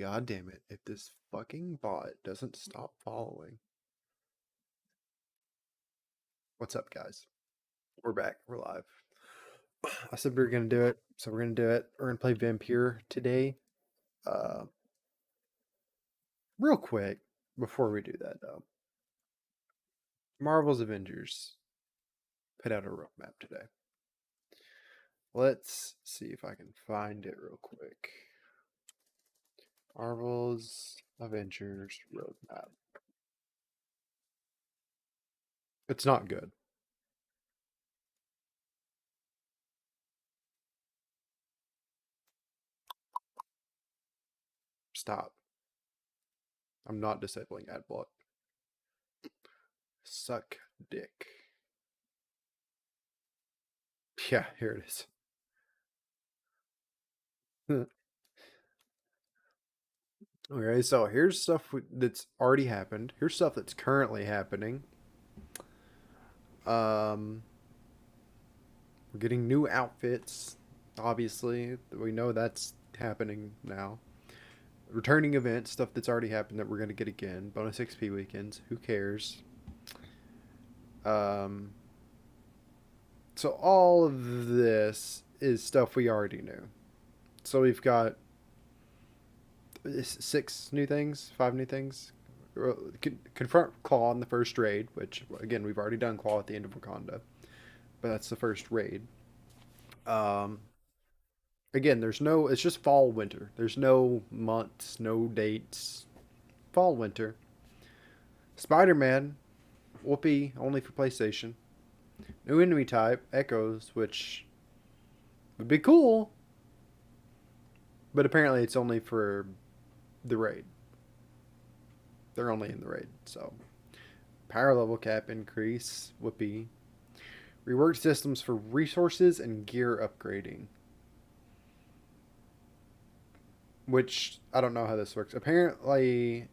God damn it, if this fucking bot doesn't stop following. What's up, guys? We're back. We're live. I said we were going to do it, so we're going to do it. We're going to play Vampyr today. Real quick, before we do that, though. Marvel's Avengers put out a roadmap today. Let's see if I can find it real quick. Marvel's Avengers roadmap. It's not good. Stop. I'm not disabling ad block. Suck dick. Yeah, here it is. Okay, so here's stuff that's already happened. Here's stuff that's currently happening. We're getting new outfits. Obviously, we know that's happening now. Returning events, stuff that's already happened that we're gonna get again. Bonus XP weekends. Who cares? So all of this is stuff we already knew. So we've got 6 new things, 5 new things. Confront Claw in the first raid, which again we've already done Claw at the end of Wakanda, but that's the first raid. Again, there's no. It's just fall, winter. There's no months, no dates. Fall, winter. Spider-Man, Whoopi only for PlayStation. New enemy type, Echoes, which would be cool, but apparently it's only for the raid. They're only in the raid, so power level cap increase, Whoopi. Reworked systems for resources and gear upgrading. Which, I don't know how this works. Apparently,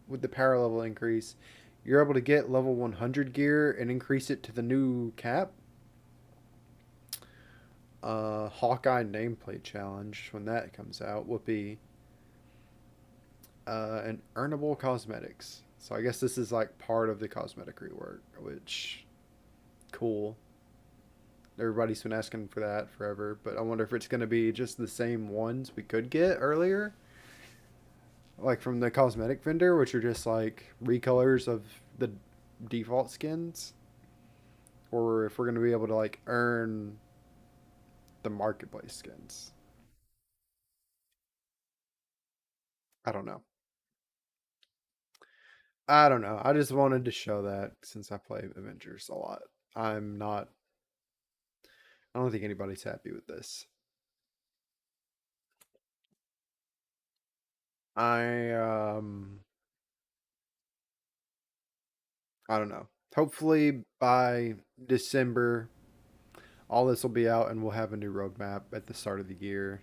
with the power level increase, you're able to get level 100 gear and increase it to the new cap. Hawkeye nameplate challenge, when that comes out, Whoopi. And earnable cosmetics. So I guess this is like part of the cosmetic rework, which, cool. Everybody's been asking for that forever, but I wonder if it's going to be just the same ones we could get earlier, like from the cosmetic vendor, which are just like recolors of the default skins, or if we're going to be able to like earn the marketplace skins. I don't know. I don't know. I just wanted to show that since I play Avengers a lot. I'm not. I don't think anybody's happy with this. I I don't know. Hopefully by December, all this will be out and we'll have a new roadmap at the start of the year.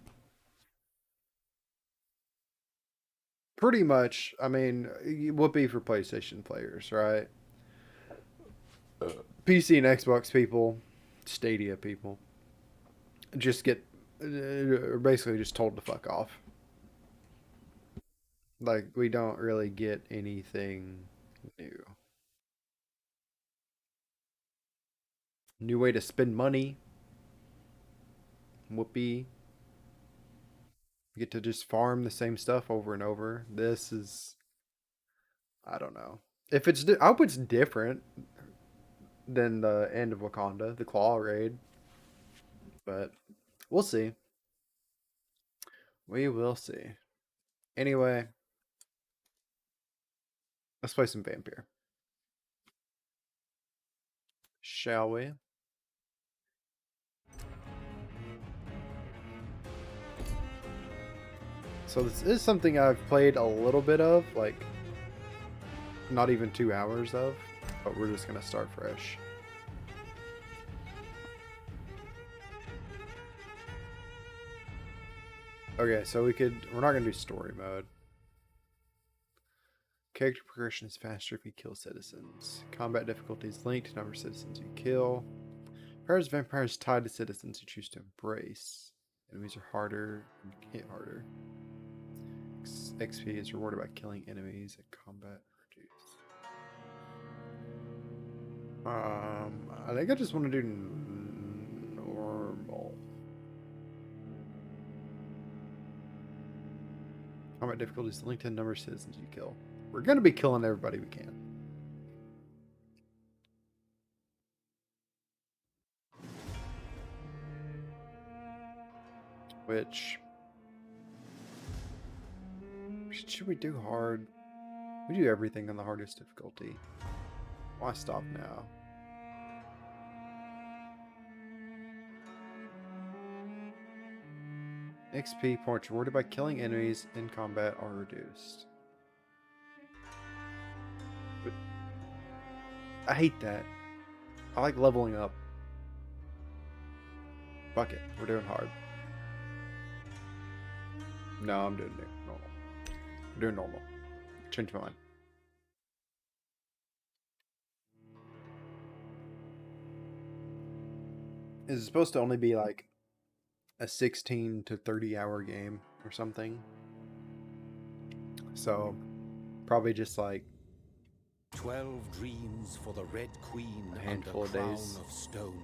Pretty much. I mean, it would be for PlayStation players, right? PC and Xbox people, Stadia people, just get basically just told to fuck off. Like, we don't really get anything new. New way to spend money. Whoopee. You get to just farm the same stuff over and over. This is, I don't know. If it's, I hope it's different than the end of Wakanda, the Claw raid. But we'll see. We will see. Anyway, let's play some Vampyr. Shall we? So this is something I've played a little bit of, like not even 2 hours of, but we're just gonna start fresh. Okay, so we're not gonna do story mode. Character progression is faster if you kill citizens. Combat difficulty is linked to number of citizens you kill. Powers of vampires tied to citizens you choose to embrace. Enemies are harder and hit harder. XP is rewarded by killing enemies at combat reduced. I think I just want to do normal. Combat difficulty is linked to the number of citizens you kill. We're going to be killing everybody we can. Which... should we do hard? We do everything on the hardest difficulty. Why stop now? XP points rewarded by killing enemies in combat are reduced. But I hate that. I like leveling up. Fuck it. We're doing hard. No, I'm doing normal. I'm doing normal. Change my mind. Is it supposed to only be like a 16 to 30 hour game or something? So probably just like 12 dreams for the Red Queen, a handful under of crown days. of stone.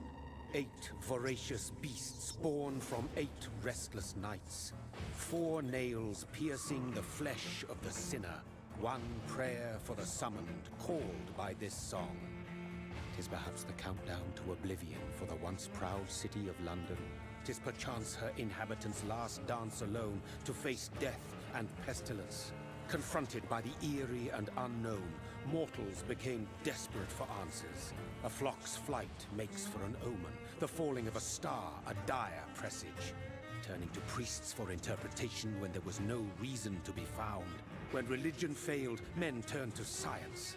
8 voracious beasts born from 8 restless nights. 4 nails piercing the flesh of the sinner. 1 prayer for the summoned, called by this song. 'Tis perhaps the countdown to oblivion for the once proud city of London. 'Tis perchance her inhabitants' last dance alone to face death and pestilence. Confronted by the eerie and unknown, mortals became desperate for answers. A flock's flight makes for an omen, the falling of a star a dire presage. Turning to priests for interpretation when there was no reason to be found. When religion failed, men turned to science.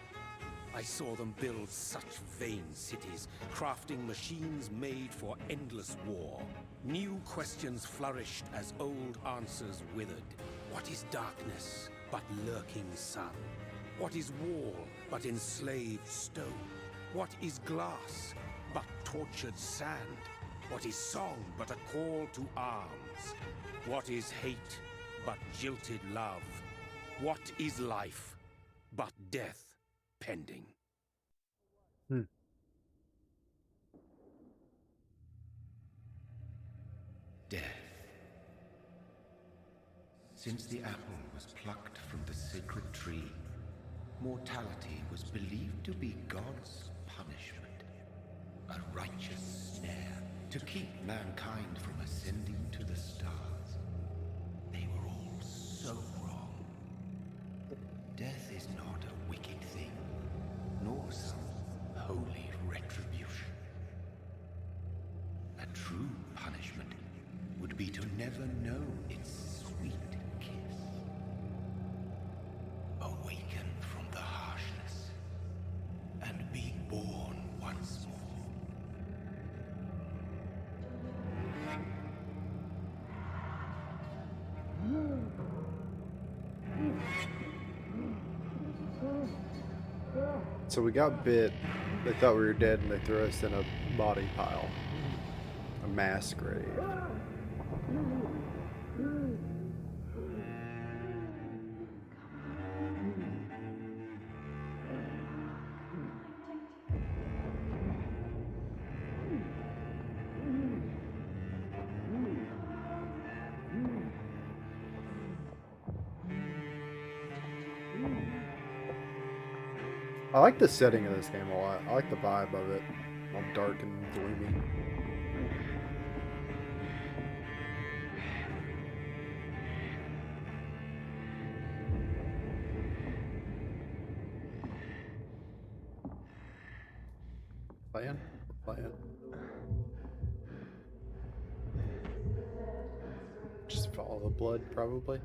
I saw them build such vain cities, crafting machines made for endless war. New questions flourished as old answers withered. What is darkness but lurking sun? What is wall but enslaved stone? What is glass but tortured sand? What is song but a call to arms? What is hate but jilted love? What is life but death pending? Death. Since the apple was plucked from the sacred tree, mortality was believed to be God's punishment. A righteous snare to keep mankind from ascending to the stars. They were all so wrong. Death is not a wicked thing, nor some holy retribution. A true punishment would be to never know its sweet kiss. Awaken from the harshness and be born once more. So we got bit. They thought we were dead and they threw us in a body pile. A mass grave. I like the setting of this game a lot. I like the vibe of it. All dark and gloomy. Playing? Playing. Just follow the blood, probably.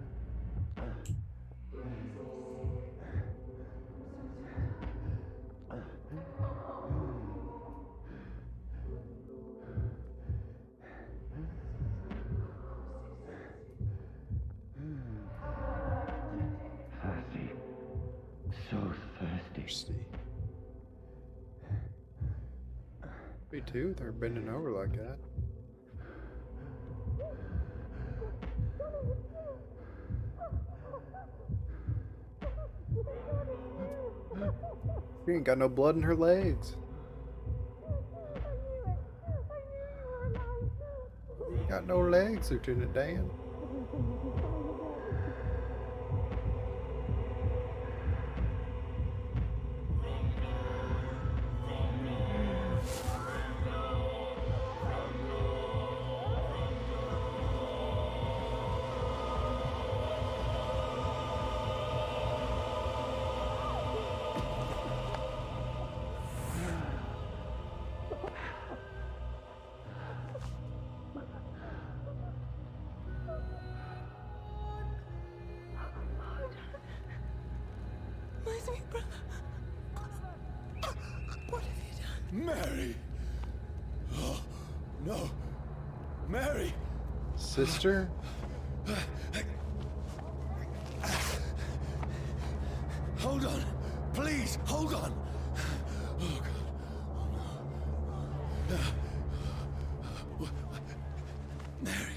Thirsty. So thirsty. Me too. They're bending over like that. She ain't got no blood in her legs. Got no legs, Lieutenant Dan. My sweet brother. What have you done? Mary! Oh, no. Mary! Sister? Hold on. Please, hold on. Oh, God. Oh, no. Mary.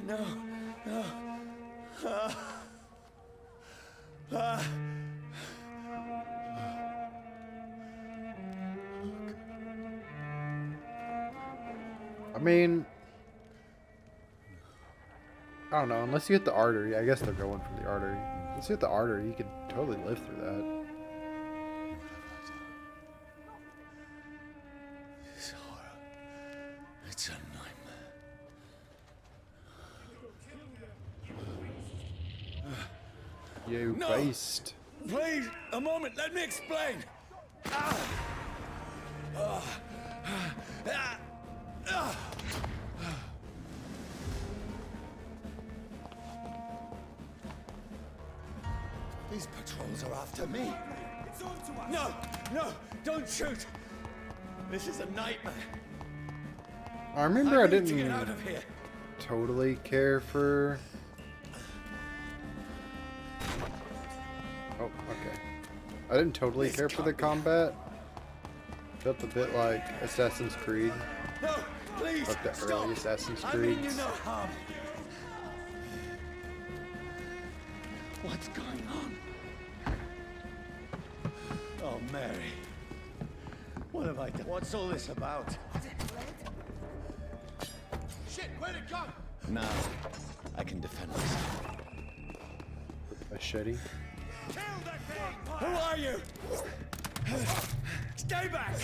No. No. I mean, I don't know. Unless you hit the artery, I guess they're going from the artery. Unless you hit the artery, you could totally live through that. This horror. It's a nightmare. You No. based. Please, a moment, let me explain. These patrols are after me. It's on to us. No, no, don't shoot. This is a nightmare. I remember I need to get didn't out of here. totally care for... Oh, okay. I didn't totally care for the combat. Felt a bit like Assassin's Creed. No, please, Like the stop. early Assassin's I mean you Creeds. no harm. What's going on? Oh, Mary. What have I done? What's all this about? Shit, where'd it go? Now, I can defend myself. Machete. Kill that thing! Who are you? Stay back!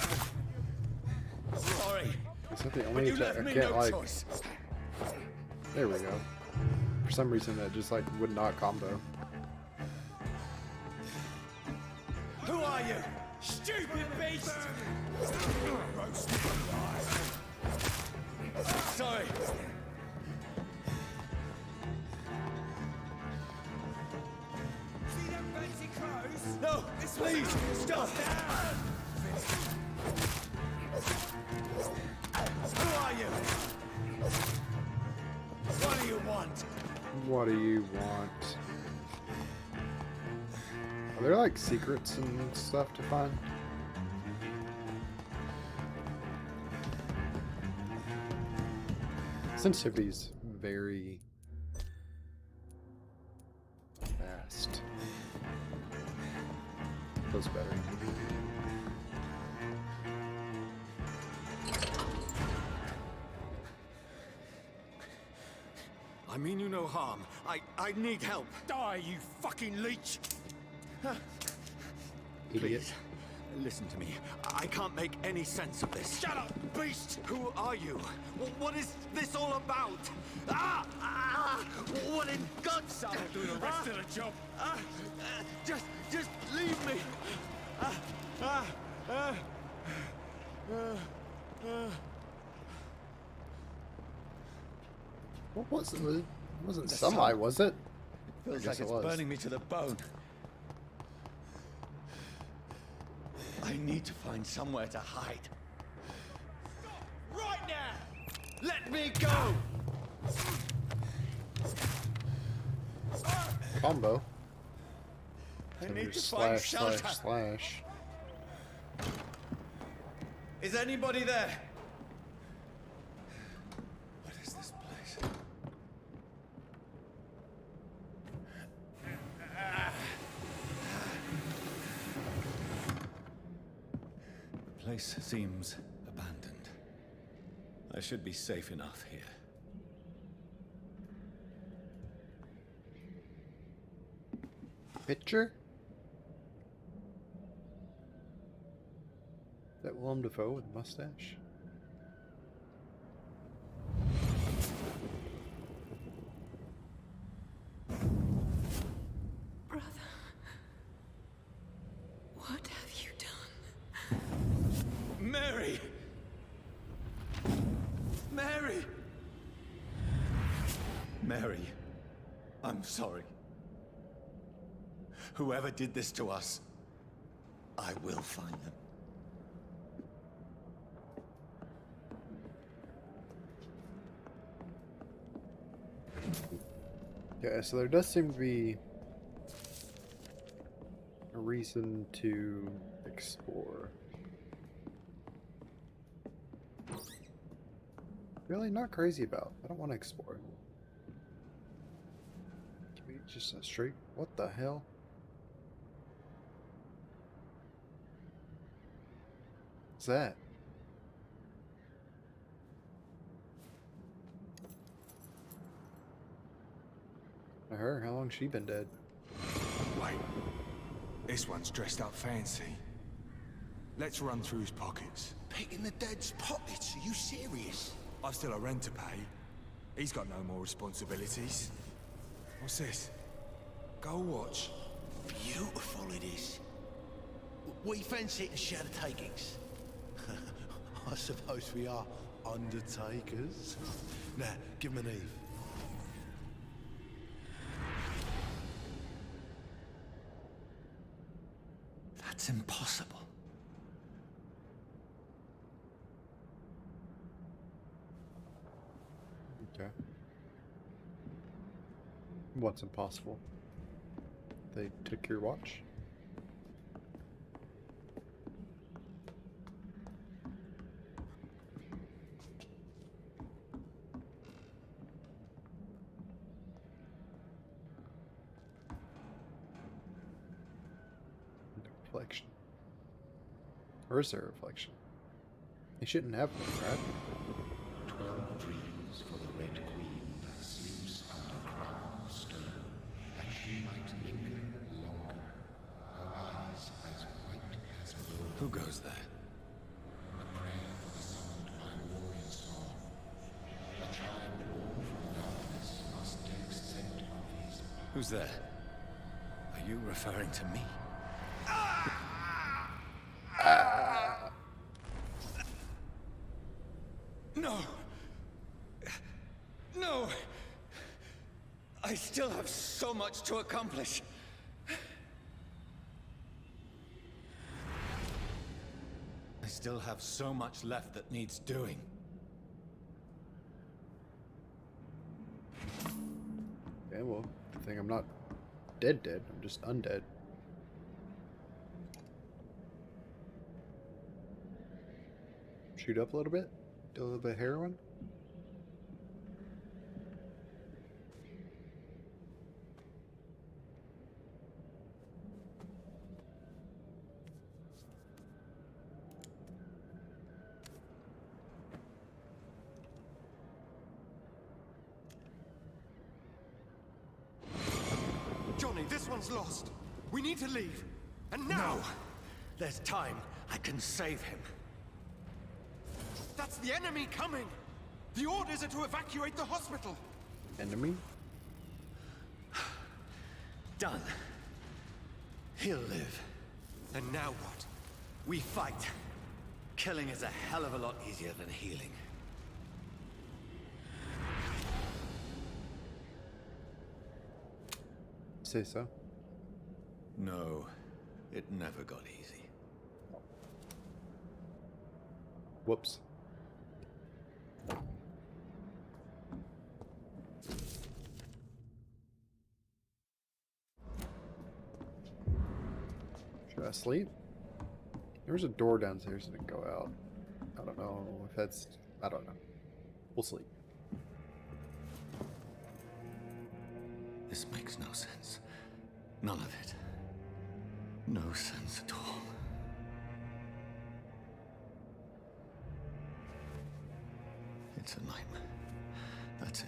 Sorry, Is that the but only you attack? left I me can't no like... choice. There we go. For some reason that just like would not combo. Who are you? Stupid beast! Sorry. See them fancy clothes? No, please, stop! Who are you? What do you want? What do you want? Are there like secrets and stuff to find? Sensitivity's very fast. Feels better. I mean you no harm. I need help. Die, you fucking leech! Idiot. Please, listen to me. I can't make any sense of this. Shut up, beast! Who are you? What is this all about? What in God's name? I'll do the rest of the job. Just leave me. What was it? It wasn't sunlight, was it? Feels guess like it it's was. burning me to the bone. I need to find somewhere to hide. Right now! Let me go! Combo. I So need there's to find slash, shelter. slash, slash. Is anybody there? What is this place? place seems abandoned. I should be safe enough here. Picture? Is that Willem Dafoe with a mustache? Brother, what have you done? Mary! Mary! Mary, I'm sorry. Whoever did this to us, I will find them. Yeah, so there does seem to be a reason to explore. Really not crazy about. I don't want to explore. Can we just a straight? What the hell? What's that? Her? How long's she been dead? Wait. This one's dressed up fancy. Let's run through his pockets. Picking the dead's pockets? Are you serious? I've still a rent to pay. He's got no more responsibilities. What's this? Gold watch. Beautiful it is. We fancy it and share the takings. I suppose we are undertakers. Now, give him an Eve. That's impossible. Okay. What's impossible? They took your watch? Reflection. Or is there a reflection? They shouldn't have one, right? 12 dreams for the Red Queen that sleeps under crown of stone, that she might linger longer, her eyes as white as wool. Who goes there? A prayer for the summoned by warrior song. A child born from darkness must take scent of his blood. Who's there? Are you referring to me? No! No! I still have so much to accomplish. I still have so much left that needs doing. Okay, well, I think I'm not dead, I'm just undead. Shoot up a little bit? Do a little bit of heroin? Johnny, this one's lost. We need to leave. And now! No! There's time. I can save him. That's the enemy coming! The orders are to evacuate the hospital! Enemy? Done. He'll live. And now what? We fight. Killing is a hell of a lot easier than healing. Say so. No, it never got easy. Whoops. Should I sleep? There's a door downstairs that can go out. I don't know if that's... I don't know. We'll sleep. This makes no sense. None of it. No sense at all. It's a nightmare. That's it.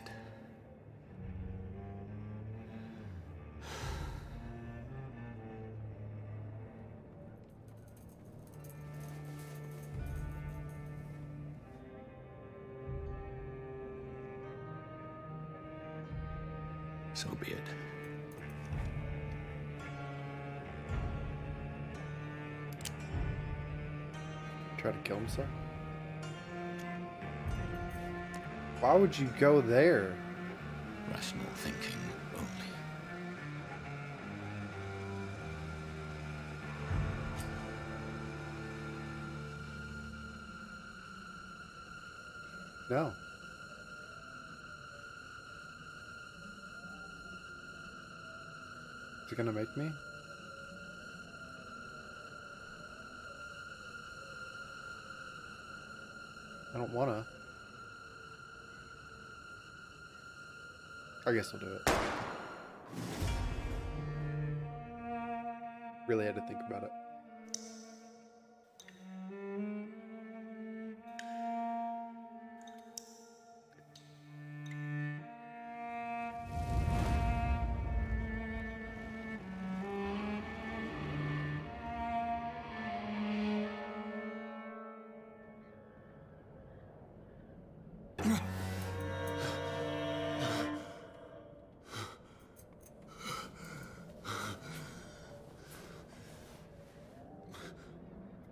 So be it. Try to kill himself? Why would you go there? Rational thinking only. No. Is it gonna make me? I don't wanna. I guess I'll do it. Really had to think about it.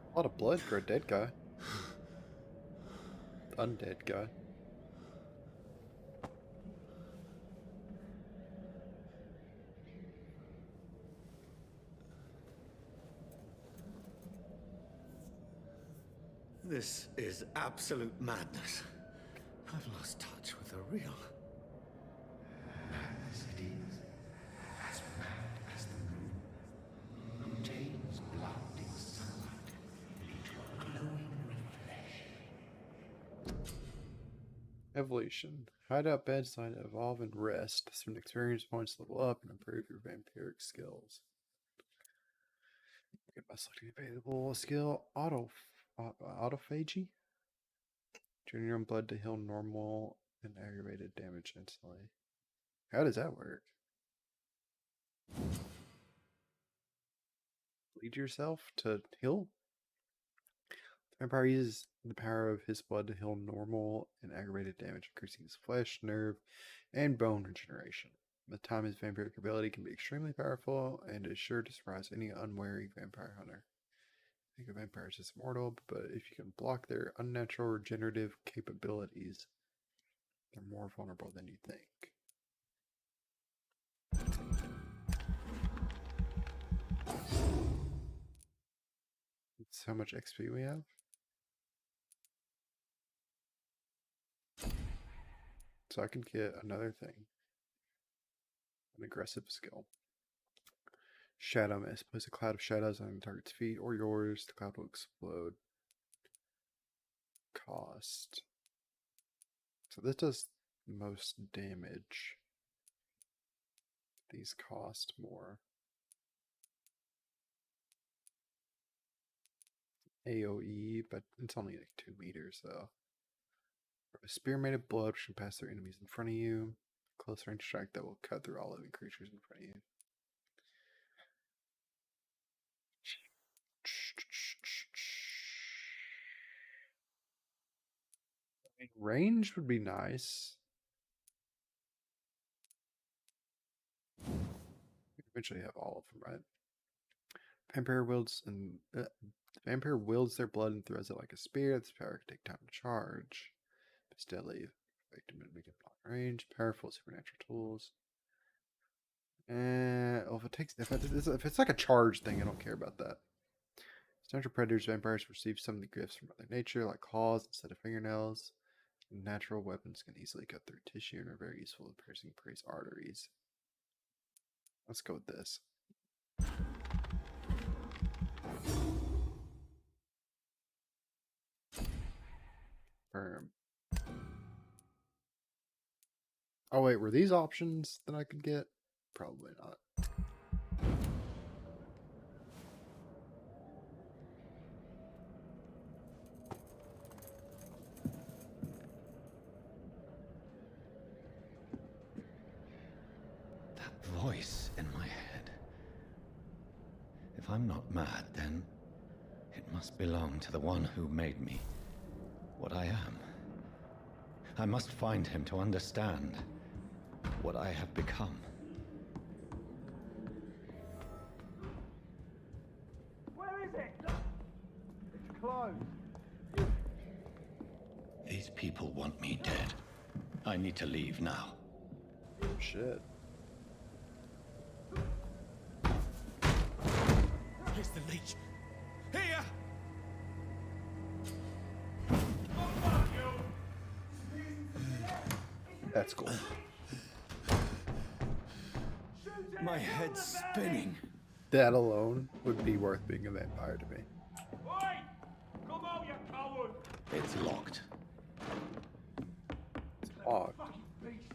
A lot of blood for a dead guy. Undead guy. This is absolute madness. I've lost touch with the real. Madness it is, as mad as the moon, who changes blinding sunlight into a glowing reflection. Evolution. Hideout bed sign evolve and rest. Some experience points level up and improve your vampiric skills. Get by selecting available skill autophagy. Turn your own blood to heal normal and aggravated damage instantly. How does that work? Bleed yourself to heal? The vampire uses the power of his blood to heal normal and aggravated damage, increasing his flesh, nerve, and bone regeneration. With time, his vampiric ability can be extremely powerful and is sure to surprise any unwary vampire hunter. Think of vampires as immortal, but if you can block their unnatural regenerative capabilities, they're more vulnerable than you think. That's how much XP we have. So I can get another thing. An aggressive skill. Shadow Mist. Place a cloud of shadows on the target's feet or yours. The cloud will explode. Cost. So this does most damage. These cost more. AoE, but it's only like 2 meters though. A spear made of blood which can pass through enemies in front of you. Close range strike that will cut through all living creatures in front of you. Range would be nice. We eventually have all of them, right? Vampire wields their blood and throws it like a spear. This power can take time to charge. It's deadly. Effective at medium long range. Powerful supernatural tools. Well, if it's like a charge thing, I don't care about that. As natural predators, vampires receive some of the gifts from Mother Nature, like claws instead of fingernails. Natural weapons can easily cut through tissue and are very useful in piercing prey's arteries. Let's go with this. Firm. Oh wait, were these options that I could get? Probably not. voice in my head. If I'm not mad, then it must belong to the one who made me what I am. I must find him to understand what I have become. Where is it? It's closed. These people want me dead. I need to leave now. Shit. Here's the leech. Here! That's cool. My head's spinning. That alone would be worth being a vampire to me. Oi! Come out, you coward! It's locked. Odd. Fucking beast!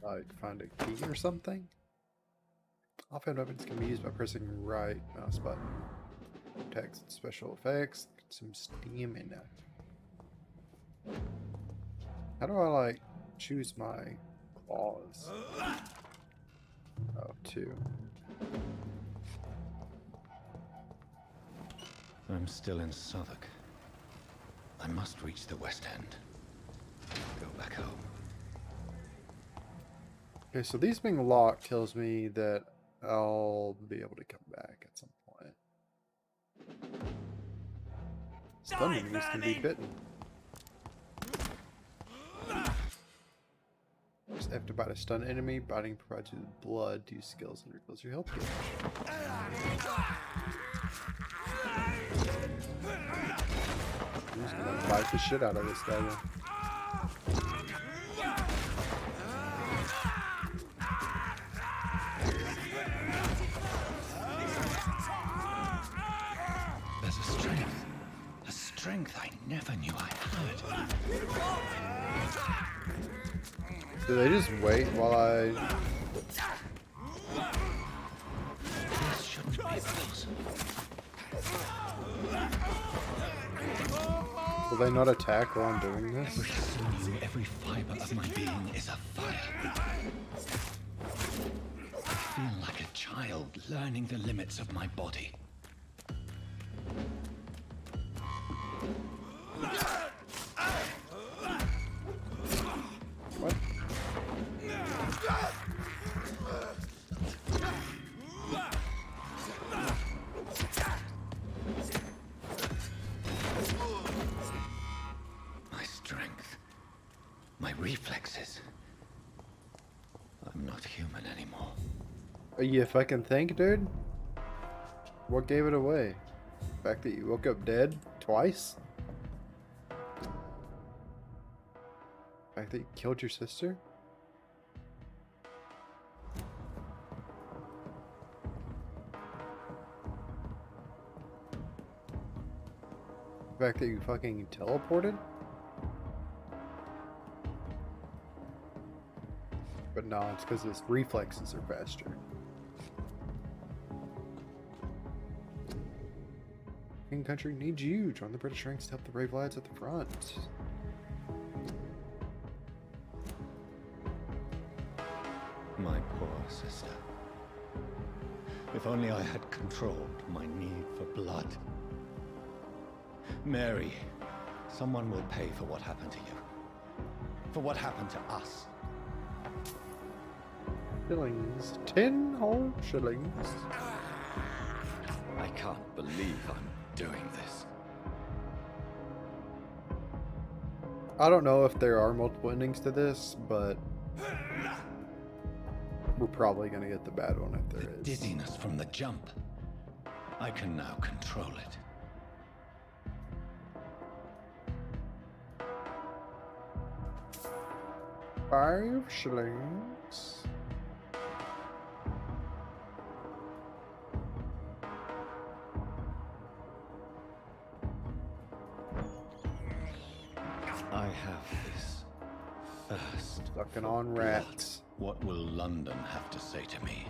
Like find a key or something? Offhand weapons can be used by pressing right mouse button. Text and special effects. Some stamina. How do I like choose my claws? Oh, 2. I'm still in Southwark. I must reach the West End. Go back home. Okay, so these being locked tells me that I'll be able to come back at some point. Stun enemies can be bitten. Just after bite a stun enemy, biting provides you with blood to use skills and refills your health gauge. I'm just gonna bite the shit out of this guy then. There's a strength I never knew I had. Do they just wait while I... This shouldn't be possible. Will they not attack while I'm doing this? Every sinew, every fiber of my being is afire. I feel like a child learning the limits of my body. What? My strength, my reflexes. I'm not human anymore. Are you fucking think, dude? What gave it away? The fact that you woke up dead twice? The fact that you killed your sister? The fact that you fucking teleported? But no, it's because his reflexes are faster. King Country needs you. Join the British ranks to help the brave lads at the front. My poor sister. If only I had controlled my need for blood. Mary, someone will pay for what happened to you. For what happened to us. Shillings. 10 whole shillings. I can't believe I'm doing this. I don't know if there are multiple endings to this, but we're probably going to get the bad one if there is. Dizziness from the jump. I can now control it. Five shillings. I have this thirst. Sucking for on blood. rats. What will London have to say to me?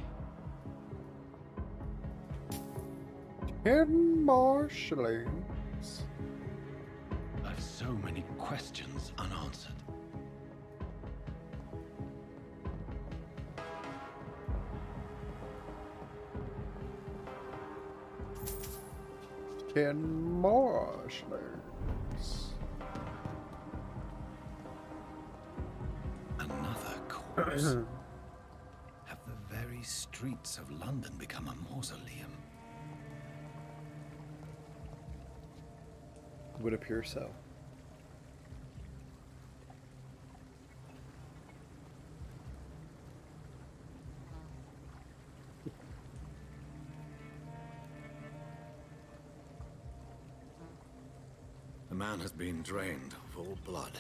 10 more shillings. I've so many questions unanswered. Can marshlands. Another corpse. Have the very streets of London become a mausoleum? Would appear so. The man has been drained of all blood,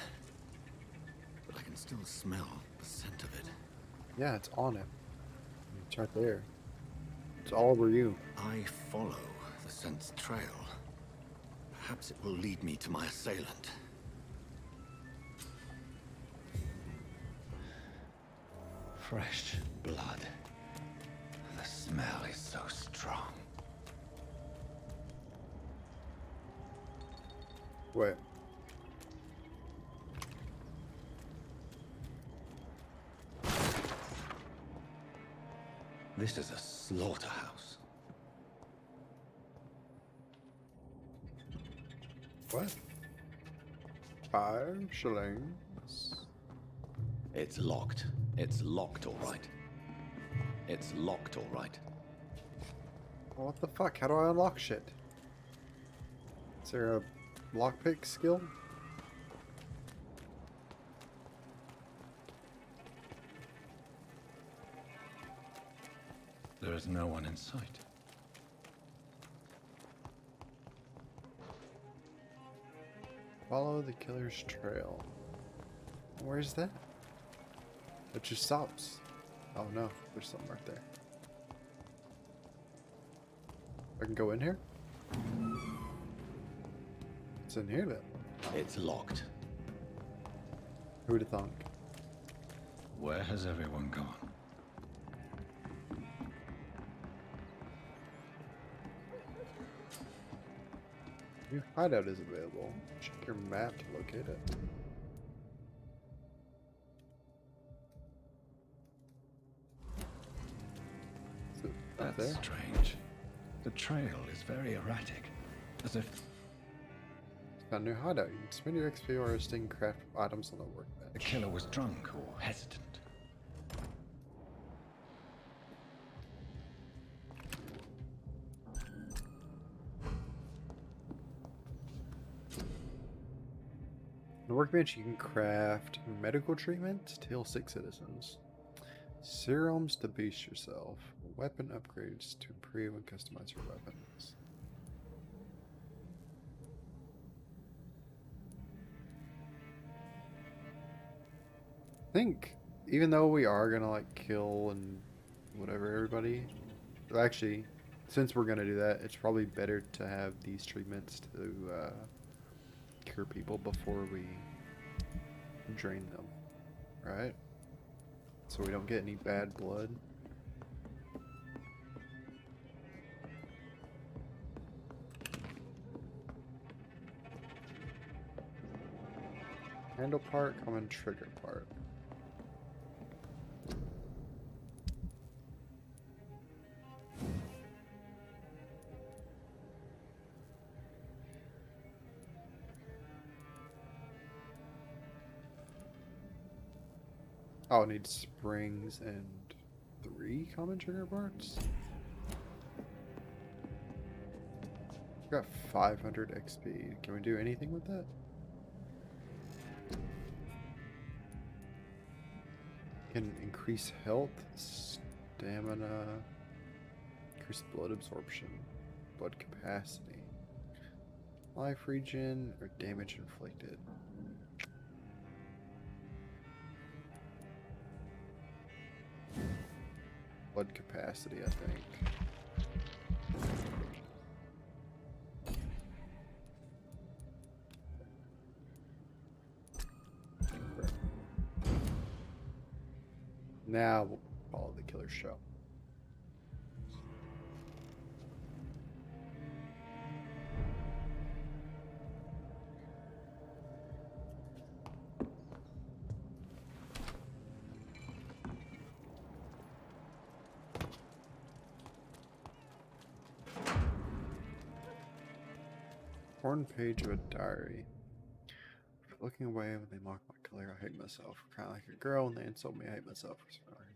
but I can still smell the scent of it. Yeah, it's on him. It's right there. It's all over you. I follow the scent's trail. Perhaps it will lead me to my assailant. Fresh blood. The smell is so strong. Wait. This is a slaughterhouse. What? 5 shillings. It's locked. It's locked, all right. It's locked, all right. What the fuck? How do I unlock shit? Is there a lockpick skill? There is no one in sight. Follow the killer's trail. Where's that? It just stops. Oh no, there's something right there. I can go in here? It's in here then. It's locked. Who'd have thunk? Where has everyone gone? New hideout is available. Check your map to locate it. Is it up That's there? strange. The trail is very erratic, as if Found a new hideout. You can spend your XP harvesting craft items on the the workbench. killer was drunk or hesitant. On the workbench, you can craft medical treatment to heal 6 citizens, serums to boost yourself, weapon upgrades to improve and customize your weapons. I think even though we are gonna like kill and whatever everybody, well, actually, since we're gonna do that, it's probably better to have these treatments to cure people before we drain them, right? So we don't get any bad blood. Handle part, common trigger part. Oh, it needs springs and 3 common trigger parts. Got 500 XP. Can we do anything with that? Can increase health, stamina, increase blood absorption, blood capacity, life regen, or damage inflicted. Blood capacity, I think. Now we'll follow the killer's show. Torn page of a diary. Looking away when they mock my color, I hate myself. Kind of like a girl, and they insult me, I hate myself.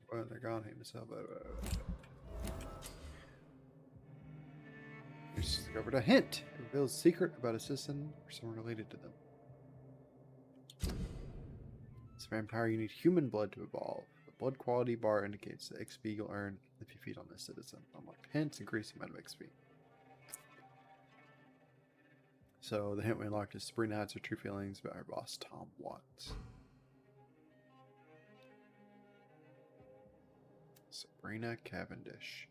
When they're gone, I hate myself. We just discovered a hint. It reveals a secret about a citizen or someone related to them. As a vampire, you need human blood to evolve. The blood quality bar indicates the XP you'll earn if you feed on this citizen. Unlock hints, increase the amount of XP. So the hint we unlocked is Sabrina hides her true feelings about her boss, Tom Watts. Sabrina Cavendish.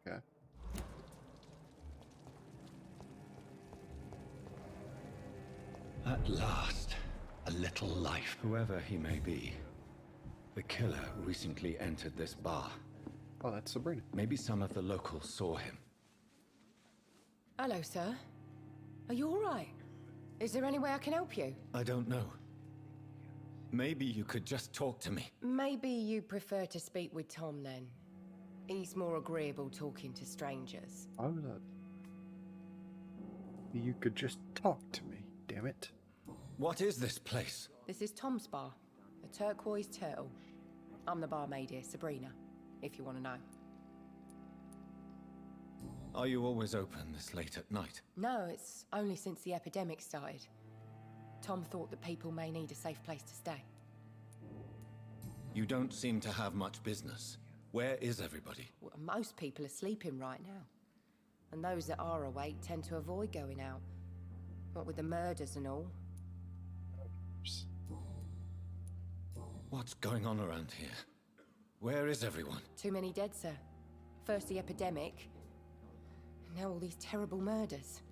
Okay. At last, a little life. Whoever he may be, the killer recently entered this bar. Oh, that's Sabrina. Maybe some of the locals saw him. Hello, sir. Are you all right? Is there any way I can help you? I don't know. Maybe you could just talk to me. Maybe you prefer to speak with Tom, then. He's more agreeable talking to strangers. Why was that? You could just talk to me, damn it. What is this place? This is Tom's bar, the Turquoise Turtle. I'm the barmaid here, Sabrina, if you want to know. Are you always open this late at night? No, it's only since the epidemic started. Tom thought that people may need a safe place to stay. You don't seem to have much business. Where is everybody? Well, most people are sleeping right now. And those that are awake tend to avoid going out. What with the murders and all. What's going on around here? Where is everyone? Too many dead, sir. First the epidemic, and now all these terrible murders.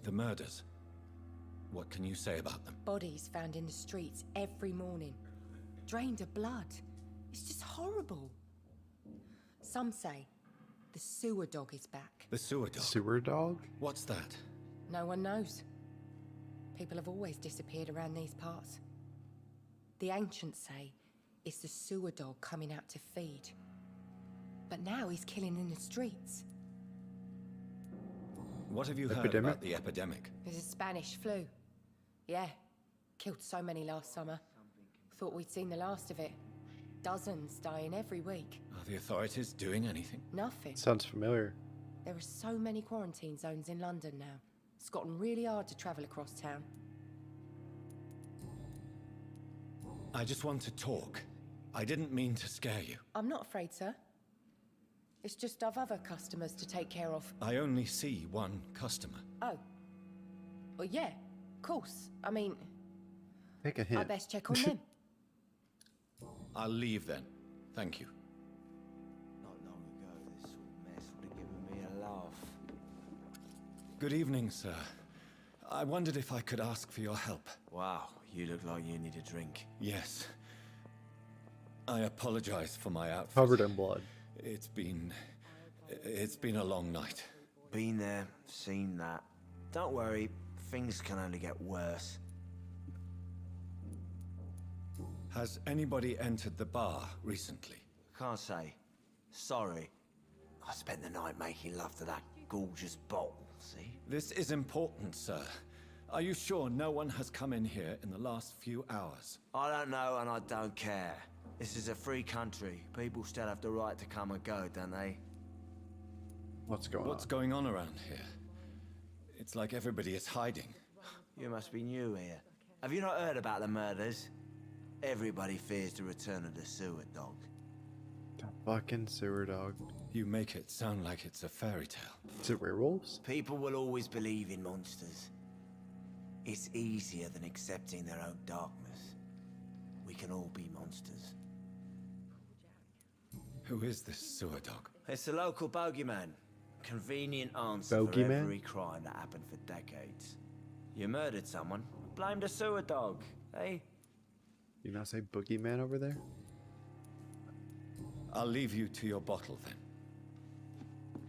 The murders? What can you say about them? Bodies found in the streets every morning. Drained of blood. It's just horrible. Some say the sewer dog is back. The sewer dog? Sewer dog? What's that? No one knows. People have always disappeared around these parts. The ancients say it's the sewer dog coming out to feed. But now he's killing in the streets. What have you heard Epidemic? about the epidemic? There's a Spanish flu. Yeah. Killed so many last summer. Thought we'd seen the last of it. Dozens dying every week. Are the authorities doing anything? Nothing. Sounds familiar. There are so many quarantine zones in London now. It's gotten really hard to travel across town. I just want to talk. I didn't mean to scare you. I'm not afraid, sir. It's just I've other customers to take care of. I only see one customer. Oh. Well, yeah, of course. I mean, Take a hint. I best check on them. I'll leave then. Thank you. Not long ago, this sort of mess would have given me a laugh. Good evening, sir. I wondered if I could ask for your help. Wow, you look like you need a drink. Yes. I apologize for my outfit. Covered in blood. It's been a long night. Been there, seen that. Don't worry, things can only get worse. Has anybody entered the bar recently? Can't say. Sorry. I spent the night making love to that gorgeous bottle, see? This is important, sir. Are you sure no one has come in here in the last few hours? I don't know and I don't care. This is a free country. People still have the right to come and go, don't they? What's going What's on? going on around here? It's like everybody is hiding. You must be new here. Have you not heard about the murders? Everybody fears the return of the sewer dog. The fucking sewer dog. You make it sound like it's a fairy tale. Is it werewolves? People will always believe in monsters. It's easier than accepting their own darkness. We can all be monsters. Who is this sewer dog? It's the local bogeyman. Convenient answer for Bogeyman? every crime that happened for decades. You murdered someone, blame the sewer dog, eh? You not say boogeyman over there? I'll leave you to your bottle then.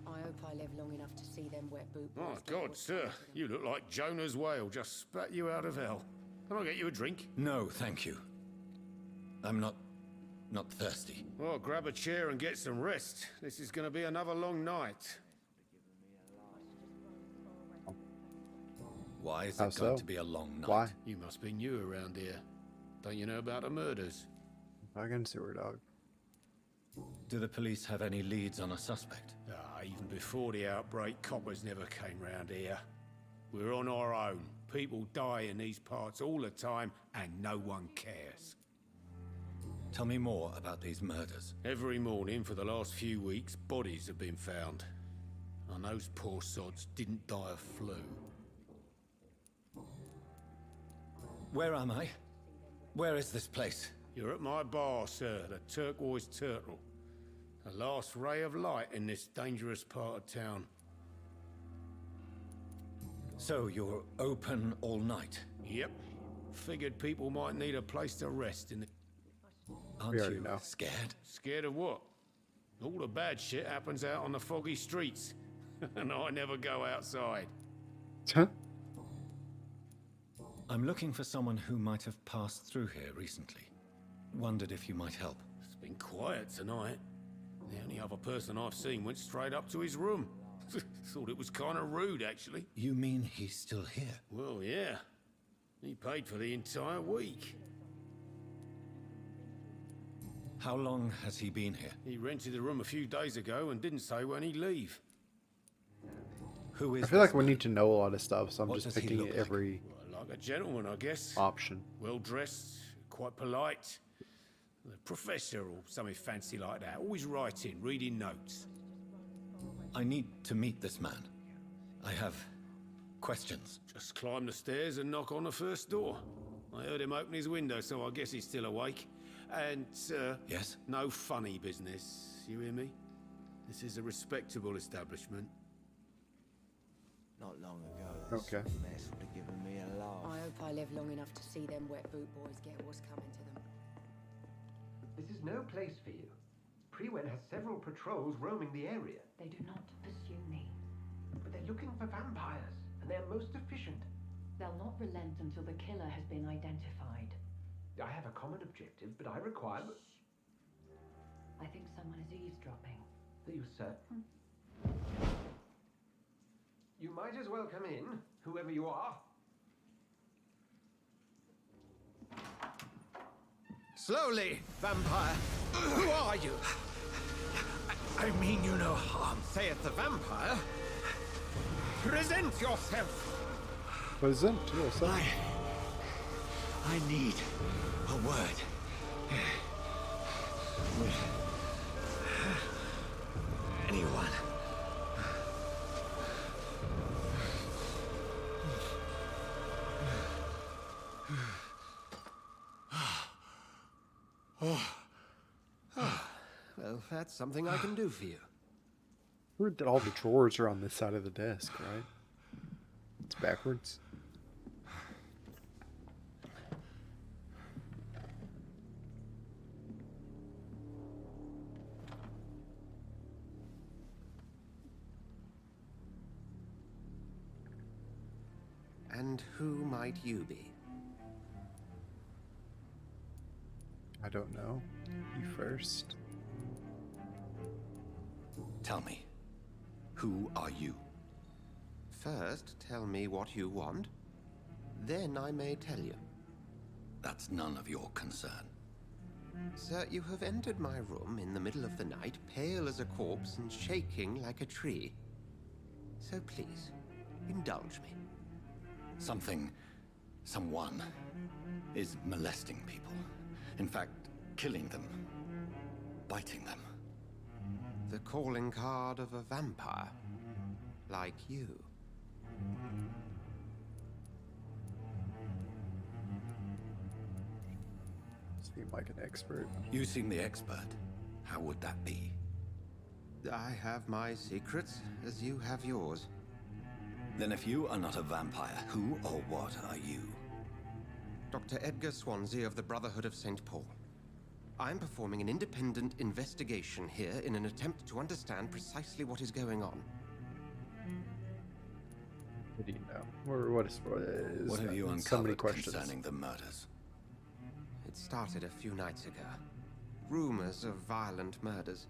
I hope I live long enough to see them wet boot boys. Oh, God, sir. You look like Jonah's whale just spat you out of hell. Can I get you a drink? No, thank you. I'm not thirsty. Well, grab a chair and get some rest. This is going to be another long night. Why is How it going so? to be a long night? Why? You must be new around here. Don't you know about the murders? I can see her, dog. Do the police have any leads on a suspect? Even before the outbreak, coppers never came round here. We're on our own. People die in these parts all the time, and no one cares. Tell me more about these murders. Every morning for the last few weeks, bodies have been found. And those poor sods didn't die of flu. Where am I? Where is this place? You're at my bar, sir, the Turquoise Turtle. The last ray of light in this dangerous part of town. So you're open all night? Yep. Figured people might need a place to rest in the... Aren't already you know. scared? Scared of what? All the bad shit happens out on the foggy streets. And I never go outside. Huh? I'm looking for someone who might have passed through here recently. Wondered if you might help. It's been quiet tonight. The only other person I've seen went straight up to his room. Thought it was kind of rude, actually. You mean he's still here? Well, yeah. He paid for the entire week. How long has he been here? He rented the room a few days ago and didn't say when he'd leave. Who is I feel like this we man? need to know a lot of stuff, so I'm What just does he picking look like? every Well, like a gentleman, I guess. option. Well dressed, quite polite. A professor or something fancy like that. Always writing, reading notes. I need to meet this man. I have questions. Just climb the stairs and knock on the first door. I heard him open his window, so I guess he's still awake. And, Yes? no funny business. You hear me? This is a respectable establishment. Not long ago, Okay. this mess would have given me a laugh. I hope I live long enough to see them wet boot boys get what's coming to them. This is no place for you. Pre-Wen has several patrols roaming the area. They do not pursue me. But they're looking for vampires, and they're most efficient. They'll not relent until the killer has been identified. I have a common objective, but I require... I think someone is eavesdropping. Are you certain? You might as well come in, whoever you are. Slowly, vampire. Who are you? I mean you no harm. Saith the vampire. Present yourself. Present yourself. I need a word. With anyone. Well, that's something I can do for you. Weird that all the drawers are on this side of the desk, right? It's backwards. And who might you be? I don't know. You first. Tell me, who are you? First, tell me what you want. Then I may tell you. That's none of your concern. Sir, you have entered my room in the middle of the night, pale as a corpse and shaking like a tree. So please, indulge me. Someone is molesting people. In fact, killing them. Biting them. The calling card of a vampire. Like you. Seem like an expert. You seem the expert. How would that be? I have my secrets, as you have yours. Then if you are not a vampire, who or what are you? Dr. Edgar Swansea of the Brotherhood of St. Paul. I'm performing an independent investigation here in an attempt to understand precisely what is going on. What do you know? Or what is What have you so many uncovered questions. concerning the murders? It started a few nights ago. Rumors of violent murders.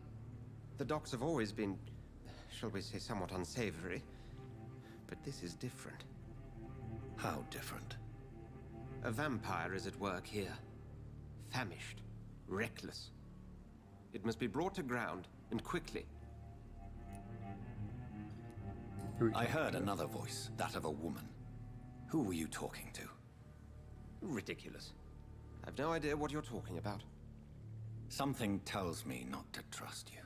The docks have always been, shall we say, somewhat unsavory. But this is different. How different? A vampire is at work here. Famished. Reckless. It must be brought to ground, and quickly. I heard another voice, that of a woman. Who were you talking to? Ridiculous. I've no idea what you're talking about. Something tells me not to trust you.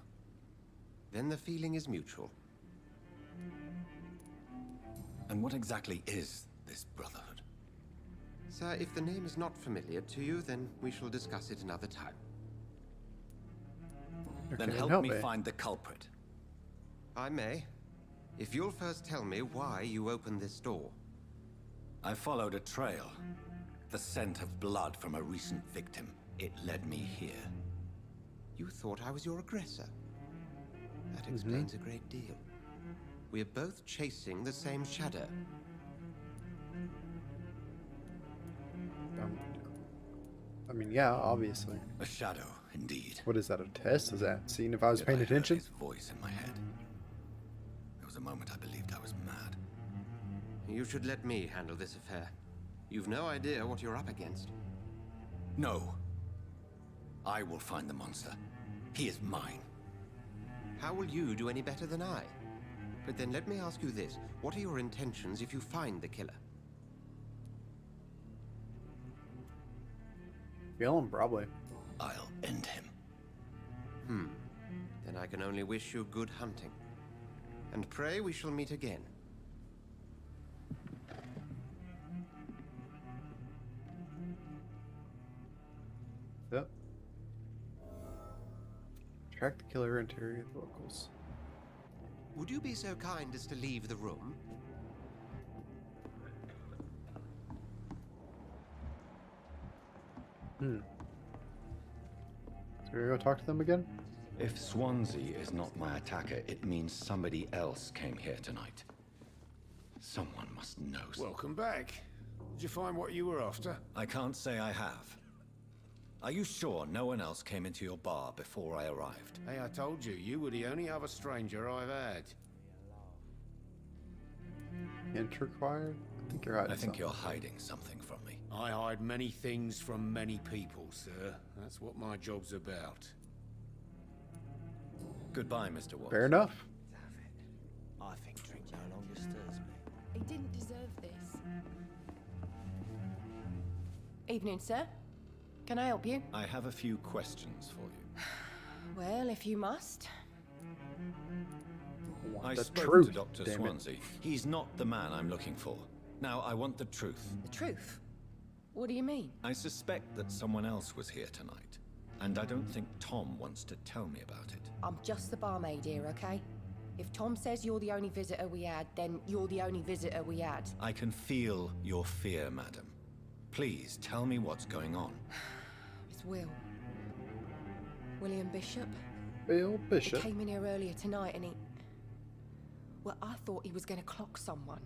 Then the feeling is mutual. And what exactly is this brotherhood? Sir, if the name is not familiar to you, then we shall discuss it another time. Then help me find the culprit. I may. If you'll first tell me why you opened this door. I followed a trail. The scent of blood from a recent victim. It led me here. You thought I was your aggressor. That explains a great deal. We're both chasing the same shadow. I mean, yeah, obviously. A shadow, indeed. What is that, a test? Is that seeing if I was paying attention? His voice in my head. There was a moment I believed I was mad. You should let me handle this affair. You've no idea what you're up against. No. I will find the monster. He is mine. How will you do any better than I? But then let me ask you this. What are your intentions if you find the killer? Kill him, probably. I'll end him. Then I can only wish you good hunting. And pray we shall meet again. Yep. Track the killer and interrogate the locals. Would you be so kind as to leave the room? So we're gonna go talk to them again? If Swansea is not my attacker, it means somebody else came here tonight. Someone must know. Welcome back. Did you find what you were after? I can't say I have. Are you sure no one else came into your bar before I arrived? Hey, I told you, you were the only other stranger I've had. Hint required? I think you're hiding something. You're hiding something from me. I hide many things from many people, sir. That's what my job's about. Goodbye, Mr. Watts. Fair enough. I think drink no longer stirs me. He didn't deserve this. Evening, sir. Can I help you? I have a few questions for you. Well, if you must. I The spoke truth, to Dr. damn it. Swansea. He's not the man I'm looking for. Now, I want the truth. The truth? What do you mean? I suspect that someone else was here tonight. And I don't think Tom wants to tell me about it. I'm just the barmaid here, okay? If Tom says you're the only visitor we had, then you're the only visitor we had. I can feel your fear, madam. Please, tell me what's going on. It's Will. William Bishop. Bill Bishop? He came in here earlier tonight and he... Well, I thought he was going to clock someone.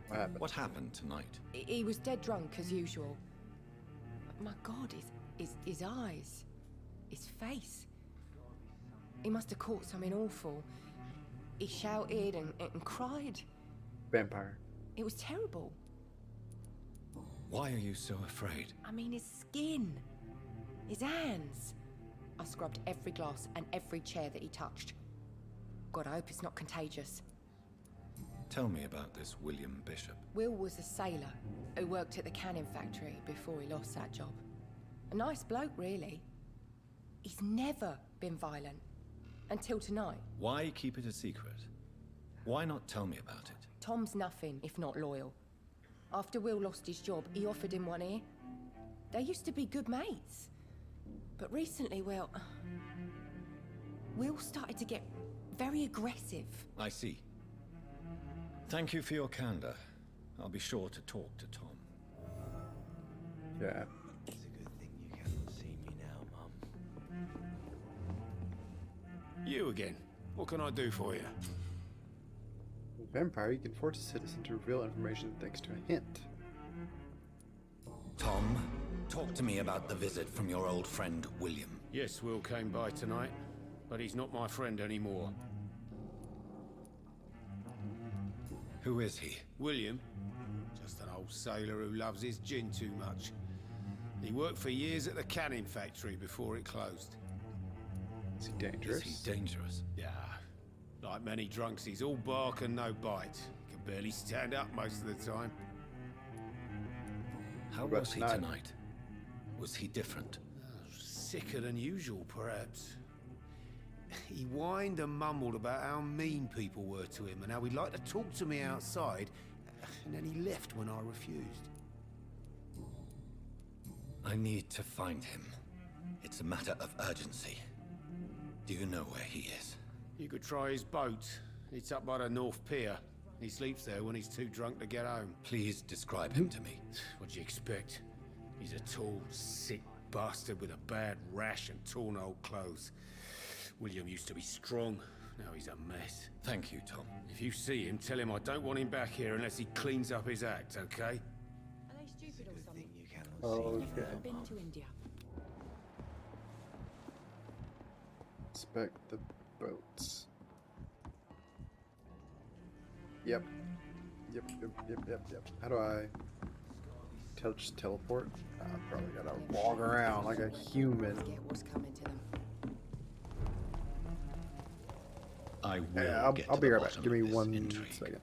What happened? What happened tonight? He was dead drunk, as usual. But my God, his eyes. His face. He must have caught something awful. He shouted and cried. Vampire. It was terrible. Why are you so afraid? I mean, his skin. His hands. I scrubbed every glass and every chair that he touched. God, I hope it's not contagious. Tell me about this William Bishop. Will was a sailor who worked at the cannon factory before he lost that job. A nice bloke, really. He's never been violent. Until tonight. Why keep it a secret? Why not tell me about it? Tom's nothing if not loyal. After Will lost his job, he offered him one ear. They used to be good mates. But recently, well... Will started to get very aggressive. I see. Thank you for your candor. I'll be sure to talk to Tom. Yeah. It's a good thing you cannot see me now, Mum. You again. What can I do for you? Vampire, you can force a citizen to reveal information thanks to a hint. Tom, talk to me about the visit from your old friend, William. Yes, Will came by tonight, but he's not my friend anymore. Who is he? William? Just an old sailor who loves his gin too much. He worked for years at the canning factory before it closed. Is he dangerous? Is he dangerous? Yeah. Like many drunks, he's all bark and no bite. He can barely stand up most of the time. How was he tonight? Was he different? Sicker than usual, perhaps. He whined and mumbled about how mean people were to him and how he'd like to talk to me outside, and then he left when I refused. I need to find him. It's a matter of urgency. Do you know where he is? You could try his boat. It's up by the North Pier. He sleeps there when he's too drunk to get home. Please describe him to me. What'd you expect? He's a tall, sick bastard with a bad rash and torn old clothes. William used to be strong. Now he's a mess. Thank you, Tom. If you see him, tell him I don't want him back here unless he cleans up his act, okay? Are they stupid or something? You cannot Oh, see. okay. Never been to India. Inspect the boats. Yep. Yep. How do I just teleport? I probably gotta walk around like a human. Get what's coming to them. I will Yeah, get I'll to be the right back. bottom Give me of this 1 intrigue. second.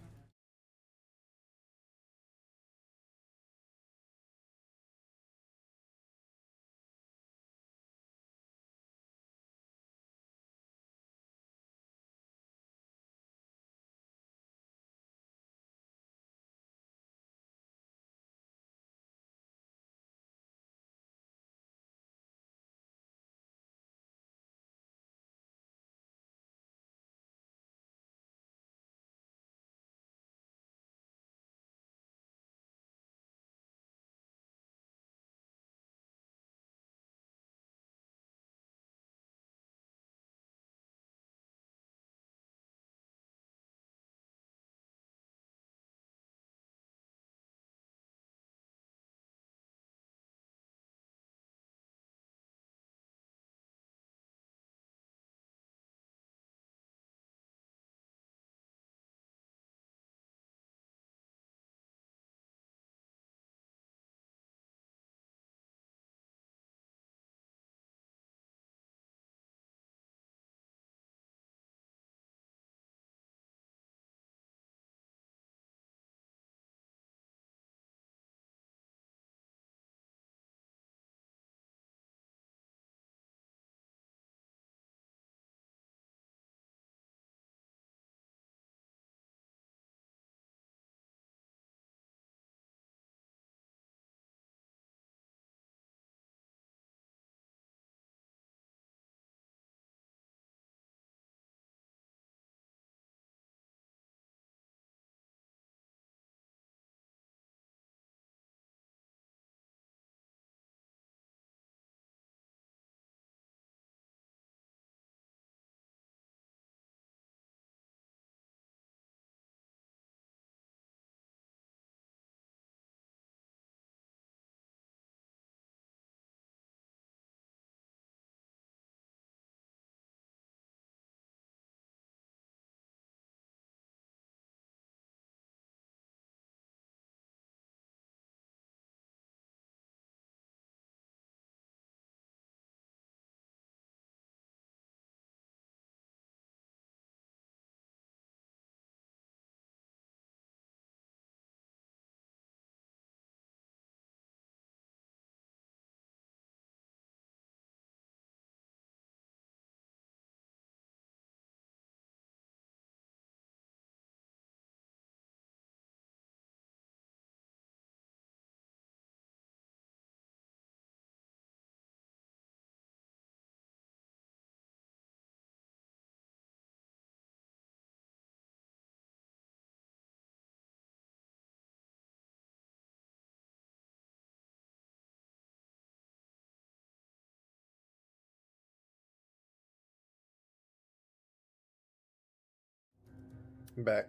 I'm back.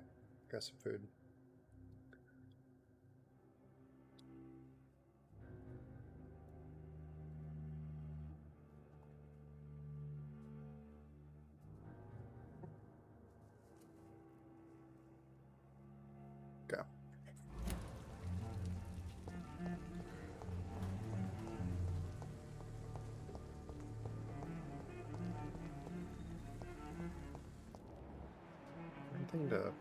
Got some food. anything to...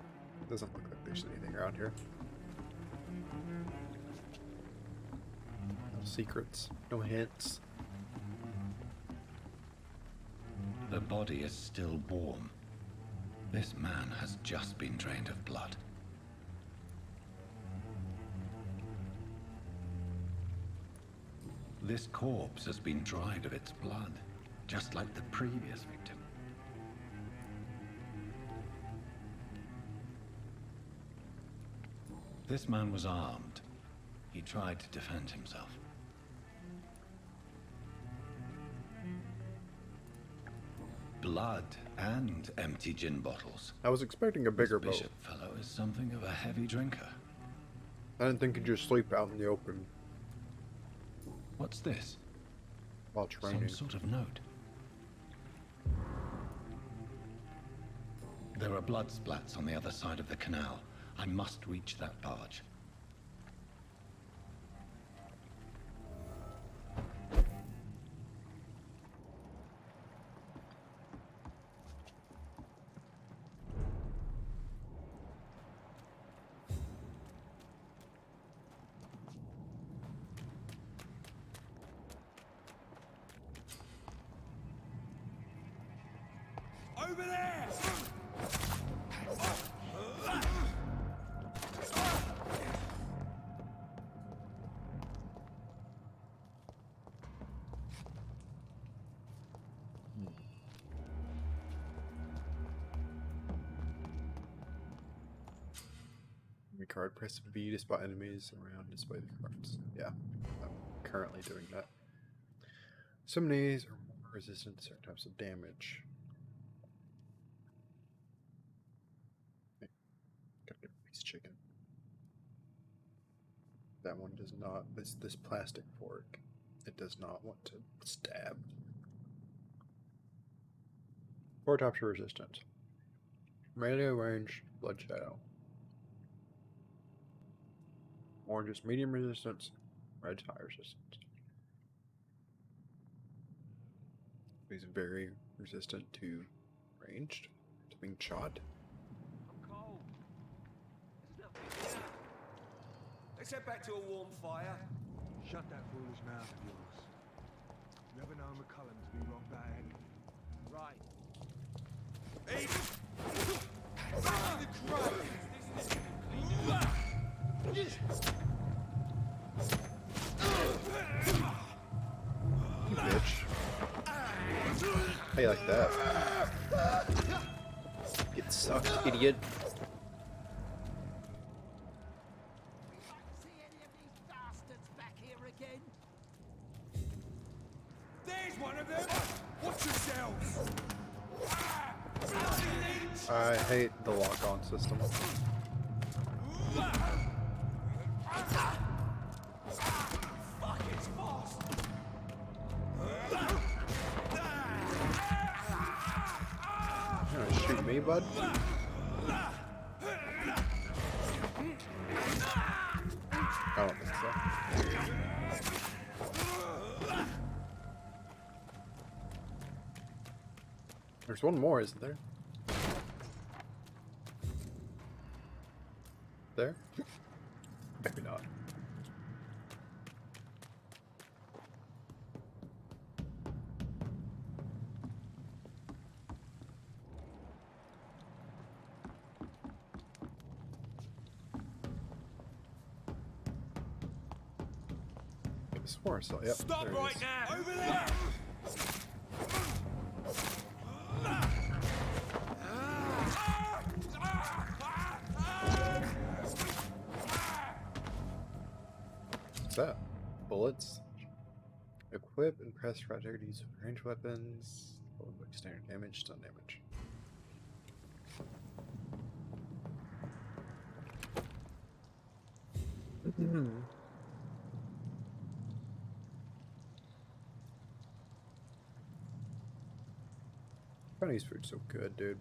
Doesn't look like there's anything around here. No secrets, no hints. The body is still warm. This man has just been drained of blood. This corpse has been dried of its blood, just like the previous victim. This man was armed. He tried to defend himself. Blood and empty gin bottles. I was expecting a bigger boat. This bishop fellow is something of a heavy drinker. I didn't think he'd just sleep out in the open. What's this? While training. Some sort of note. There are blood splats on the other side of the canal. I must reach that barge. Over there! Card, press V to spot enemies around, display the cards. Yeah, I'm currently doing that. Some of these are more resistant to certain types of damage. Okay. Gotta get a piece of chicken. That one does not, this plastic fork, it does not want to stab. 4 types of resistance. Melee range, blood shadow. Orange is medium resistance, red's high resistance. He's very resistant to ranged, to being shot. I'm cold. Let's head back to a warm fire. Shut that foolish mouth of yours. Never known McCullum to be wrong about anything. Right. Hey! The You bitch. How you like that? Get sucked, idiot. There's one of them! Watch yourselves! I hate the lock-on system. Fuck, it's fast! You gonna shoot me, bud? I don't think so. There's one more, isn't there? There? Maybe not. I swore I saw. Yep. Stop there it right is. now! Over there! What's that? Bullets. Equip and press projector to use range weapons. Like standard damage, stun damage. Chinese food's so good, dude.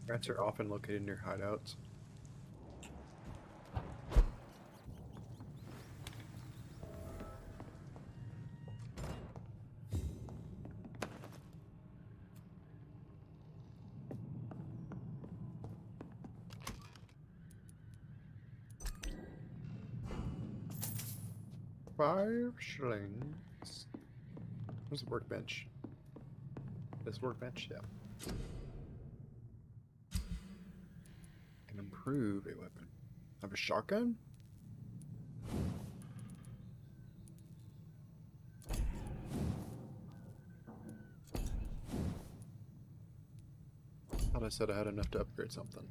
Rats are often located near hideouts. Five shillings. Where's the workbench? This workbench, yeah. Can improve a weapon. I have a shotgun? Thought I said I had enough to upgrade something.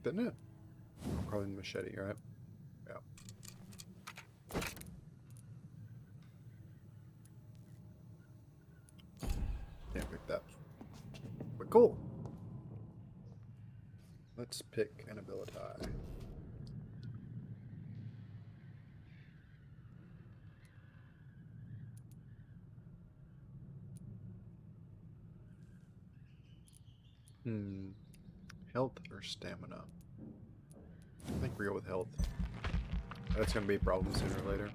Didn't it? Probably the machete, right? Yeah. Can't pick that. But cool. Let's pick an ability. Health or stamina? I think we go with health. That's gonna be a problem sooner or later.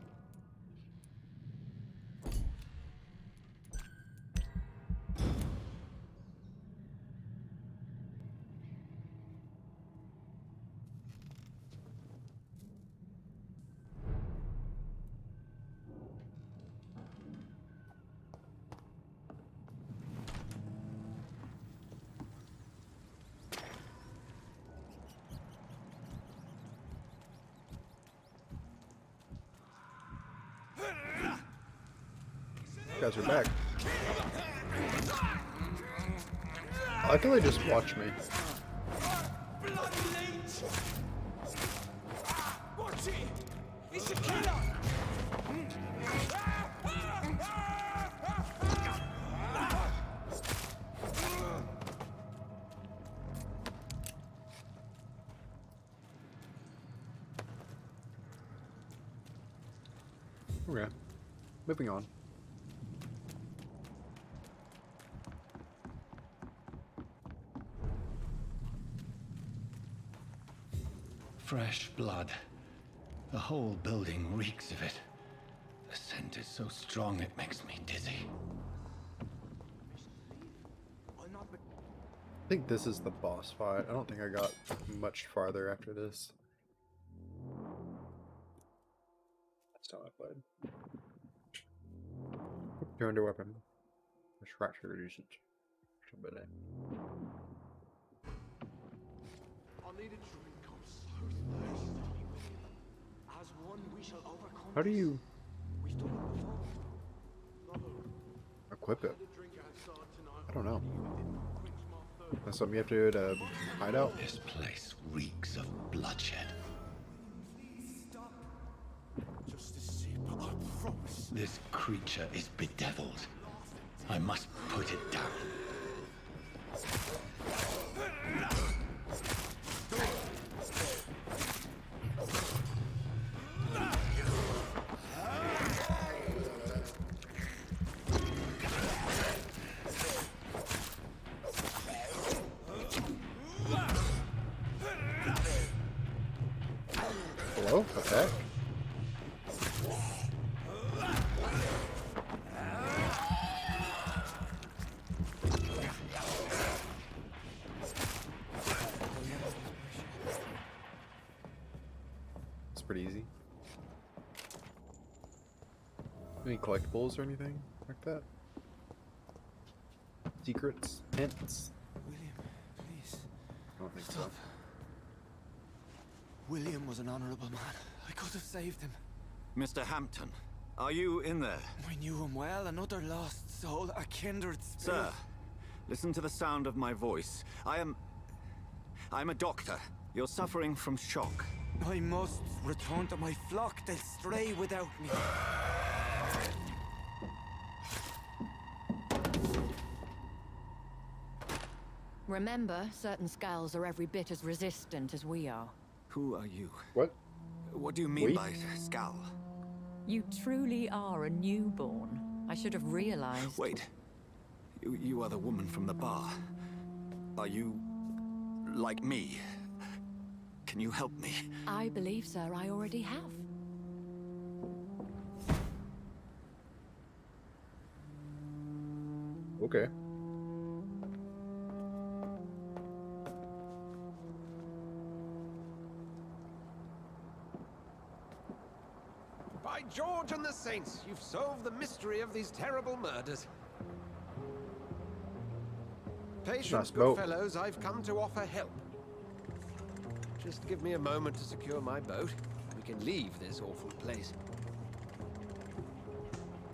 You guys are back. I like how they just watch me. Watch it! It's a killer! Okay. Moving on. Fresh blood. The whole building reeks of it. The scent is so strong it makes me dizzy. I think this is the boss fight. I don't think I got much farther after this. That's not what I played. Turn to weapon. Fracture reduces. I need a drink. I'm so thirsty. As one, we shall overcome. How do you We've done it before. equip it? I don't know. That's something you have to do to hide out? This place reeks of bloodshed. Just a sip, I promise. This creature is bedeviled. I must put it down. Hello? Attack? It's pretty easy. Any collectibles or anything like that? Secrets? Hints? William, please. I don't think Stop. so. William was an honorable man. I could have saved him. Mr. Hampton, are you in there? I knew him well, another lost soul, a kindred spirit. Sir, listen to the sound of my voice. I'm a doctor. You're suffering from shock. I must return to my flock. They'll stray without me. Remember, certain skulls are every bit as resistant as we are. Who are you? What? What do you mean by skull? You truly are a newborn. I should have realized. Wait. You are the woman from the bar. Are you... like me? Can you help me? I believe, sir, I already have. Okay. By George and the Saints, you've solved the mystery of these terrible murders. Patience, Nice good boat. fellows, I've come to offer help. Just give me a moment to secure my boat. We can leave this awful place.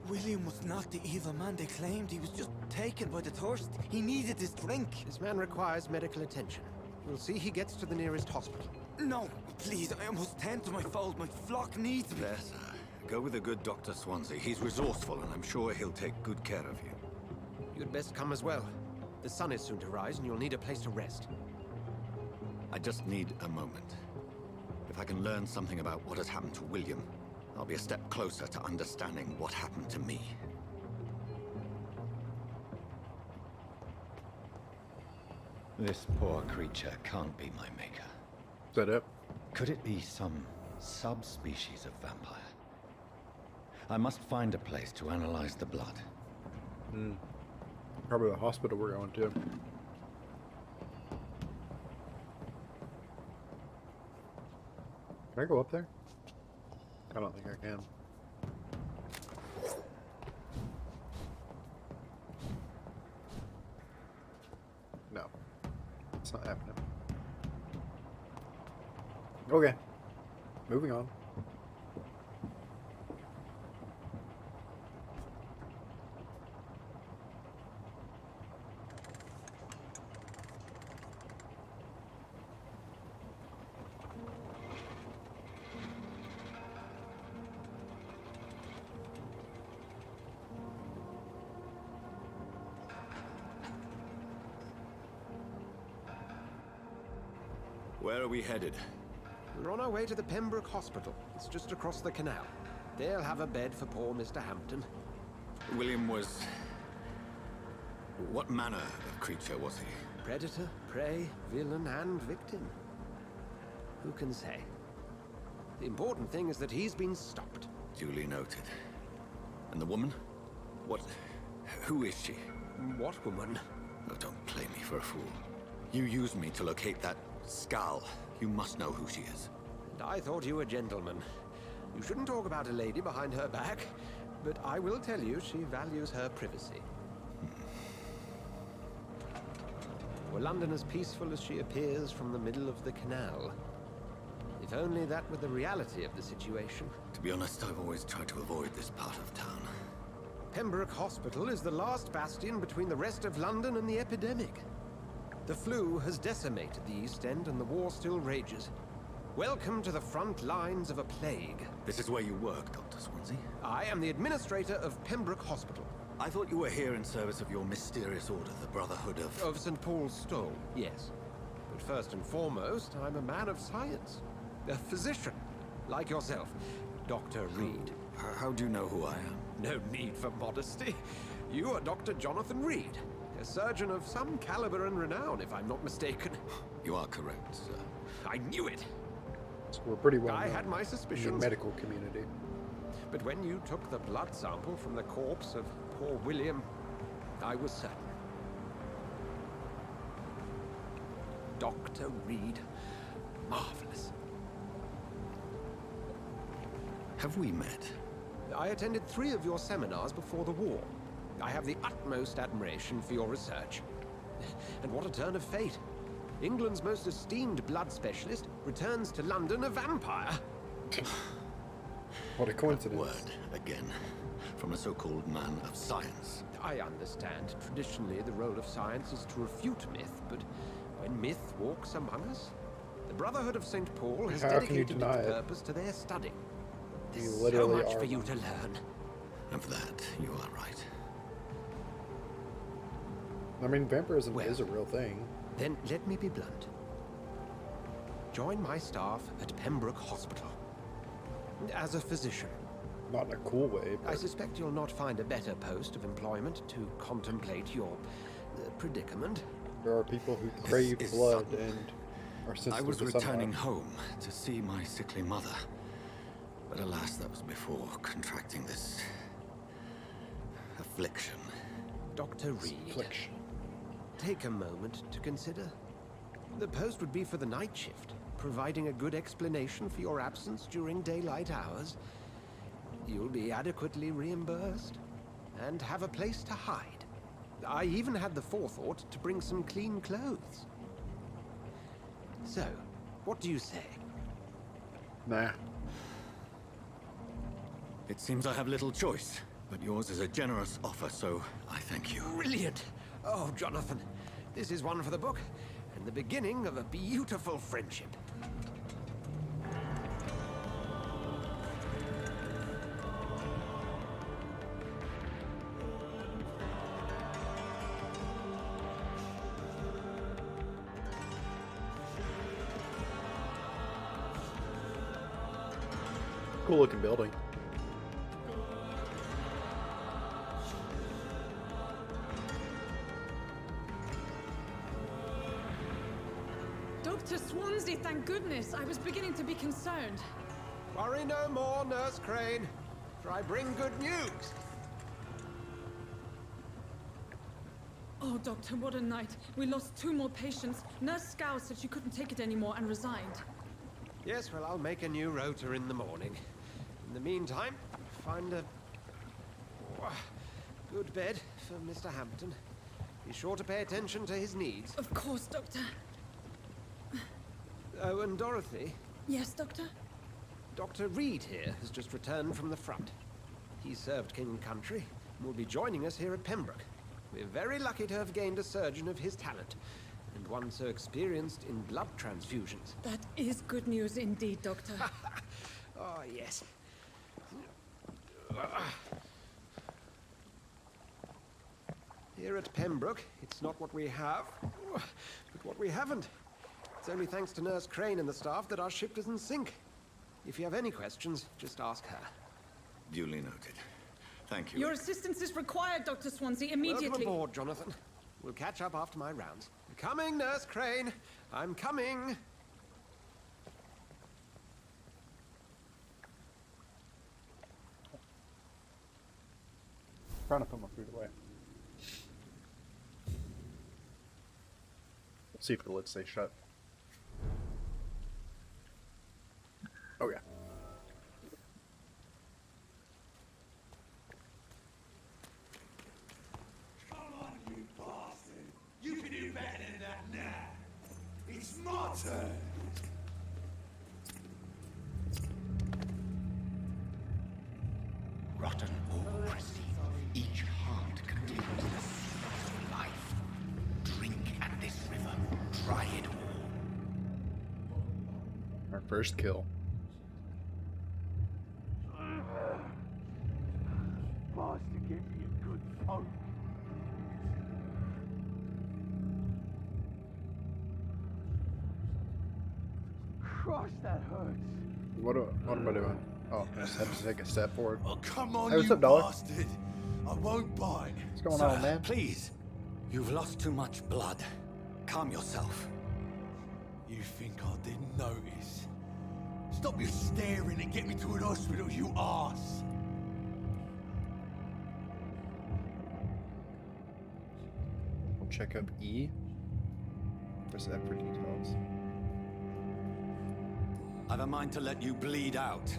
William was not the evil man they claimed. He was just taken by the thirst. He needed his drink. This man requires medical attention. We'll see he gets to the nearest hospital. No, please, I must tend to my fold. My flock needs me. There, sir. Go with the good Dr. Swansea. He's resourceful, and I'm sure he'll take good care of you. You'd best come as well. The sun is soon to rise, and you'll need a place to rest. I just need a moment. If I can learn something about what has happened to William, I'll be a step closer to understanding what happened to me. This poor creature can't be my maker. Is that it? Could it be some subspecies of vampire? I must find a place to analyze the blood. Probably the hospital we're going to. Can I go up there? I don't think I can. No. It's not happening. Okay. Moving on. Where are we headed? We're on our way to the Pembroke Hospital. It's just across the canal. They'll have a bed for poor Mr. Hampton. William was... what manner of creature was he? Predator, prey, villain, and victim. Who can say? The important thing is that he's been stopped. Duly noted. And the woman? What... who is she? What woman? Oh, don't play me for a fool. You used me to locate that skull. You must know who she is. And I thought you a gentleman. You shouldn't talk about a lady behind her back, but I will tell you she values her privacy. Were London as peaceful as she appears from the middle of the canal? If only that were the reality of the situation. To be honest, I've always tried to avoid this part of town. Pembroke Hospital is the last bastion between the rest of London and the epidemic. The flu has decimated the East End and the war still rages. Welcome to the front lines of a plague. This is where you work, Dr. Swansea? I am the administrator of Pembroke Hospital. I thought you were here in service of your mysterious order, the Brotherhood of... Of St. Paul's Stole, yes. But first and foremost, I'm a man of science. A physician, like yourself, Dr. Reed. How do you know who I am? No need for modesty. You are Dr. Jonathan Reed, a surgeon of some caliber and renown, if I'm not mistaken. You are correct, sir. I knew it. So we're pretty well known I had my in suspicions. the medical community. But when you took the blood sample from the corpse of poor William, I was certain. Dr. Reed. Marvelous. Have we met? I attended 3 of your seminars before the war. I have the utmost admiration for your research. And what a turn of fate. England's most esteemed blood specialist returns to London a vampire. What a coincidence. Word, again, from a so-called man of science. I understand. Traditionally, the role of science is to refute myth, but when myth walks among us, the Brotherhood of St. Paul has dedicated its purpose to their study. There's so much for you to learn. And for that, you are right. I mean, vampirism is a real thing. Then let me be blunt. Join my staff at Pembroke Hospital. As a physician. Not in a cool way, but... I suspect you'll not find a better post of employment to contemplate your predicament. There are people who crave blood sudden. and are sensitive I was to returning sunlight. home to see my sickly mother. But alas, that was before contracting this affliction. Dr. Reed, take a moment to consider. The post would be for the night shift, providing a good explanation for your absence during daylight hours. You'll be adequately reimbursed and have a place to hide. I even had the forethought to bring some clean clothes. So, what do you say? Nah. It seems I have little choice, but yours is a generous offer, so I thank you. Brilliant! Oh, Jonathan, this is one for the book, and the beginning of a beautiful friendship. Cool looking building. Dr. Swansea, thank goodness. I was beginning to be concerned. Worry no more, Nurse Crane, for I bring good news. Oh, Doctor, what a night. We lost 2 more patients. Nurse Scow said she couldn't take it anymore and resigned. Yes, well, I'll make a new rota in the morning. In the meantime, find a good bed for Mr. Hampton. Be sure to pay attention to his needs. Of course, Doctor. Oh, and Dorothy? Yes, Doctor? Dr. Reed here has just returned from the front. He served King and Country and will be joining us here at Pembroke. We're very lucky to have gained a surgeon of his talent, and one so experienced in blood transfusions. That is good news indeed, Doctor. Oh, yes. Here at Pembroke, it's not what we have, but what we haven't. It's only thanks to Nurse Crane and the staff that our ship doesn't sink. If you have any questions, just ask her. Duly noted. Thank you. Your assistance is required, Dr. Swansea, immediately. Welcome aboard, Jonathan. We'll catch up after my rounds. Coming, Nurse Crane. I'm coming. Trying to put my food away. Let's see if the lid stays shut. Oh yeah. Come on, you bastard! You can do better than that now! It's my turn! Rotten or pristine, each heart contains the source of life. Drink at this river, try it all. Our first kill. Bastard, give me a good phone. Christ, that hurts. What am I doing? Oh, I just have to take a step forward. Oh, come on, Hey, what's you up, dog? bastard. I won't bite. What's going Sir, on, man? Please. You've lost too much blood. Calm yourself. You think I didn't notice? Stop your staring and get me to an hospital, you arse! We'll check up E. Press F for details. I've a mind to let you bleed out.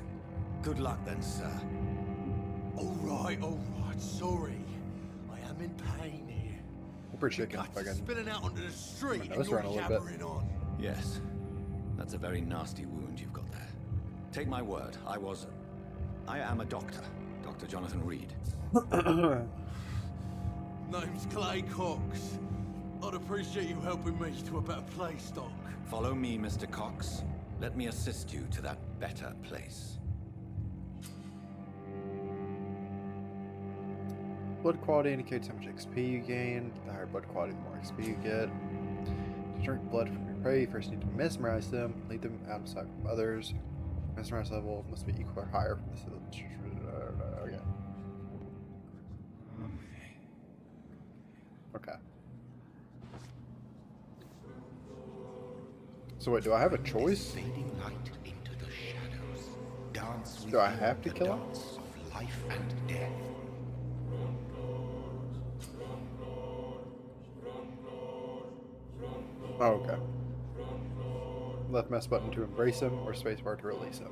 Good luck then, sir. Alright, sorry. I am in pain here. We're pretty chicken. Guts spilling out onto the street and nose you're run a little bit. jabbering on. Yes. That's a very nasty wound you've got there. Take my word, I am a doctor. Dr. Jonathan Reed. Name's Clay Cox. I'd appreciate you helping me to a better place, Doc. Follow me, Mr. Cox. Let me assist you to that better place. Blood quality indicates how much XP you gain. The higher blood quality, the more XP you get. To drink blood from your prey, you first need to mesmerize them, lead them out of sight from others. Mesmerize level must be equal or higher from this. Okay. So wait, do I have a choice? Fading light into the shadows. Dance with Do I have to the kill him? dance of life and death. Oh, okay. Left mouse button to embrace him, or spacebar to release him.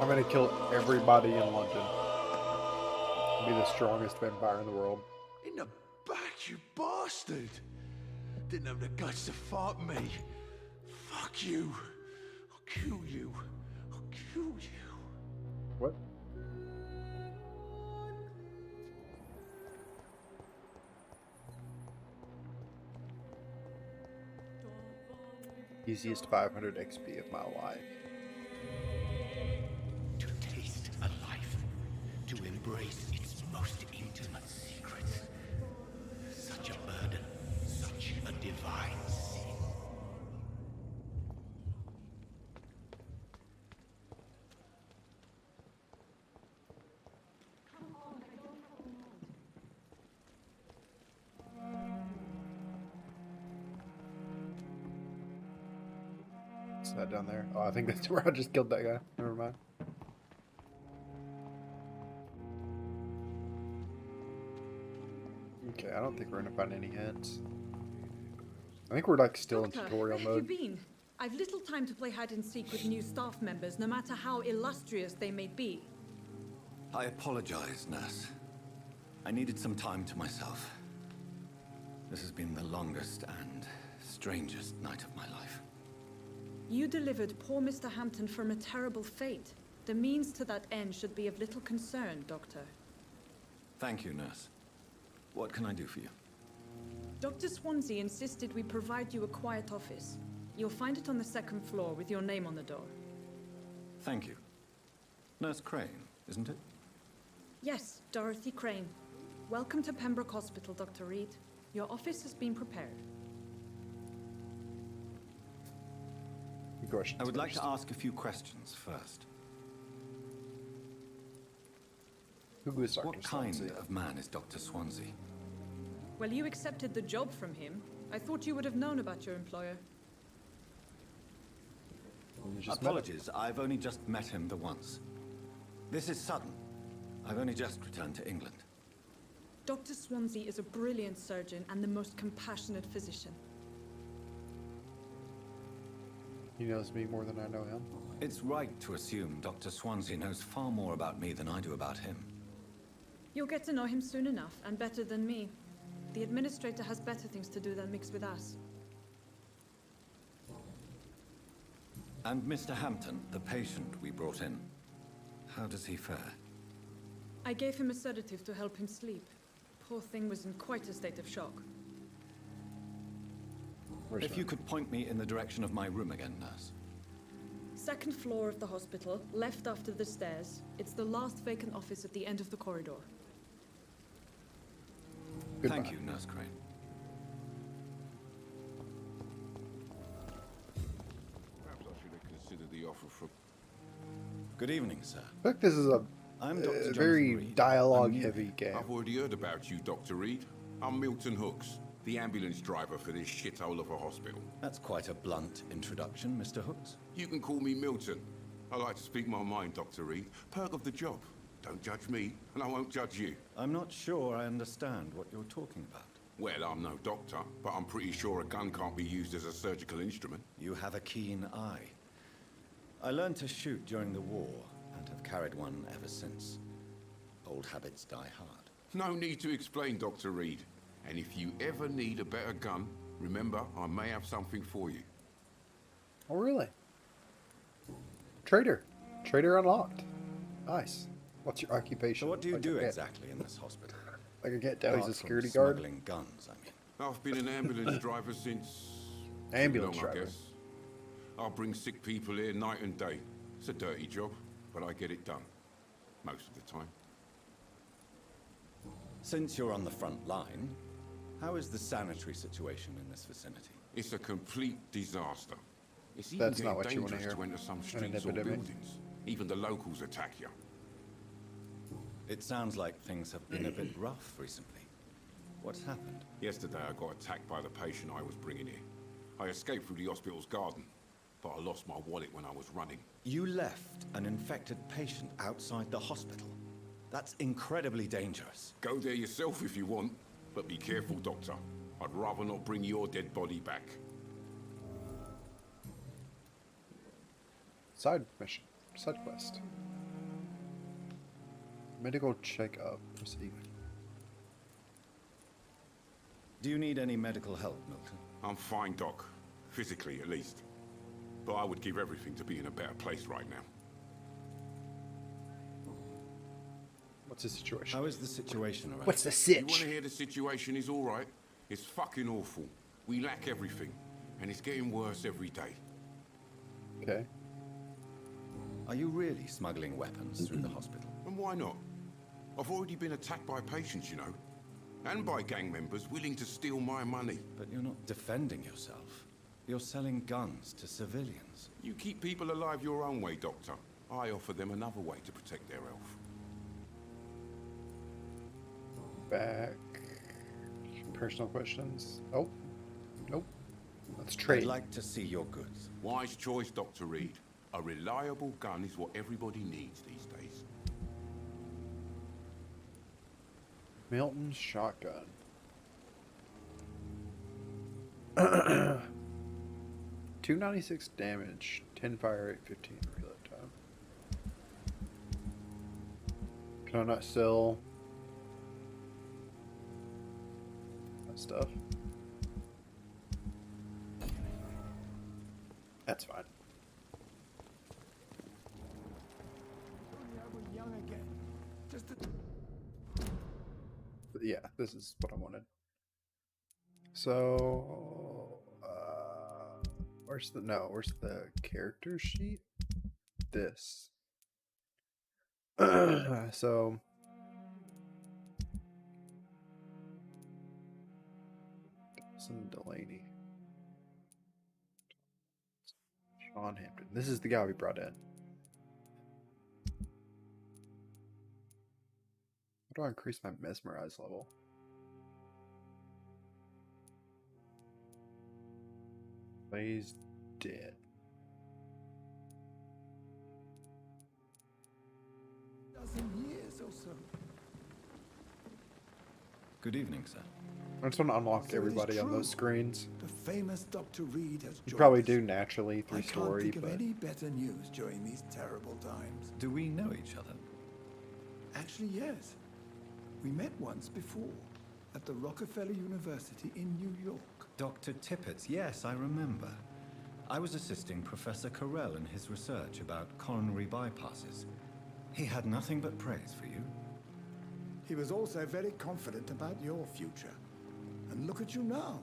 I'm gonna kill everybody in London. Be the strongest vampire in the world. In the back, you bastard! Didn't have the guts to fuck me. Fuck you. I'll kill you. I'll kill you. What? Easiest 500 XP of my life. To taste a life. To embrace its most intimate secrets. Such a burden. Such a divine sin. Is that down there? Oh, I think that's where I just killed that guy. Never mind. Okay, I don't think we're gonna find any hints. I think we're like still in tutorial where mode. have you been? I've little time to play hide and seek with new staff members, no matter how illustrious they may be. I apologize, nurse. I needed some time to myself. This has been the longest and strangest night of my life. You delivered poor Mr. Hampton from a terrible fate. The means to that end should be of little concern, Doctor. Thank you, nurse. What can I do for you? Dr. Swansea insisted we provide you a quiet office. You'll find it on the second floor with your name on the door. Thank you. Nurse Crane, isn't it? Yes, Dorothy Crane. Welcome to Pembroke Hospital, Dr. Reed. Your office has been prepared. I would like to ask a few questions first. Who is Dr. What kind of man is Dr. Swansea? Well, you accepted the job from him. I thought you would have known about your employer. Apologies, I've only just met him the once. This is sudden. I've only just returned to England. Dr. Swansea is a brilliant surgeon and the most compassionate physician. He knows me more than I know him. It's right to assume Dr. Swansea knows far more about me than I do about him. You'll get to know him soon enough, and better than me. The administrator has better things to do than mix with us. And Mr. Hampton, the patient we brought in, how does he fare? I gave him a sedative to help him sleep. Poor thing was in quite a state of shock. If you could point me in the direction of my room again, nurse. Second floor of the hospital, left after the stairs. It's the last vacant office at the end of the corridor. Goodbye. Thank you, Nurse Crane. Perhaps I should have considered the offer from... Good evening, sir. I think this is a very dialogue-heavy game. I've already heard about you, Dr. Reed. I'm Milton Hooks, the ambulance driver for this shithole of a hospital. That's quite a blunt introduction, Mr. Hooks. You can call me Milton. I like to speak my mind, Dr. Reed. Perk of the job. Don't judge me, and I won't judge you. I'm not sure I understand what you're talking about. Well, I'm no doctor, but I'm pretty sure a gun can't be used as a surgical instrument. You have a keen eye. I learned to shoot during the war, and have carried one ever since. Old habits die hard. No need to explain, Dr. Reed. And if you ever need a better gun, remember, I may have something for you. Oh, really? Trader. Trader unlocked. Nice. What's your occupation? So what do you do exactly in this hospital? Like I can't tell he's a security guard? guard. Smuggling guns, I mean. I've been an ambulance driver since... Ambulance long, driver. I guess. I bring sick people here night and day. It's a dirty job, but I get it done. Most of the time. Since you're on the front line, how is the sanitary situation in this vicinity? It's a complete disaster. It's even That's not what you want to dangerous hear. to enter some In an streets or epidemic. buildings. Even the locals attack you. It sounds like things have been a bit rough recently. What's happened? Yesterday I got attacked by the patient I was bringing here. I escaped through the hospital's garden, but I lost my wallet when I was running. You left an infected patient outside the hospital? That's incredibly dangerous. Go there yourself if you want, but be careful, Doctor. I'd rather not bring your dead body back. Side mission. Side quest. Medical checkup. Receive. Do you need any medical help, Milton? I'm fine, Doc. Physically, at least. But I would give everything to be in a better place right now. What's the situation? How is the situation around? What's the You sitch? want to hear the situation is all right? It's fucking awful. We lack everything, and it's getting worse every day. Okay. Are you really smuggling weapons through the hospital? And why not? I've already been attacked by patients, you know. And by gang members willing to steal my money. But you're not defending yourself. You're selling guns to civilians. You keep people alive your own way, Doctor. I offer them another way to protect their health. Back. Personal questions. Oh. Nope. Let's trade. I'd like to see your goods. Wise choice, Dr. Reed. A reliable gun is what everybody needs these days. Milton's shotgun. 296 damage, 10 fire rate, 15 reload time. Can I not sell that stuff? That's fine. But yeah, this is what I wanted. So, where's the character sheet? This. So, Dawson Delaney. Sean Hampton. This is the guy we brought in. How do I increase my mesmerize level? Plays dead. Dozen years or so. Good evening, sir. I just want to unlock everybody on those screens. The famous Dr. Reed has You joined probably us. do naturally through I can't story, think of but any better news during these terrible times. Do we know each other? Actually, yes. We met once before at the Rockefeller University in New York. Dr. Tippett's, yes, I remember. I was assisting Professor Carell in his research about coronary bypasses. He had nothing but praise for you. He was also very confident about your future. And look at you now.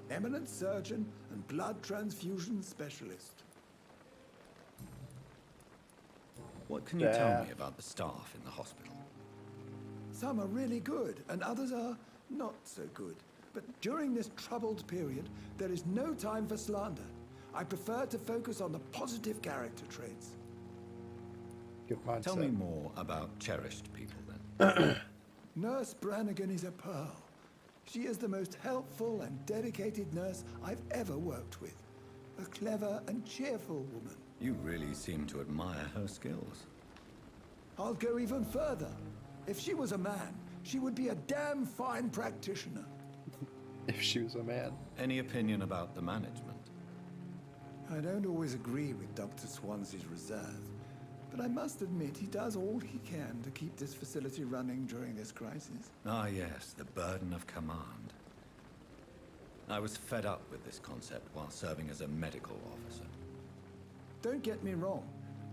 Eminent surgeon and blood transfusion specialist. What can you tell me about the staff in the hospital? Some are really good, and others are not so good. But during this troubled period, there is no time for slander. I prefer to focus on the positive character traits. good mindset. Tell me more about cherished people, then. Nurse Brannigan is a pearl. She is the most helpful and dedicated nurse I've ever worked with. A clever and cheerful woman. You really seem to admire her skills. I'll go even further. If she was a man, she would be a damn fine practitioner. If she was a man. Any opinion about the management? I don't always agree with Dr. Swansea's reserve, but I must admit he does all he can to keep this facility running during this crisis. Ah, yes, the burden of command. I was fed up with this concept while serving as a medical officer. Don't get me wrong.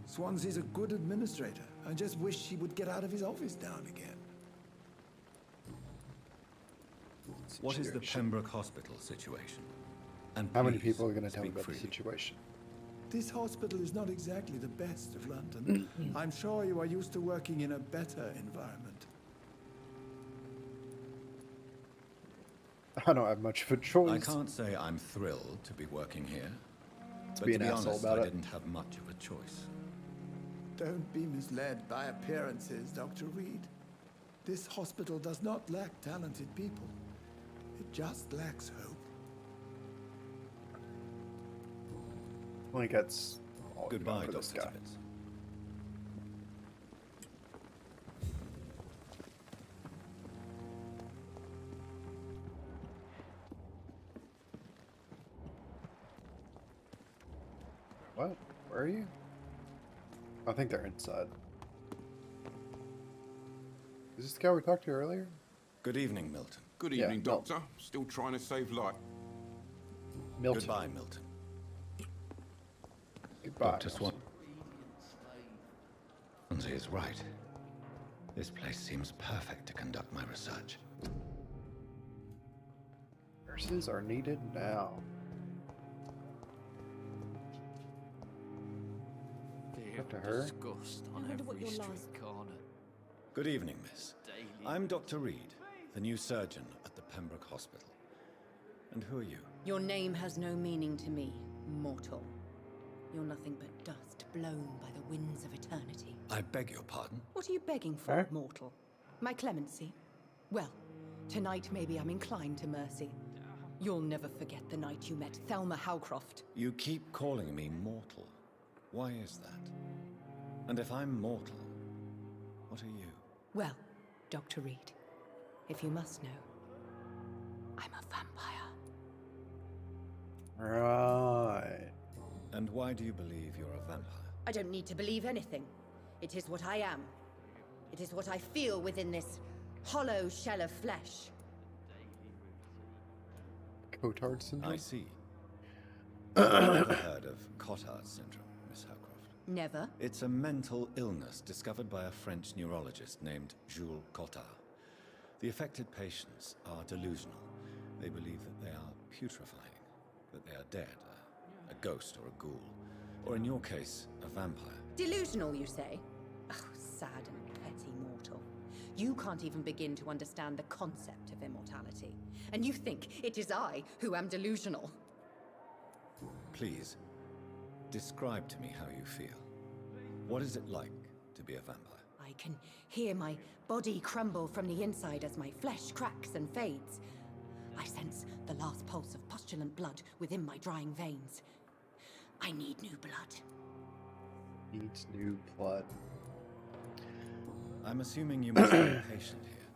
Swansea's a good administrator. I just wish he would get out of his office now and again. What is the Pembroke Hospital situation? And How many please, people are going to tell me speak about the freely. situation? This hospital is not exactly the best of London. I'm sure you are used to working in a better environment. I don't have much of a choice. I can't say I'm thrilled to be working here. to be an asshole honest, about I it. didn't have much of a choice. Don't be misled by appearances, Dr. Reed. This hospital does not lack talented people. It just lacks hope. I think that's all Goodbye, for Dr. this guy. Tibbets. What? Where are you? I think they're inside. Is this the guy we talked to earlier? Good evening, Milton. Good evening, Doctor. Still trying to save life. Milton. Goodbye, Milton. Goodbye. Dr. Swansea is right. This place seems perfect to conduct my research. Nurses are needed now. Up to her. Disgust on every street corner. Good evening, miss. I'm Dr. Reed, the new surgeon at the Pembroke Hospital. And who are you? Your name has no meaning to me, mortal. You're nothing but dust blown by the winds of eternity. I beg your pardon? What are you begging for, mortal? My clemency? Well, tonight maybe I'm inclined to mercy. You'll never forget the night you met Thelma Howcroft. You keep calling me mortal. Why is that? And if I'm mortal, what are you? Well, Dr. Reed, if you must know, I'm a vampire. Right. And why do you believe you're a vampire? I don't need to believe anything. It is what I am. It is what I feel within this hollow shell of flesh. Cotard syndrome? I see. I've never heard of Cotard syndrome, Miss Howcroft. Never? It's a mental illness discovered by a French neurologist named Jules Cotard. The affected patients are delusional. They believe that they are putrefying, that they are dead, a ghost or a ghoul, or in your case, a vampire. Delusional, you say? Oh, sad and petty mortal. You can't even begin to understand the concept of immortality. And you think it is I who am delusional. Please, describe to me how you feel. What is it like to be a vampire? I can hear my body crumble from the inside as my flesh cracks and fades. I sense the last pulse of postulant blood within my drying veins. I need new blood. Needs new blood. I'm assuming you must be a patient here.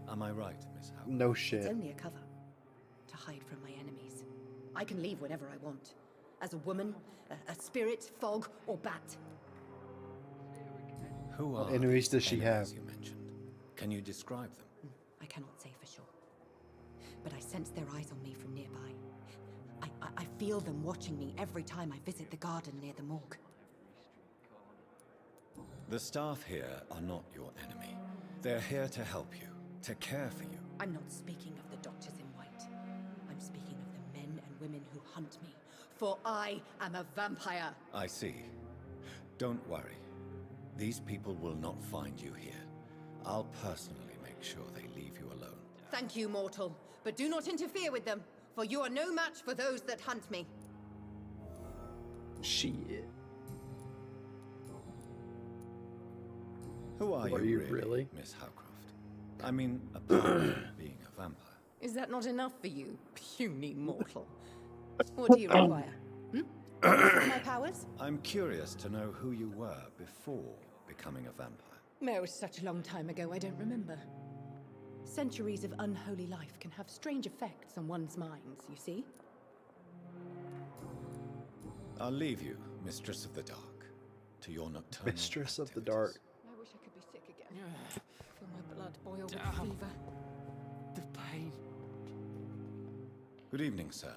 Am I right, Miss Howcroft? No shit. It's only a cover. To hide from my enemies. I can leave whenever I want. As a woman, a spirit, fog, or bat. Who are what enemies does she have? You mentioned? Can you describe them? I cannot say for sure. But I sense their eyes on me from nearby. I feel them watching me every time I visit the garden near the morgue. The staff here are not your enemy. They're here to help you, to care for you. I'm not speaking of the doctors in white. I'm speaking of the men and women who hunt me. For I am a vampire. I see. Don't worry. These people will not find you here. I'll personally make sure they leave you alone. Thank you, mortal. But do not interfere with them, for you are no match for those that hunt me. Shit. Who are you really, Miss Howcroft? I mean, apart from being a vampire. Is that not enough for you, puny mortal? What do you require? My powers? I'm curious to know who you were before becoming a vampire. It was such a long time ago, I don't remember. Centuries of unholy life can have strange effects on one's minds, you see? I'll leave you, Mistress of the Dark, to your nocturnal Mistress of the Dark. I wish I could be sick again. Feel my blood boil with fever. The pain. Good evening, sir.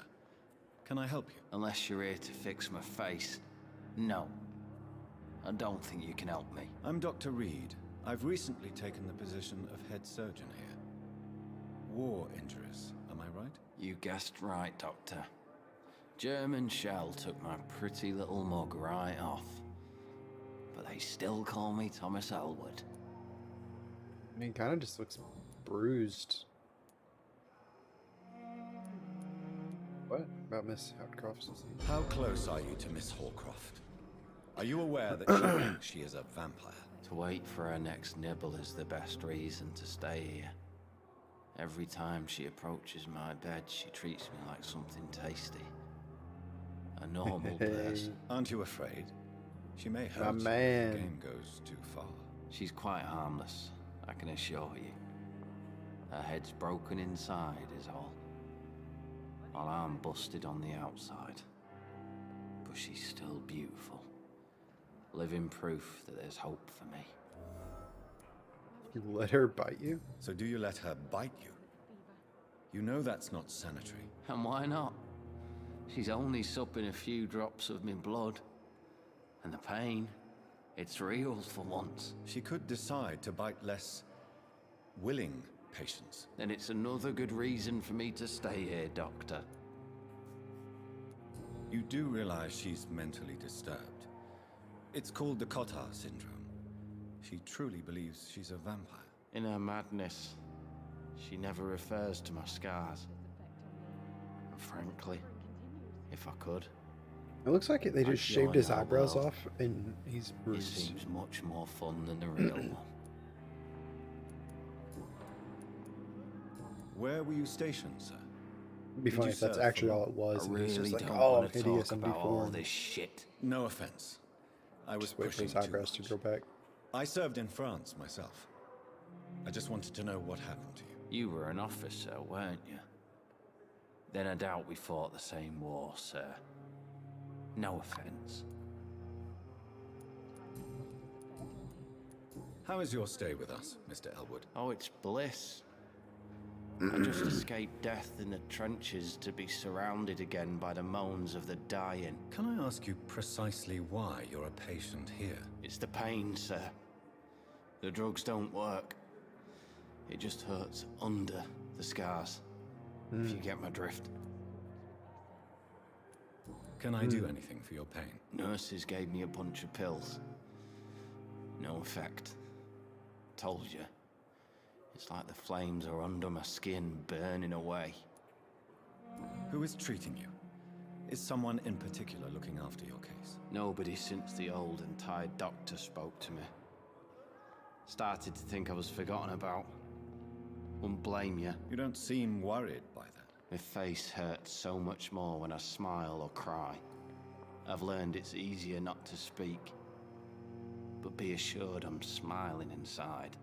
Can I help you? Unless you're here to fix my face. No. I don't think you can help me. I'm Dr. Reed. I've recently taken the position of head surgeon here. War injuries, am I right? You guessed right, Doctor. German shell took my pretty little mug right off. But they still call me Thomas Elwood. I mean, kind of just looks bruised. What? About Miss Howcroft's disease? How close are you to Miss Hawcroft? Are you aware that she thinks she is a vampire? To wait for her next nibble is the best reason to stay here. Every time she approaches my bed, she treats me like something tasty. A normal person. Aren't you afraid? She may hurt you if the game goes too far. She's quite harmless, I can assure you. Her head's broken inside is all. While I'm busted on the outside. But she's still beautiful. Living proof that there's hope for me. You let her bite you? So do you let her bite you? You know that's not sanitary. And why not? She's only supping a few drops of my blood. And the pain, it's real for once. She could decide to bite less willing patients. Then it's another good reason for me to stay here, Doctor. You do realize she's mentally disturbed. It's called the Cotard syndrome. She truly believes she's a vampire. In her madness, she never refers to my scars. And frankly, if I could... It looks like they just shaved his eyebrows off and he's bruised. It seems much more fun than the real one. Where were you stationed, sir? It'd be funny if that's actually all it was. I really just like, don't oh, want to hideous talk and about all deformed. this shit. No offense. I was Just wait for pushing his eyebrows to grow back. I served in France myself. I just wanted to know what happened to you. You were an officer, weren't you? Then I doubt we fought the same war, sir. No offense. How is your stay with us, Mr. Elwood? Oh, it's bliss. I just escaped death in the trenches to be surrounded again by the moans of the dying. Can I ask you precisely why you're a patient here? It's the pain, sir. The drugs don't work. It just hurts under the scars, if you get my drift. Can I do anything for your pain? Nurses gave me a bunch of pills. No effect. Told you. It's like the flames are under my skin, burning away. Who is treating you? Is someone in particular looking after your case? Nobody since the old and tired doctor spoke to me. Started to think I was forgotten about. Wouldn't blame you. You don't seem worried by that. My face hurts so much more when I smile or cry. I've learned it's easier not to speak. But be assured I'm smiling inside.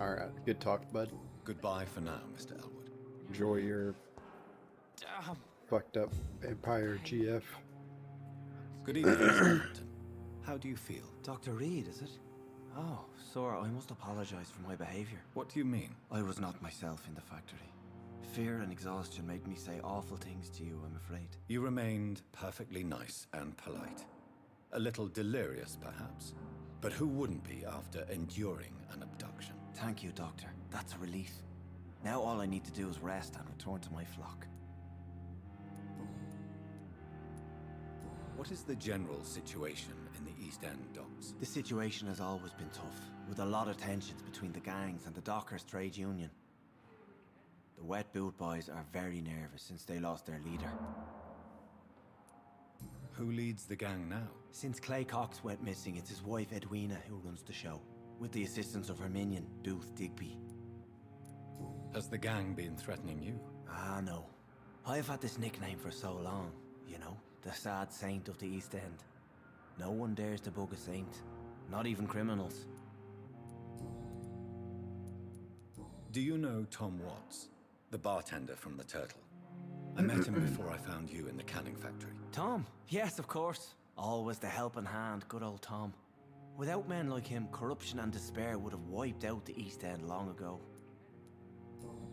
Alright, good talk, bud. Goodbye for now, Mr. Elwood. Enjoy your fucked up vampire GF. Good evening, Mr. Hampton. How do you feel? Dr. Reed, is it? Oh, sir, I must apologize for my behavior. What do you mean? I was not myself in the factory. Fear and exhaustion made me say awful things to you, I'm afraid. You remained perfectly nice and polite. A little delirious, perhaps. But who wouldn't be after enduring an abduction? Thank you, Doctor. That's a relief. Now all I need to do is rest and return to my flock. What is the general situation in the East End docks? The situation has always been tough, with a lot of tensions between the gangs and the dockers' trade union. The Wet Boot Boys are very nervous since they lost their leader. Who leads the gang now? Since Clay Cox went missing, it's his wife Edwina who runs the show, with the assistance of her minion, Booth Digby. Has the gang been threatening you? Ah, no. I've had this nickname for so long, you know, the sad saint of the East End. No one dares to bug a saint, not even criminals. Do you know Tom Watts, the bartender from the Turtle? I met him before I found you in the canning factory. Tom? Yes, of course. Always the helping hand, good old Tom. Without men like him, corruption and despair would have wiped out the East End long ago.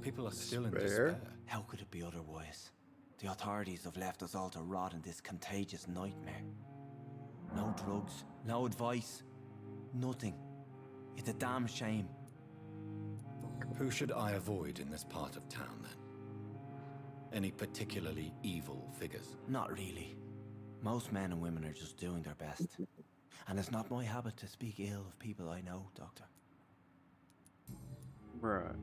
People are still in despair. How could it be otherwise? The authorities have left us all to rot in this contagious nightmare. No drugs, no advice, nothing. It's a damn shame. Who should I avoid in this part of town, then? Any particularly evil figures? Not really. Most men and women are just doing their best. And it's not my habit to speak ill of people I know, Doctor. Right.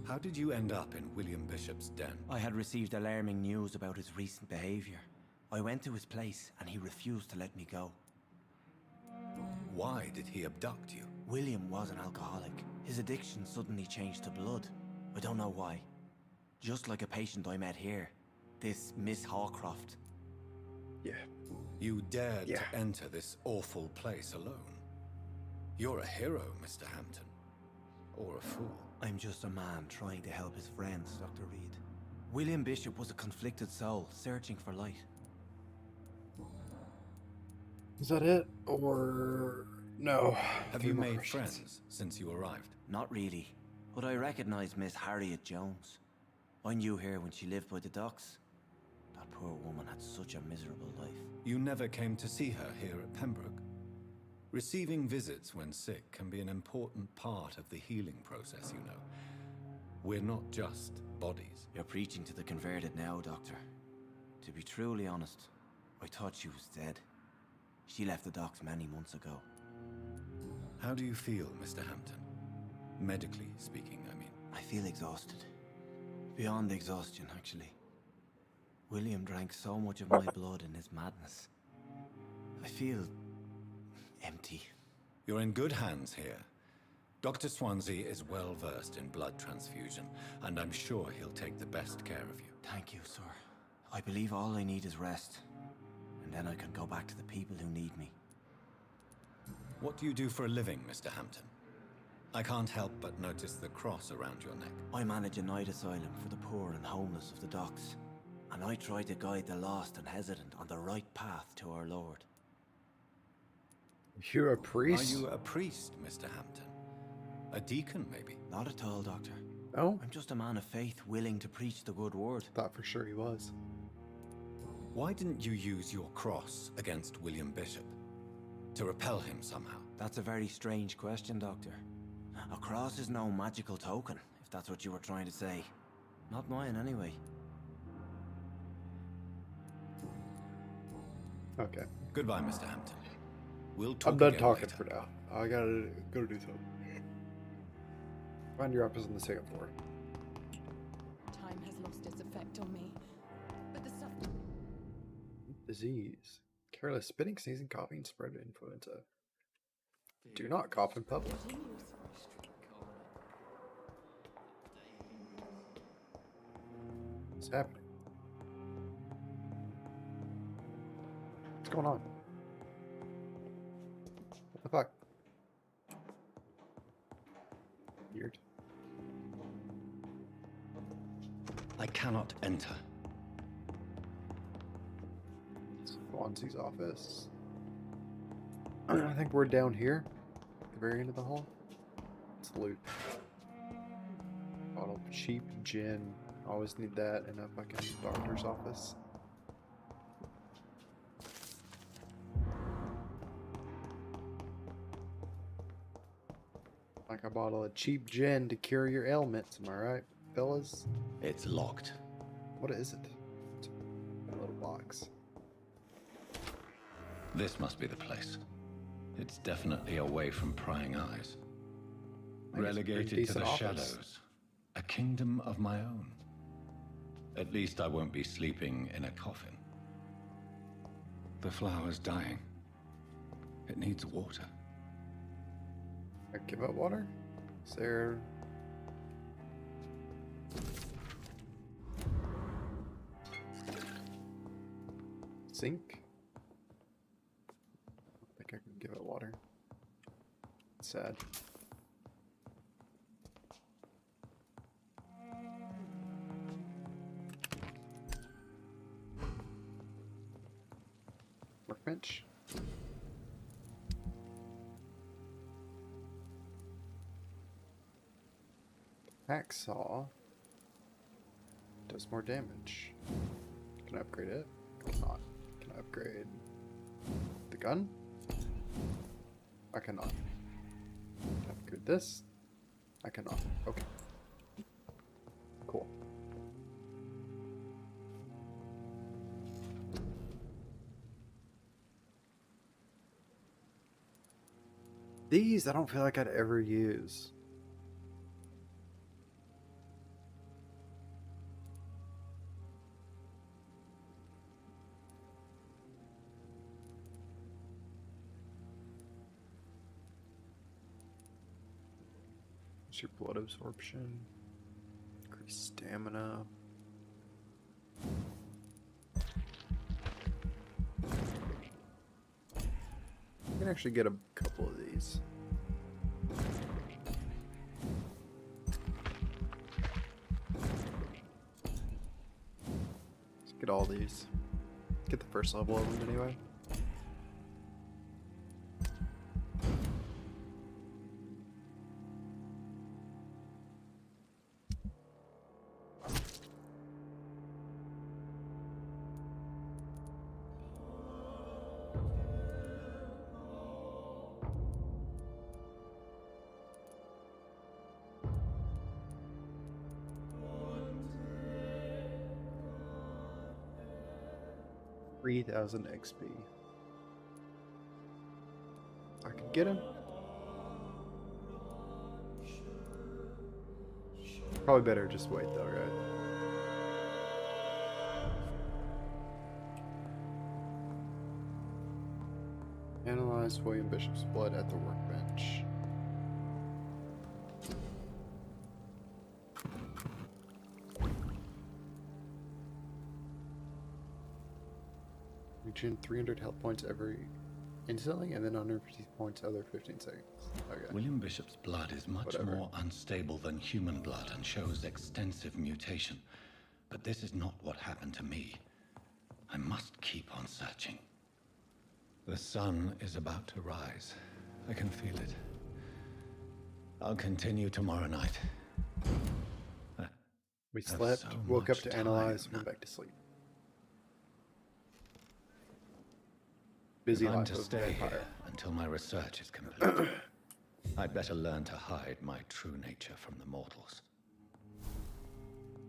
How did you end up in William Bishop's den? I had received alarming news about his recent behavior. I went to his place and he refused to let me go. Why did he abduct you? William was an alcoholic. His addiction suddenly changed to blood. I don't know why. Just like a patient I met here. This Miss Hawcroft. Yeah. You dared to enter this awful place alone. You're a hero, Mr. Hampton. Or a fool. I'm just a man trying to help his friends, Dr. Reed. William Bishop was a conflicted soul, searching for light. Is that it? Or... no? Have you made friends since you arrived? Not really. But I recognize Miss Harriet Jones. I knew her when she lived by the docks. That poor woman had such a miserable life. You never came to see her here at Pembroke? Receiving visits when sick can be an important part of the healing process, you know. We're not just bodies. You're preaching to the converted now, Doctor. To be truly honest, I thought she was dead. She left the docks many months ago. How do you feel, Mr. Hampton? Medically speaking, I mean. I feel exhausted. Beyond exhaustion, actually. William drank so much of my blood in his madness. I feel... empty. You're in good hands here. Dr. Swansea is well versed in blood transfusion, and I'm sure he'll take the best care of you. Thank you, sir. I believe all I need is rest. And then I can go back to the people who need me. What do you do for a living, Mr. Hampton? I can't help but notice the cross around your neck. I manage a night asylum for the poor and homeless of the docks. And I try to guide the lost and hesitant on the right path to our Lord. You're a priest? Are you a priest, Mr. Hampton? A deacon, maybe? Not at all, Doctor. Oh? I'm just a man of faith willing to preach the good word. Thought for sure he was. Why didn't you use your cross against William Bishop? To repel him somehow? That's a very strange question, Doctor. A cross is no magical token, if that's what you were trying to say. Not mine, anyway. Okay. Goodbye, Mr. Hampton. We'll talk I'm done again talking later. for now. I gotta go do something. Find your office on the second floor. Time has lost its effect on me. But the stuff... Disease. Careless spitting, sneezing, coughing, spread influenza. Do not cough in public. What's happening? What's going on? What the fuck? Weird. I cannot enter. Swansea's office. I think we're down here. At the very end of the hall. Let's loot. Bottle of cheap gin. Always need that in a fucking doctor's office. Like a bottle of cheap gin to cure your ailments, am I right, fellas? It's locked. What is it? It's a little box. This must be the place. It's definitely away from prying eyes. Relegated to the shadows. A kingdom of my own. At least I won't be sleeping in a coffin. The flower's dying. It needs water. I give up water? Is there... sink? I think I can give it water. It's sad. Workbench. Hacksaw does more damage. Can I upgrade it? Cannot. Can I upgrade the gun? I cannot. Can I upgrade this? I cannot. Okay. Cool. These I don't feel like I'd ever use. It's your blood absorption. Increase stamina. You can actually get a couple of these. Let's get all these. Get the first level of them anyway. $3,000 XP. I could get him. Probably better just wait though, right? Analyze William Bishop's blood at the workbench. Regen 300 health points every instantly, and then 150 points other 15 seconds. Okay. William Bishop's blood is much more unstable than human blood and shows extensive mutation. But this is not what happened to me. I must keep on searching. The sun is about to rise. I can feel it. I'll continue tomorrow night. We slept, woke up to analyze, went back to sleep. Busy I'm life to of stay Vampyr. here until my research is complete. I'd better learn to hide my true nature from the mortals.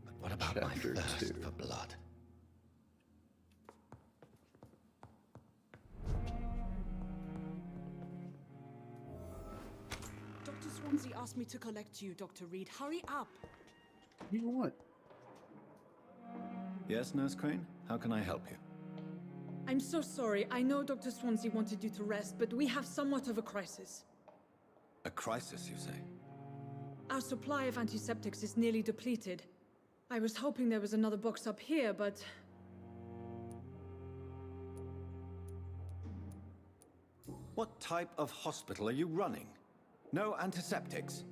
But what about my thirst for blood? Dr. Swansea asked me to collect you, Dr. Reed. Hurry up! You what? Yes, Nurse Crane? How can I help you? I'm so sorry. I know Dr. Swansea wanted you to rest, but we have somewhat of a crisis. A crisis, you say? Our supply of antiseptics is nearly depleted. I was hoping there was another box up here, but... What type of hospital are you running? No antiseptics?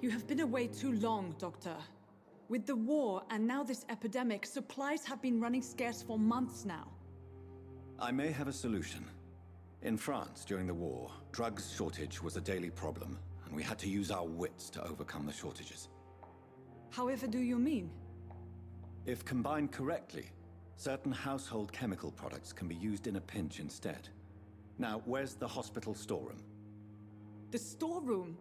You have been away too long, Doctor. With the war and now this epidemic, supplies have been running scarce for months now. I may have a solution. In France, during the war, drugs shortage was a daily problem, and we had to use our wits to overcome the shortages. However do you mean? If combined correctly, certain household chemical products can be used in a pinch instead. Now, where's the hospital storeroom? The storeroom?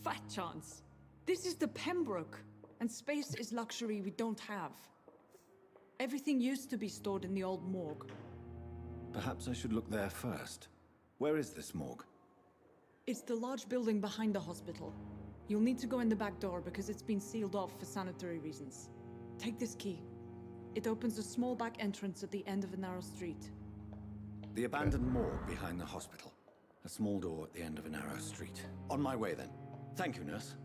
Fat chance. This is the Pembroke, and space is luxury we don't have. Everything used to be stored in the old morgue. Perhaps I should look there first. Where is this morgue? It's the large building behind the hospital. You'll need to go in the back door because it's been sealed off for sanitary reasons. Take this key. It opens a small back entrance at the end of a narrow street. The abandoned morgue behind the hospital. A small door at the end of a narrow street. On my way then. Thank you, nurse.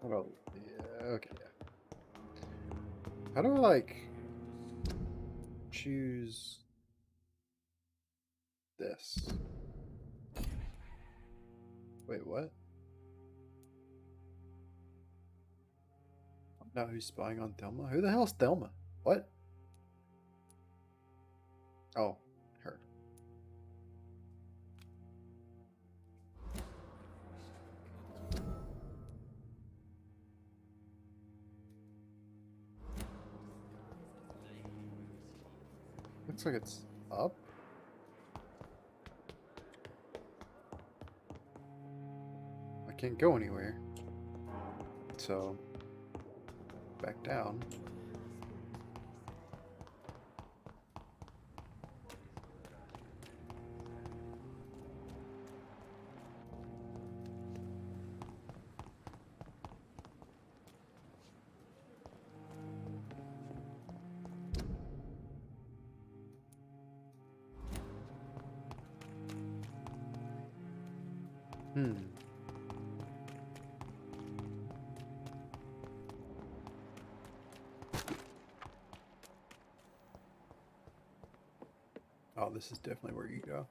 Oh, yeah, okay. How do I, like, choose this? Wait, what? Now who's spying on Thelma? Who the hell's Thelma? What? Oh, her. Looks like it's up. I can't go anywhere. So, back down. Oh, this is definitely where you go.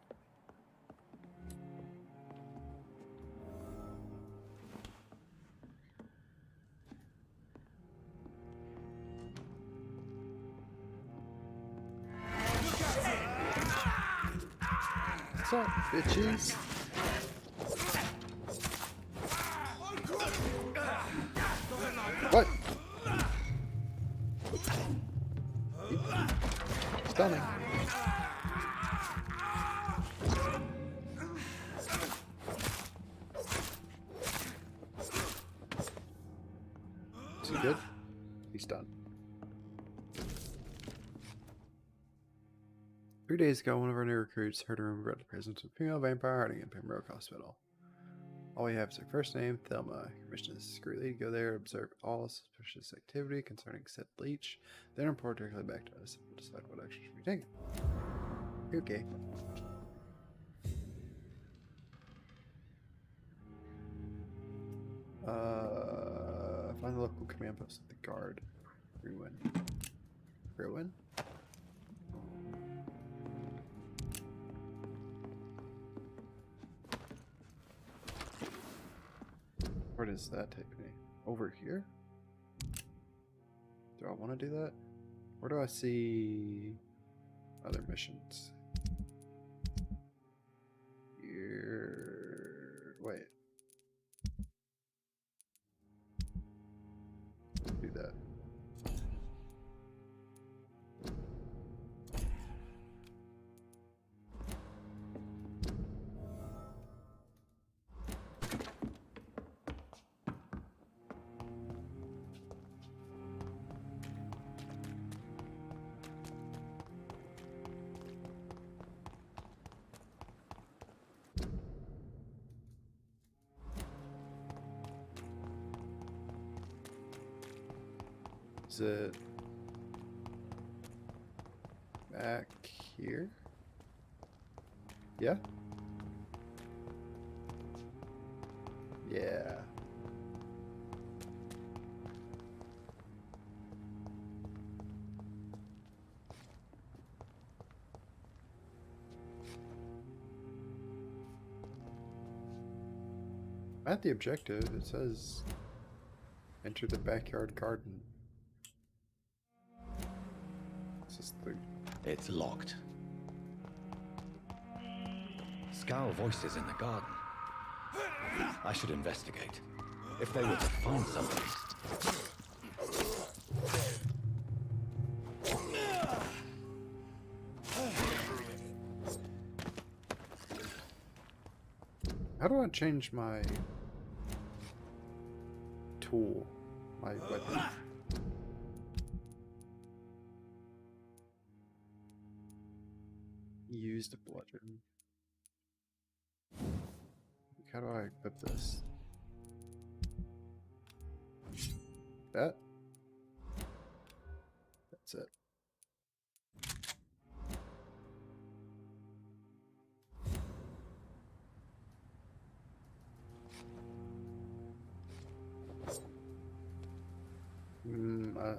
What's up, bitches? What? Stunning. Is he good? He's done. 3 days ago, one of our new recruits heard a rumor about the presence of a female vampire hiding in Pembroke Hospital. All we have is her first name, Thelma. Your mission is discreetly to go there, observe all suspicious activity concerning said leech, then report directly back to us. We'll decide what action should be taken. Okay. Find the local command post of the guard. Ruin. Ruin? Where does that take me? Over here? Do I want to do that? Where do I see other missions? Here. Wait. Do that. Is it back here? Yeah? Yeah. At the objective, it says enter the backyard garden. It's locked. Scowl voices in the garden. I should investigate. If they were to find somebody. How do I change my tool, my weapon? Used bludgeon. How do I equip this? That? That's it.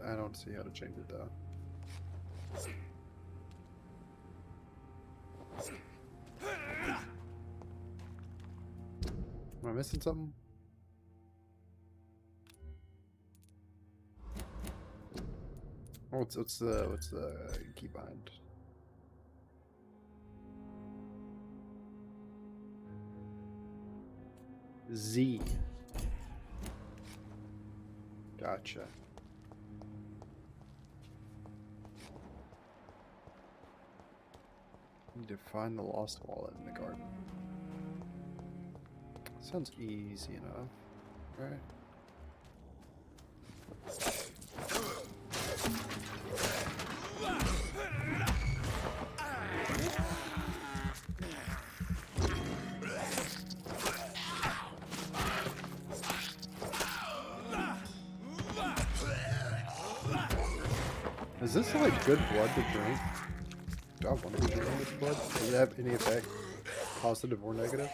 I don't see how to change it though. Am I missing something? Oh, what's the keybind? Z. Gotcha. Need to find the lost wallet in the garden. Sounds easy enough, right? Is this like good blood to drink? Do I want to be drinking this blood? Does it have any effect, positive or negative?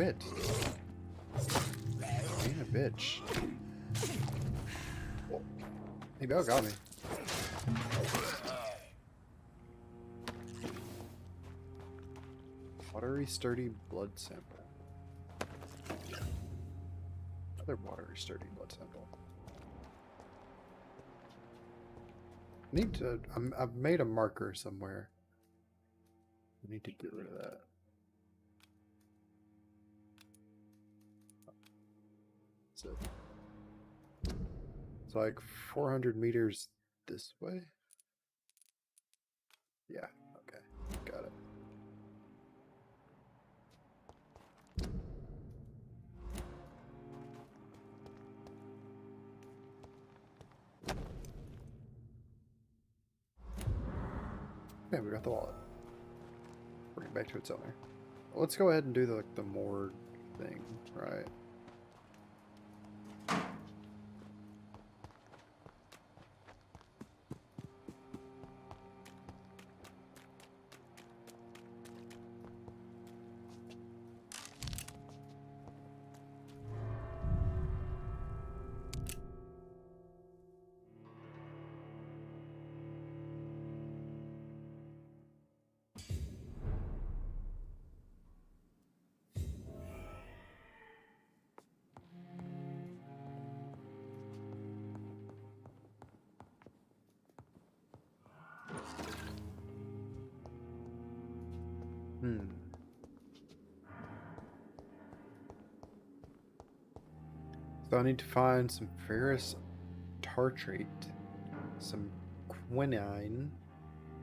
quit. Being a bitch. Oh, he about got me. Watery, sturdy blood sample. Another watery, sturdy blood sample. Need to. I've made a marker somewhere. I need to get rid of that. So it's like 400 meters this way. Yeah. Okay. Got it. Yeah, we got the wallet. Bring it back to its owner. Let's go ahead and do the morgue thing, right? So I need to find some ferrous tartrate, some quinine,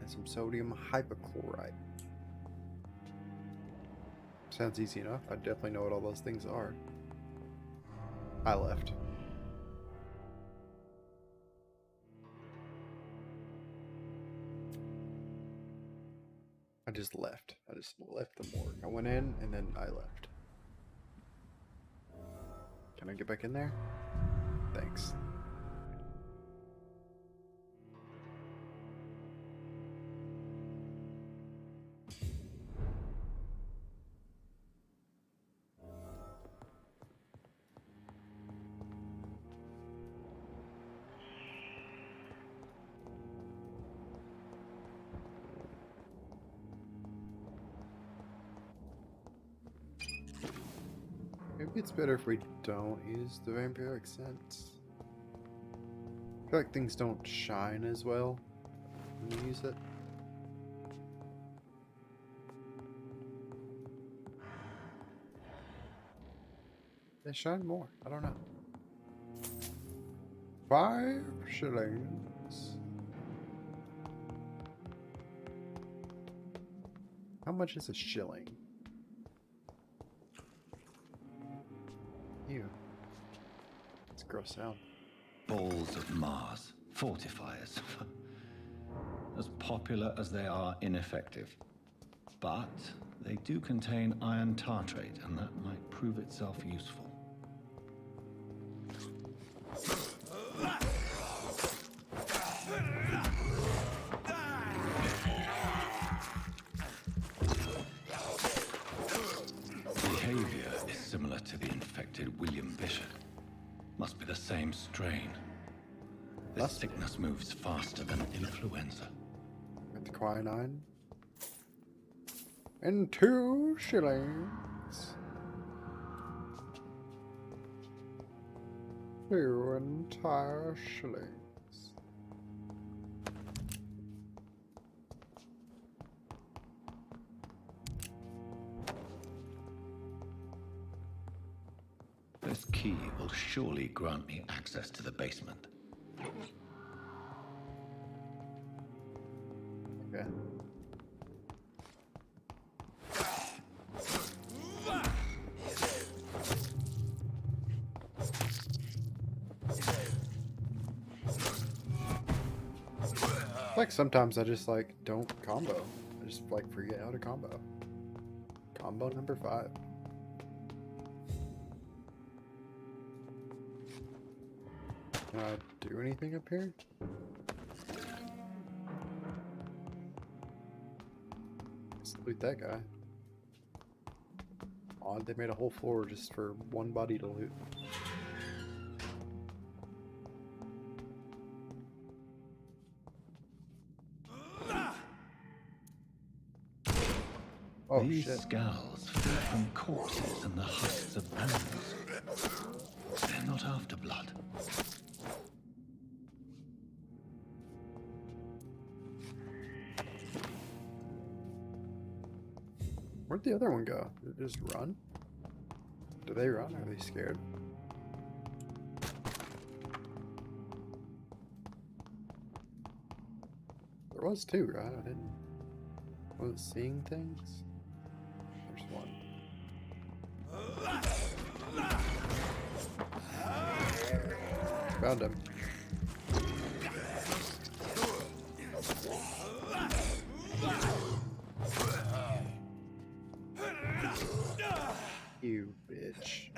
and some sodium hypochlorite. Sounds easy enough. I definitely know what all those things are. I left. I just left. I just left the morgue. I went in and then I left. Can I get back in there? Thanks. Maybe it's better if we don't use the vampiric scent. I feel like things don't shine as well when you use it. They shine more. I don't know. 5 shillings. How much is a shilling? Ew. It's a gross sound. Balls of Mars. Fortifiers. As popular as they are ineffective. But they do contain iron tartrate, and that might prove itself useful. Behavior is similar to the infected William Bishop. Must be the same strain. This sickness moves faster than influenza. Got the quinine. And 2 shillings. 2 entire shillings. This key will surely grant me access to the basement. Okay. Like sometimes I just like don't combo. I just like forget how to combo. Combo number 5. Can I do anything up here? Let's loot that guy. odd. They made a whole floor just for one body to loot. Oh, these skulls fell from corpses and the husks of animals. They're not after blood. Where'd the other one go? Did it just run? Do they run? Or are they scared? There was two, right? I wasn't seeing things. There's one. Found him. You bitch.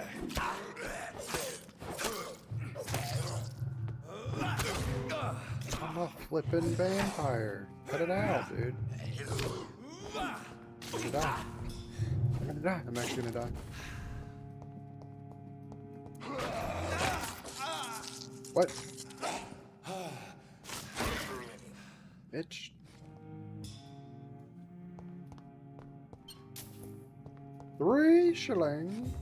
I'm a flippin' vampire. Cut it out, dude. I'm gonna die. I'm gonna die. I'm actually gonna die. What? Bitch. Three shillings.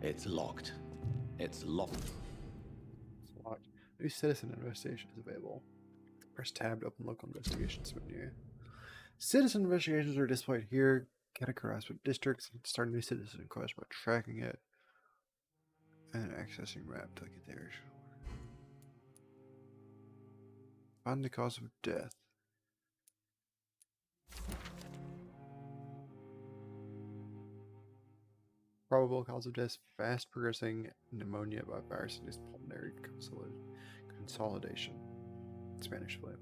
It's locked. It's locked. It's locked. New citizen investigation is available. Press tab to open local investigations menu. Citizen investigations are displayed here. Categorize by districts and start a new citizen quest by tracking it and accessing map to get there. Find the cause of death. Probable cause of death: fast progressing pneumonia by virus-induced pulmonary consolidation. Spanish flu.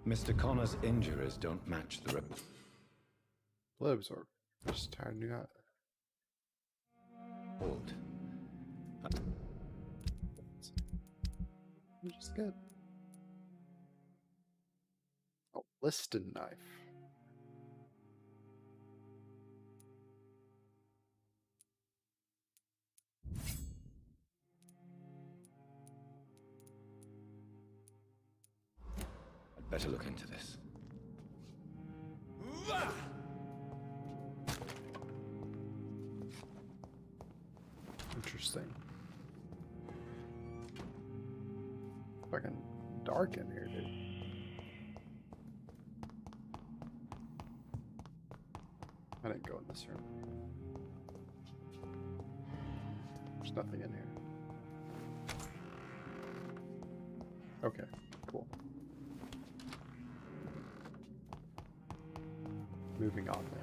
Mr. Connor's injuries don't match the Blood absorb. Just tired new out. report. Just good. Oh, listed knife. I'd better look into this. Interesting. Fucking dark in here, dude. I didn't go in this room. There's nothing in here. Okay, cool. Moving on then.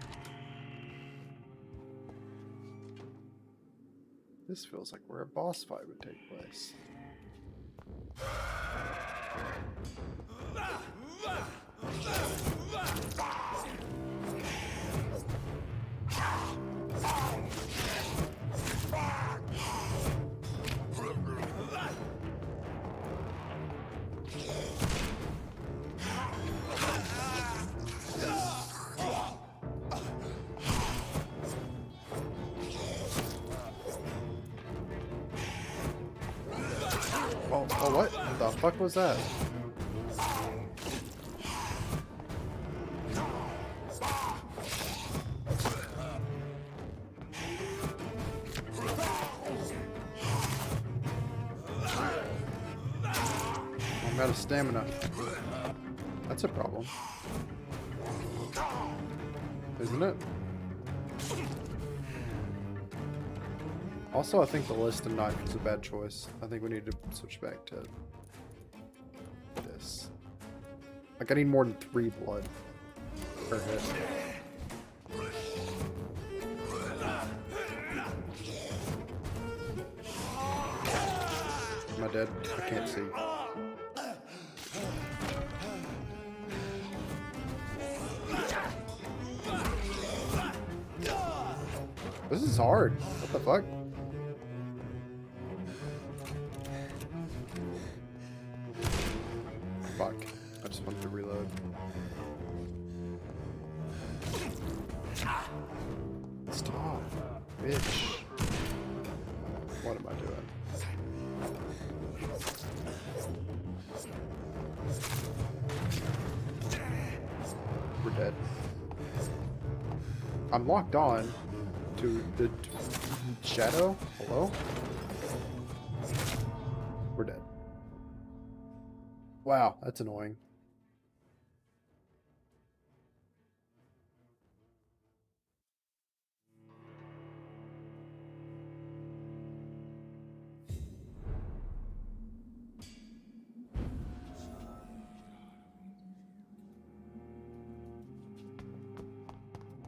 This feels like where a boss fight would take place. Oh, what? What the fuck was that? I'm out of stamina. That's a problem. Isn't it? Also, I think the list and knife is a bad choice. I think we need to switch back to this. Like, I need more than 3 blood per hit. dead? I can't see. This is hard. What the fuck? Fuck. I just wanted to reload. Stop, bitch. What am I doing? We're dead. I'm locked on to the shadow. Hello? We're dead. Wow, that's annoying.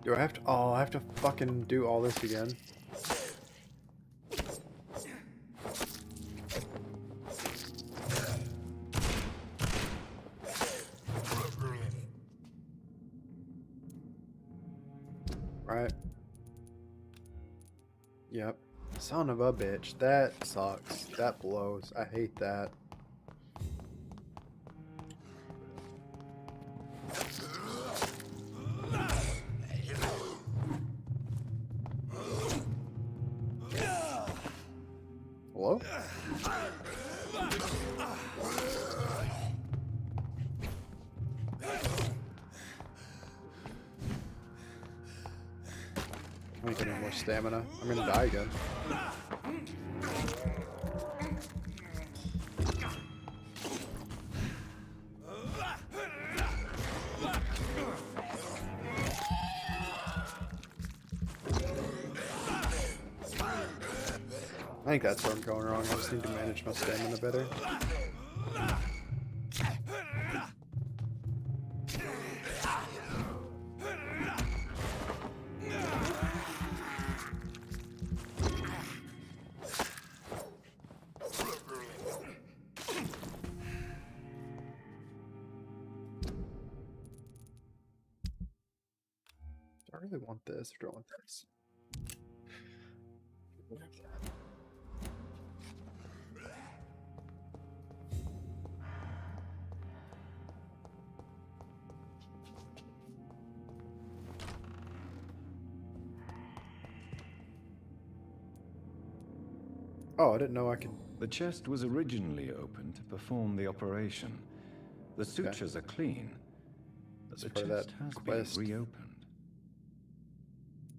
Do I have to? Oh, I have to fucking do all this again. Right. Yep. Son of a bitch. That sucks. That blows. I hate that. Hello? I ain't getting more stamina. I'm gonna die again. I think that's where I'm going wrong. I just need to manage my stamina better. Do I really want this or do I want this? Oh, I didn't know I could. The chest was originally opened to perform the operation. The sutures are clean, but the chest has been reopened.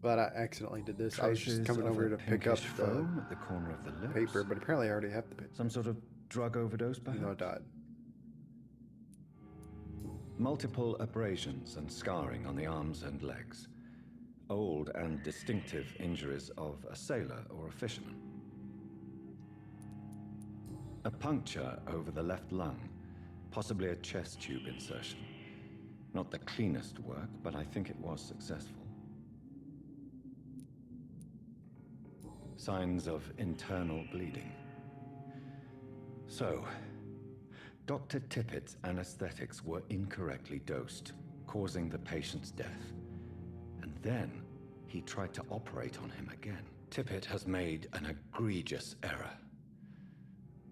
But I accidentally did this. I was just coming over to pick up foam at the corner of the lips. Paper, but apparently I already have the paper. Some sort of drug overdose, perhaps? No, I died. Multiple abrasions and scarring on the arms and legs. Old and distinctive injuries of a sailor or a fisherman. A puncture over the left lung, possibly a chest tube insertion. Not the cleanest work, but I think it was successful. Signs of internal bleeding. So, Dr. Tippett's anesthetics were incorrectly dosed, causing the patient's death. And then he tried to operate on him again. Tippett has made an egregious error.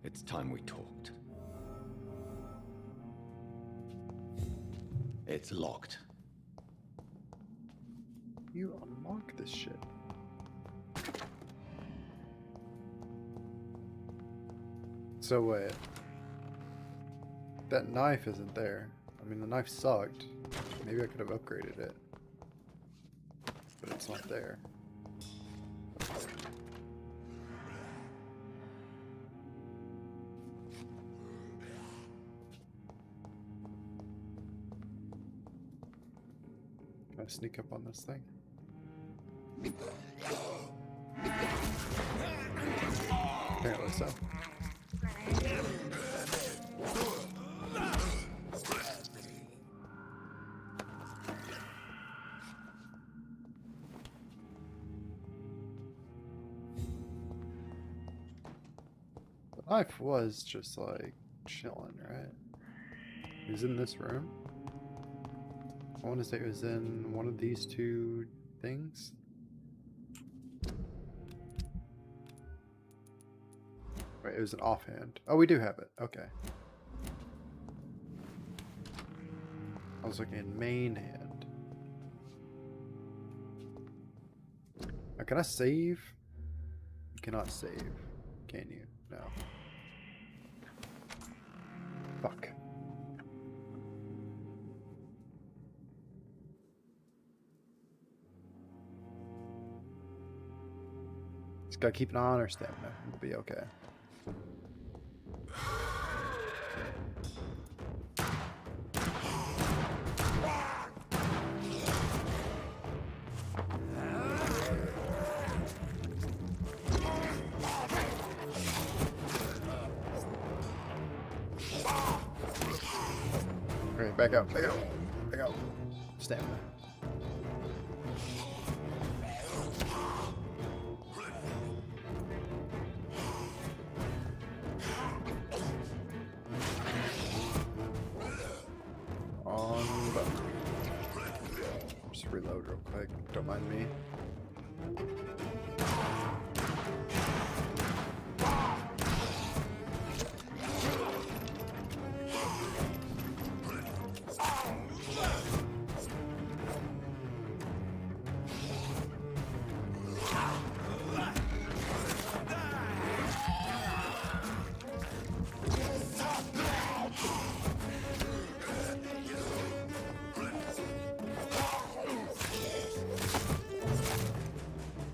It's time we talked. It's locked. You unlock this shit. So wait. That knife isn't there. I mean, the knife sucked. Maybe I could have upgraded it. But it's not there. Can I sneak up on this thing? Apparently so. The Life was just like chilling, right? He was in this room. I want to say it was in one of these two things. Wait, it was an offhand. Oh, we do have it. Okay. I was looking in main hand. Now, can I save? You cannot save. Can you? No. Fuck. Just gotta keep an eye on our stamina. It'll be okay. Okay, back out, back out, back out. Stamina. On button. Just reload real quick. Don't mind me.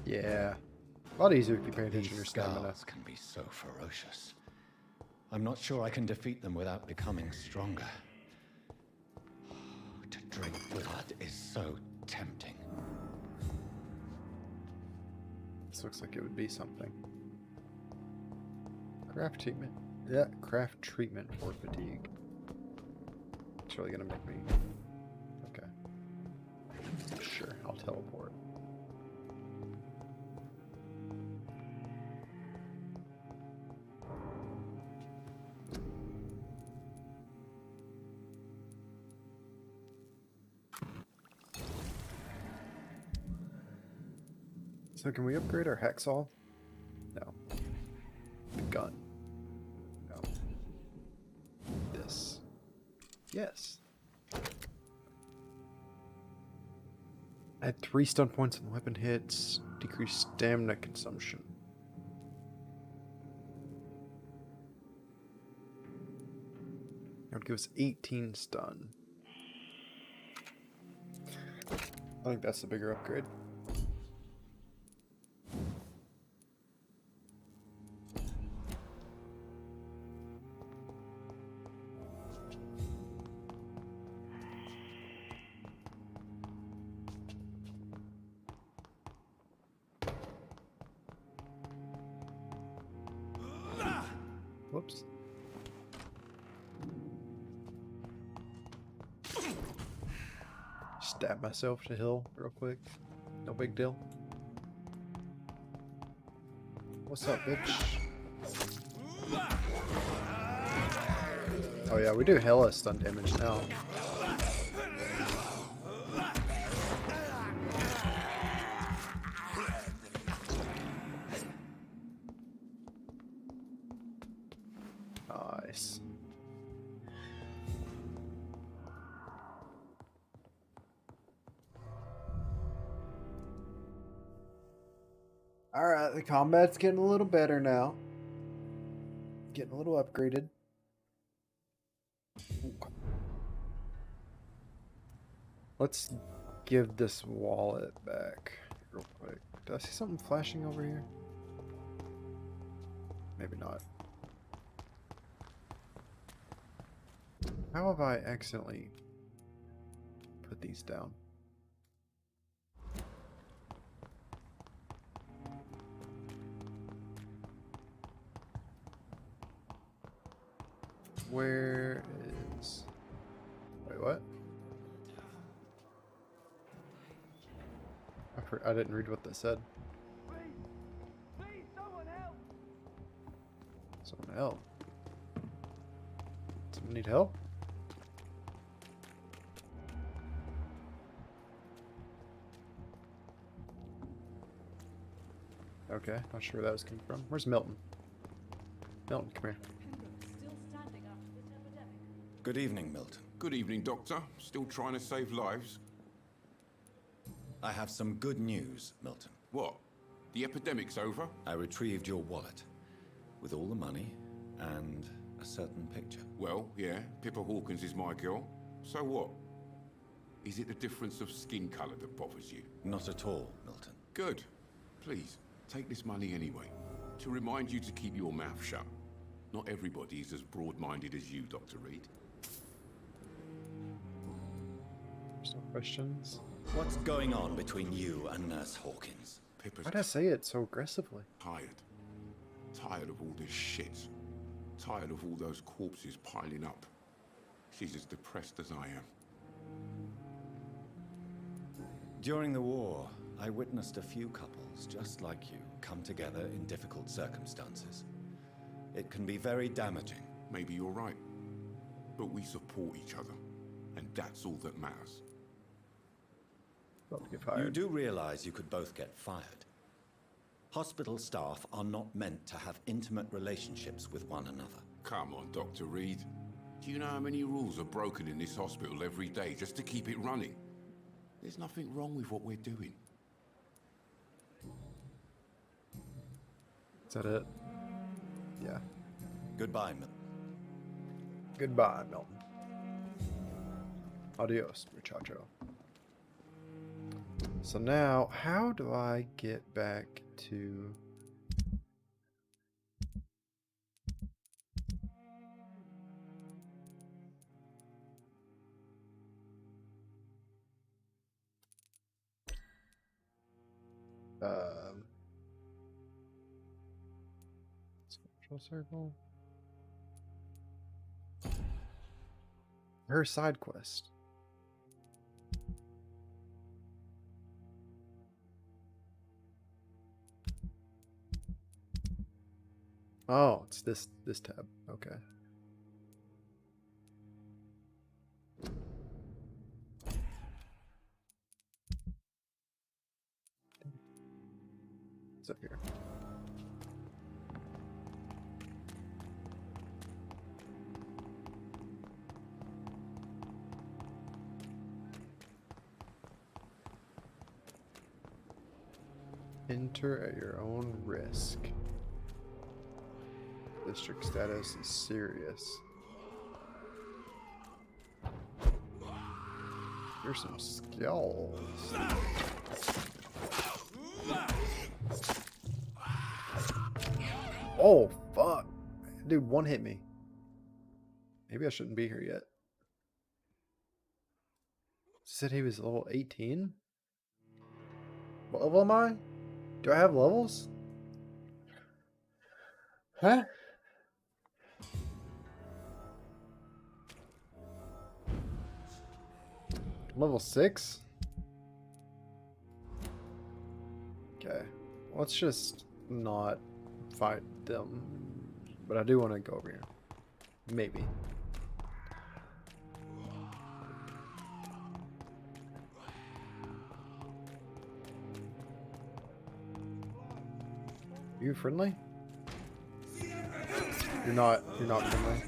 Yeah. A lot easier if you pay attention to your stamina. Can be so ferocious. I'm not sure I can defeat them without becoming stronger. To drink blood is so tempting. This looks like it would be something. Craft treatment. Yeah, craft treatment for fatigue. It's really gonna make me... Okay. Sure, I'll teleport. So can we upgrade our hacksaw? No. The gun. No. This. Yes. Add 3 stun points on weapon hits. Decrease stamina consumption. That would give us 18 stun. I think that's the bigger upgrade. Whoops. Stab myself to heal real quick. No big deal. What's up, bitch? Oh yeah, we do hella stun damage now. Nice. Alright, the combat's getting a little better now. Getting a little upgraded. Let's give this wallet back real quick. Did I see something flashing over here? Maybe not. How have I accidentally put these down? Where is... Wait, what? I didn't read what that said. Someone help. Someone need help? Okay, not sure where that was coming from. Where's Milton? Milton, come here. Good evening, Milton. Good evening, Doctor. Still trying to save lives? I have some good news, Milton. What? The epidemic's over? I retrieved your wallet with all the money and a certain picture. Well, yeah, Pippa Hawkins is my girl. So what? Is it the difference of skin colour that bothers you? Not at all, Milton. Good. Please, take this money anyway. To remind you to keep your mouth shut. Not everybody is as broad-minded as you, Dr. Reed. There's no questions. What's going on between you and Nurse Hawkins? Pippa's Why'd I say it so aggressively? tired. Tired of all this shit. Tired of all those corpses piling up. She's as depressed as I am. During the war, I witnessed a few couples just like you come together in difficult circumstances. It can be very damaging. Maybe you're right. But we support each other. And that's all that matters. About to get fired. You do realize you could both get fired. Hospital staff are not meant to have intimate relationships with one another. Come on, Dr. Reed. Do you know how many rules are broken in this hospital every day just to keep it running? There's nothing wrong with what we're doing. Is that it? Yeah. Goodbye, Milton. Goodbye, Milton. Adios, muchacho. So now, how do I get back to... Social circle? Her side quest. Oh, it's this tab. Okay. It's up here. Enter at your own risk. District status is serious. Here's some skills. Oh, fuck. Dude, one hit me. Maybe I shouldn't be here yet. Said he was level 18? What level am I? Do I have levels? Huh? Level 6? Okay. Let's just not fight them. But I do want to go over here. Maybe. Are you friendly? You're not friendly.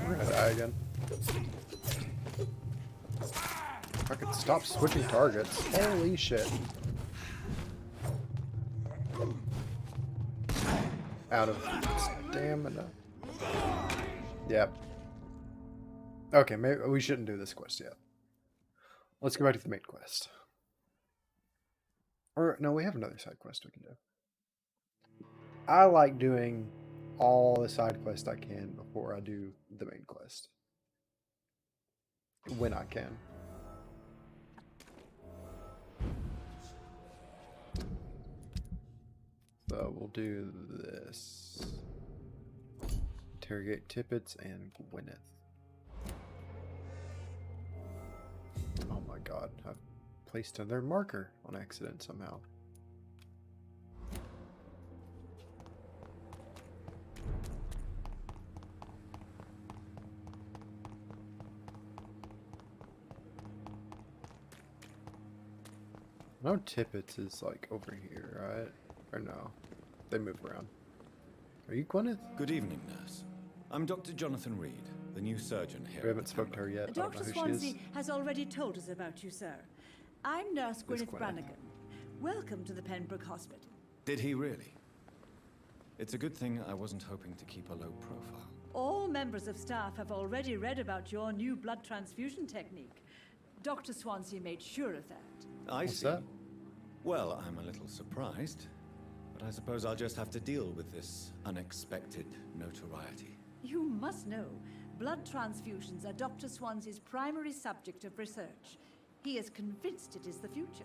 We're gonna die again. If I could stop switching targets. Holy shit. Out of stamina. Yep. Okay, maybe we shouldn't do this quest yet. Let's go back to the main quest. Or, no, we have another side quest we can do. I like doing all the side quests I can before I do the main quest. When I can. So we'll do this. Interrogate Tippets and Gwyneth. Oh my god, I've placed another marker on accident somehow. No, Tippets is like over here, right? Or no? They move around. Are you Gwyneth? Good evening, nurse. I'm Dr. Jonathan Reed, the new surgeon here. We haven't spoken to her yet. Dr. Swansea has already told us about you, sir. I'm Nurse Gwyneth Brannigan. Welcome to the Pembroke Hospital. Did he really? It's a good thing I wasn't hoping to keep a low profile. All members of staff have already read about your new blood transfusion technique. Dr. Swansea made sure of that. I see. Well, I'm a little surprised, but I suppose I'll just have to deal with this unexpected notoriety. You must know, blood transfusions are Dr. Swansea's primary subject of research. He is convinced it is the future.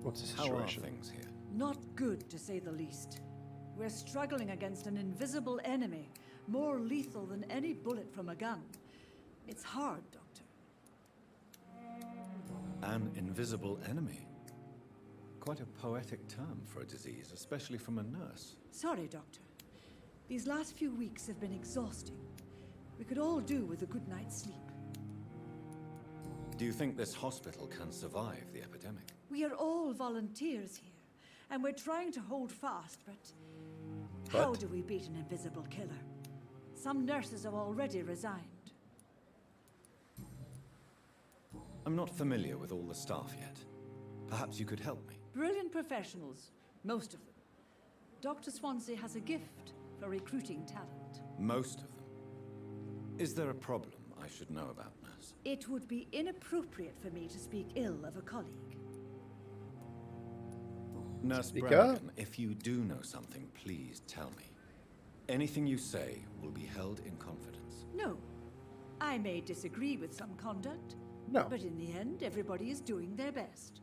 What's the situation? How are things here? Not good, to say the least. We're struggling against an invisible enemy, more lethal than any bullet from a gun. It's hard, Doctor. An invisible enemy? Quite a poetic term for a disease, especially from a nurse. Sorry, Doctor. These last few weeks have been exhausting. We could all do with a good night's sleep. Do you think this hospital can survive the epidemic? We are all volunteers here, and we're trying to hold fast, but how do we beat an invisible killer? Some nurses have already resigned. I'm not familiar with all the staff yet. Perhaps you could help me. Brilliant professionals, most of them. Dr. Swansea has a gift for recruiting talent. Most of them. Is there a problem I should know about, nurse? It would be inappropriate for me to speak ill of a colleague. Nurse Brannigan, if you do know something, please tell me. Anything you say will be held in confidence. No. I may disagree with some conduct, but in the end, everybody is doing their best.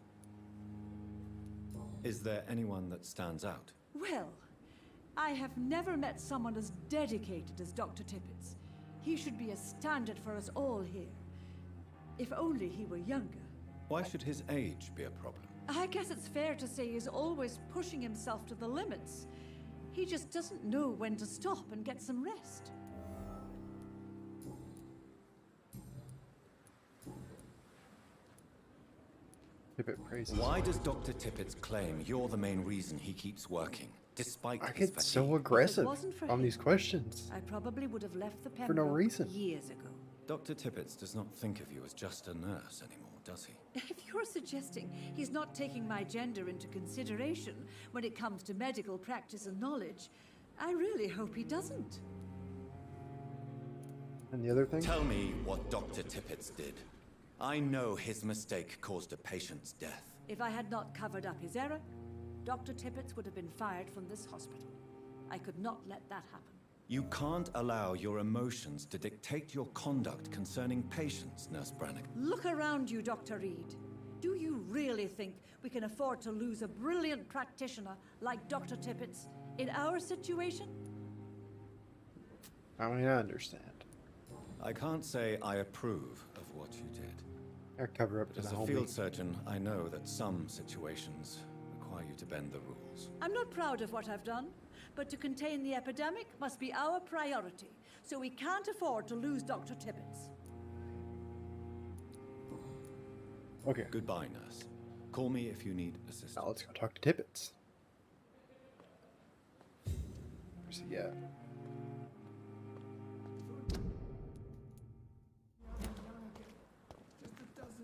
Is there anyone that stands out? Well, I have never met someone as dedicated as Dr. Tippets. He should be a standard for us all here. If only he were younger. Why should his age be a problem? I guess it's fair to say he's always pushing himself to the limits. He just doesn't know when to stop and get some rest. Why does Dr. Tippets claim you're the main reason he keeps working, despite I his get so aggressive on these questions. I probably would have left the For no Pembroke reason. years ago. Dr. Tippets does not think of you as just a nurse anymore, does he? If you're suggesting he's not taking my gender into consideration when it comes to medical practice and knowledge, I really hope he doesn't. And the other thing? Tell me what Dr. Tippets did. I know his mistake caused a patient's death. If I had not covered up his error, Dr. Tippets would have been fired from this hospital. I could not let that happen. You can't allow your emotions to dictate your conduct concerning patients, Nurse Brannigan. Look around you, Dr. Reed. Do you really think we can afford to lose a brilliant practitioner like Dr. Tippets in our situation? I mean, I understand. I can't say I approve of what you did. I cover up to As the a homie. field surgeon, I know that some situations require you to bend the rules. I'm not proud of what I've done, but to contain the epidemic must be our priority, so we can't afford to lose Dr. Tippets. Okay. Goodbye, nurse. Call me if you need assistance. Now let's go talk to Tippets. Where's he at?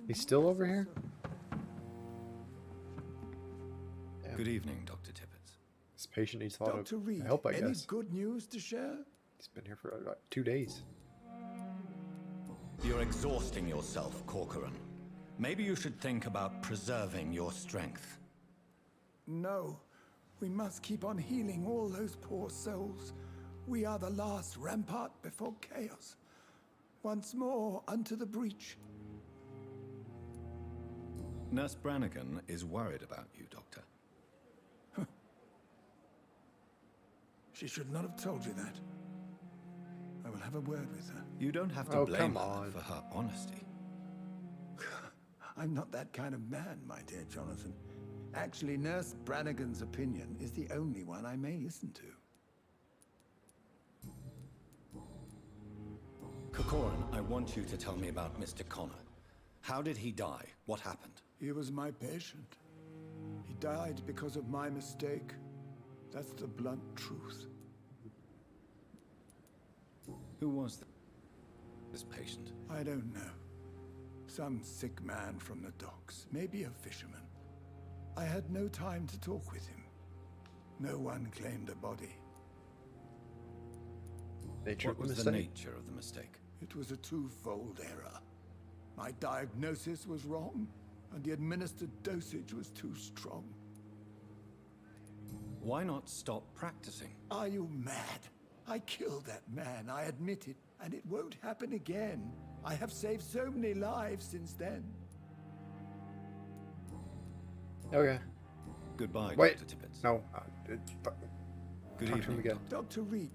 He's still over here? Damn. Good evening, Dr. Tippets. This patient needs a lot Dr. of Reed, help, I any guess. good news to share? He's been here for about 2 days. You're exhausting yourself, Corcoran. Maybe you should think about preserving your strength. No. We must keep on healing all those poor souls. We are the last rampart before chaos. Once more, unto the breach. Nurse Brannigan is worried about you, Doctor. She should not have told you that. I will have a word with her. You don't have to blame her for her honesty. I'm not that kind of man, my dear Jonathan. Actually, Nurse Brannigan's opinion is the only one I may listen to. Corcoran, I want you to tell me about Mr. Connor. How did he die? What happened? He was my patient. He died because of my mistake. That's the blunt truth. Who was this patient? I don't know. Some sick man from the docks. Maybe a fisherman. I had no time to talk with him. No one claimed a body. What was the nature of the mistake? It was a twofold error. My diagnosis was wrong, and the administered dosage was too strong. Why not stop practicing? Are you mad? I killed that man, I admit it, and it won't happen again. I have saved so many lives since then. Okay. Goodbye, Wait. Dr. Tippett. No. Good talk to him evening, again. Dr. Reed.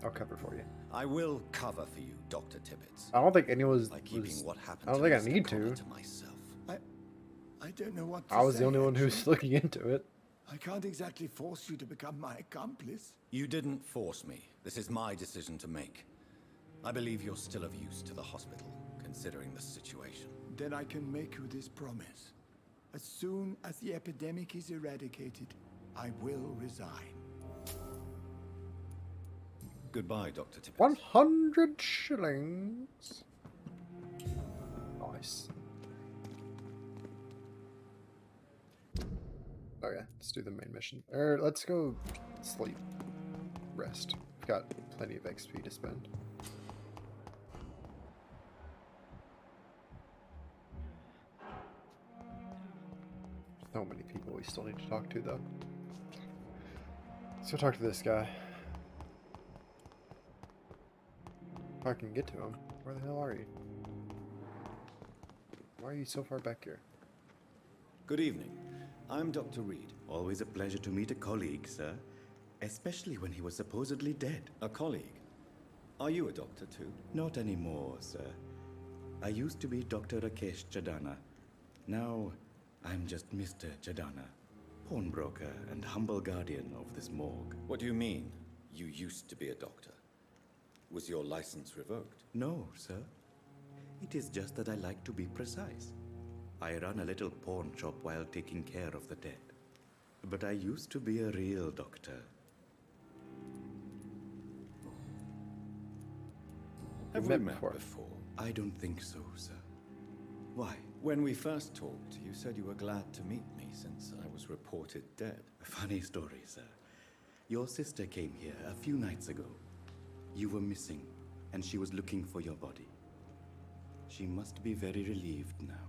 I'll cover for you. I will cover for you, Dr. Tippett. I don't think anyone was. By keeping what happened I don't to think I Mr. need Connor to. myself. I don't know what to I was say, the only one actually. who's looking into it. I can't exactly force you to become my accomplice. You didn't force me. This is my decision to make. I believe you're still of use to the hospital, considering the situation. Then I can make you this promise. As soon as the epidemic is eradicated, I will resign. Goodbye, Dr. Tippett. 100 shillings. Nice. Okay, let's do the main mission. Or let's go sleep. Rest. We've got plenty of XP to spend. So many people we still need to talk to, though. Let's go talk to this guy. If I can get to him. Where the hell are you? Why are you so far back here? Good evening. I'm Dr. Reed. Always a pleasure to meet a colleague, sir. Especially when he was supposedly dead. A colleague? Are you a doctor too? Not anymore, sir. I used to be Dr. Rakesh Chadana. Now, I'm just Mr. Chadana, pawnbroker and humble guardian of this morgue. What do you mean, you used to be a doctor? Was your license revoked? No, sir. It is just that I like to be precise. I run a little pawn shop while taking care of the dead. But I used to be a real doctor. Have we met before? I don't think so, sir. Why? When we first talked, you said you were glad to meet me since I was reported dead. Funny story, sir. Your sister came here a few nights ago. You were missing, and she was looking for your body. She must be very relieved now.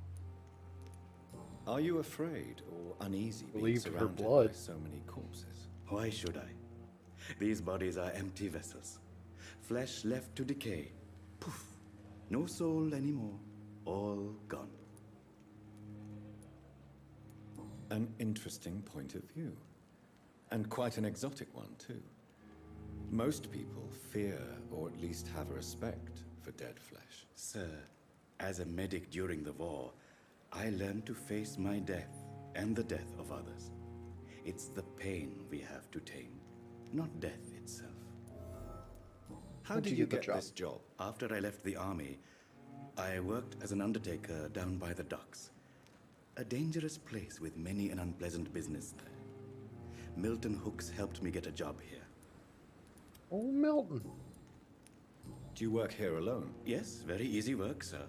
Are you afraid or uneasy being Relieved of her surrounded blood. by so many corpses? Why should I? These bodies are empty vessels. Flesh left to decay. Poof. No soul anymore. All gone. An interesting point of view. And quite an exotic one, too. Most people fear, or at least have a respect, for dead flesh. Sir, as a medic during the war, I learned to face my death and the death of others. It's the pain we have to tame, not death itself. How did you get this job? After I left the army, I worked as an undertaker down by the docks. A dangerous place with many an unpleasant business there. Milton Hooks helped me get a job here. Oh, Milton. Do you work here alone? Yes, very easy work, sir.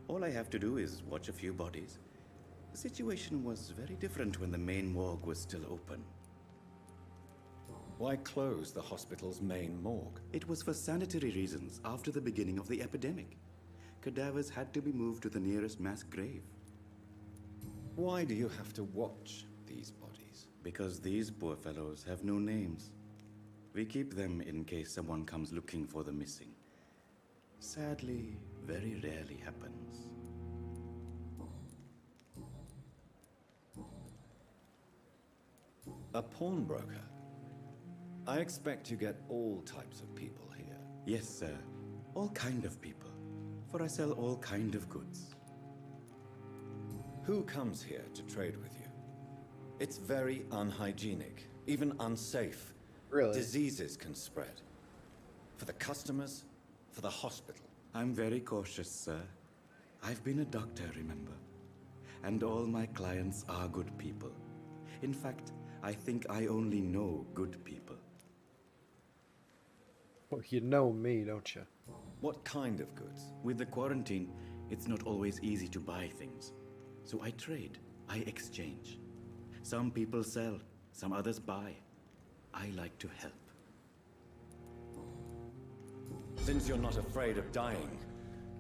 All I have to do is watch a few bodies. The situation was very different when the main morgue was still open. Why close the hospital's main morgue? It was for sanitary reasons after the beginning of the epidemic. Cadavers had to be moved to the nearest mass grave. Why do you have to watch these bodies? Because these poor fellows have no names. We keep them in case someone comes looking for the missing. Sadly, very rarely happens. A pawnbroker? I expect you get all types of people here. Yes, sir. All kind of people. For I sell all kind of goods. Who comes here to trade with you? It's very unhygienic, even unsafe. Really? Diseases can spread. For the customers, for the hospital. I'm very cautious, sir. I've been a doctor, remember? And all my clients are good people. In fact, I think I only know good people. Well, you know me, don't you? What kind of goods? With the quarantine, it's not always easy to buy things. So I trade, I exchange. Some people sell, some others buy. I like to help. Since you're not afraid of dying,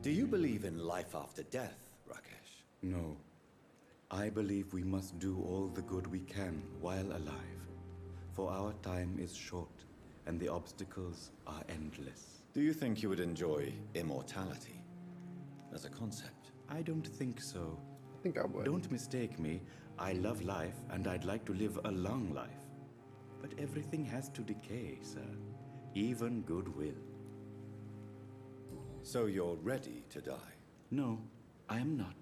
do you believe in life after death, Rakesh? No. I believe we must do all the good we can while alive. For our time is short, and the obstacles are endless. Do you think you would enjoy immortality as a concept? I don't think so. I think I would. Don't mistake me. I love life, and I'd like to live a long life. But everything has to decay, sir. Even goodwill. So you're ready to die? No, I am not.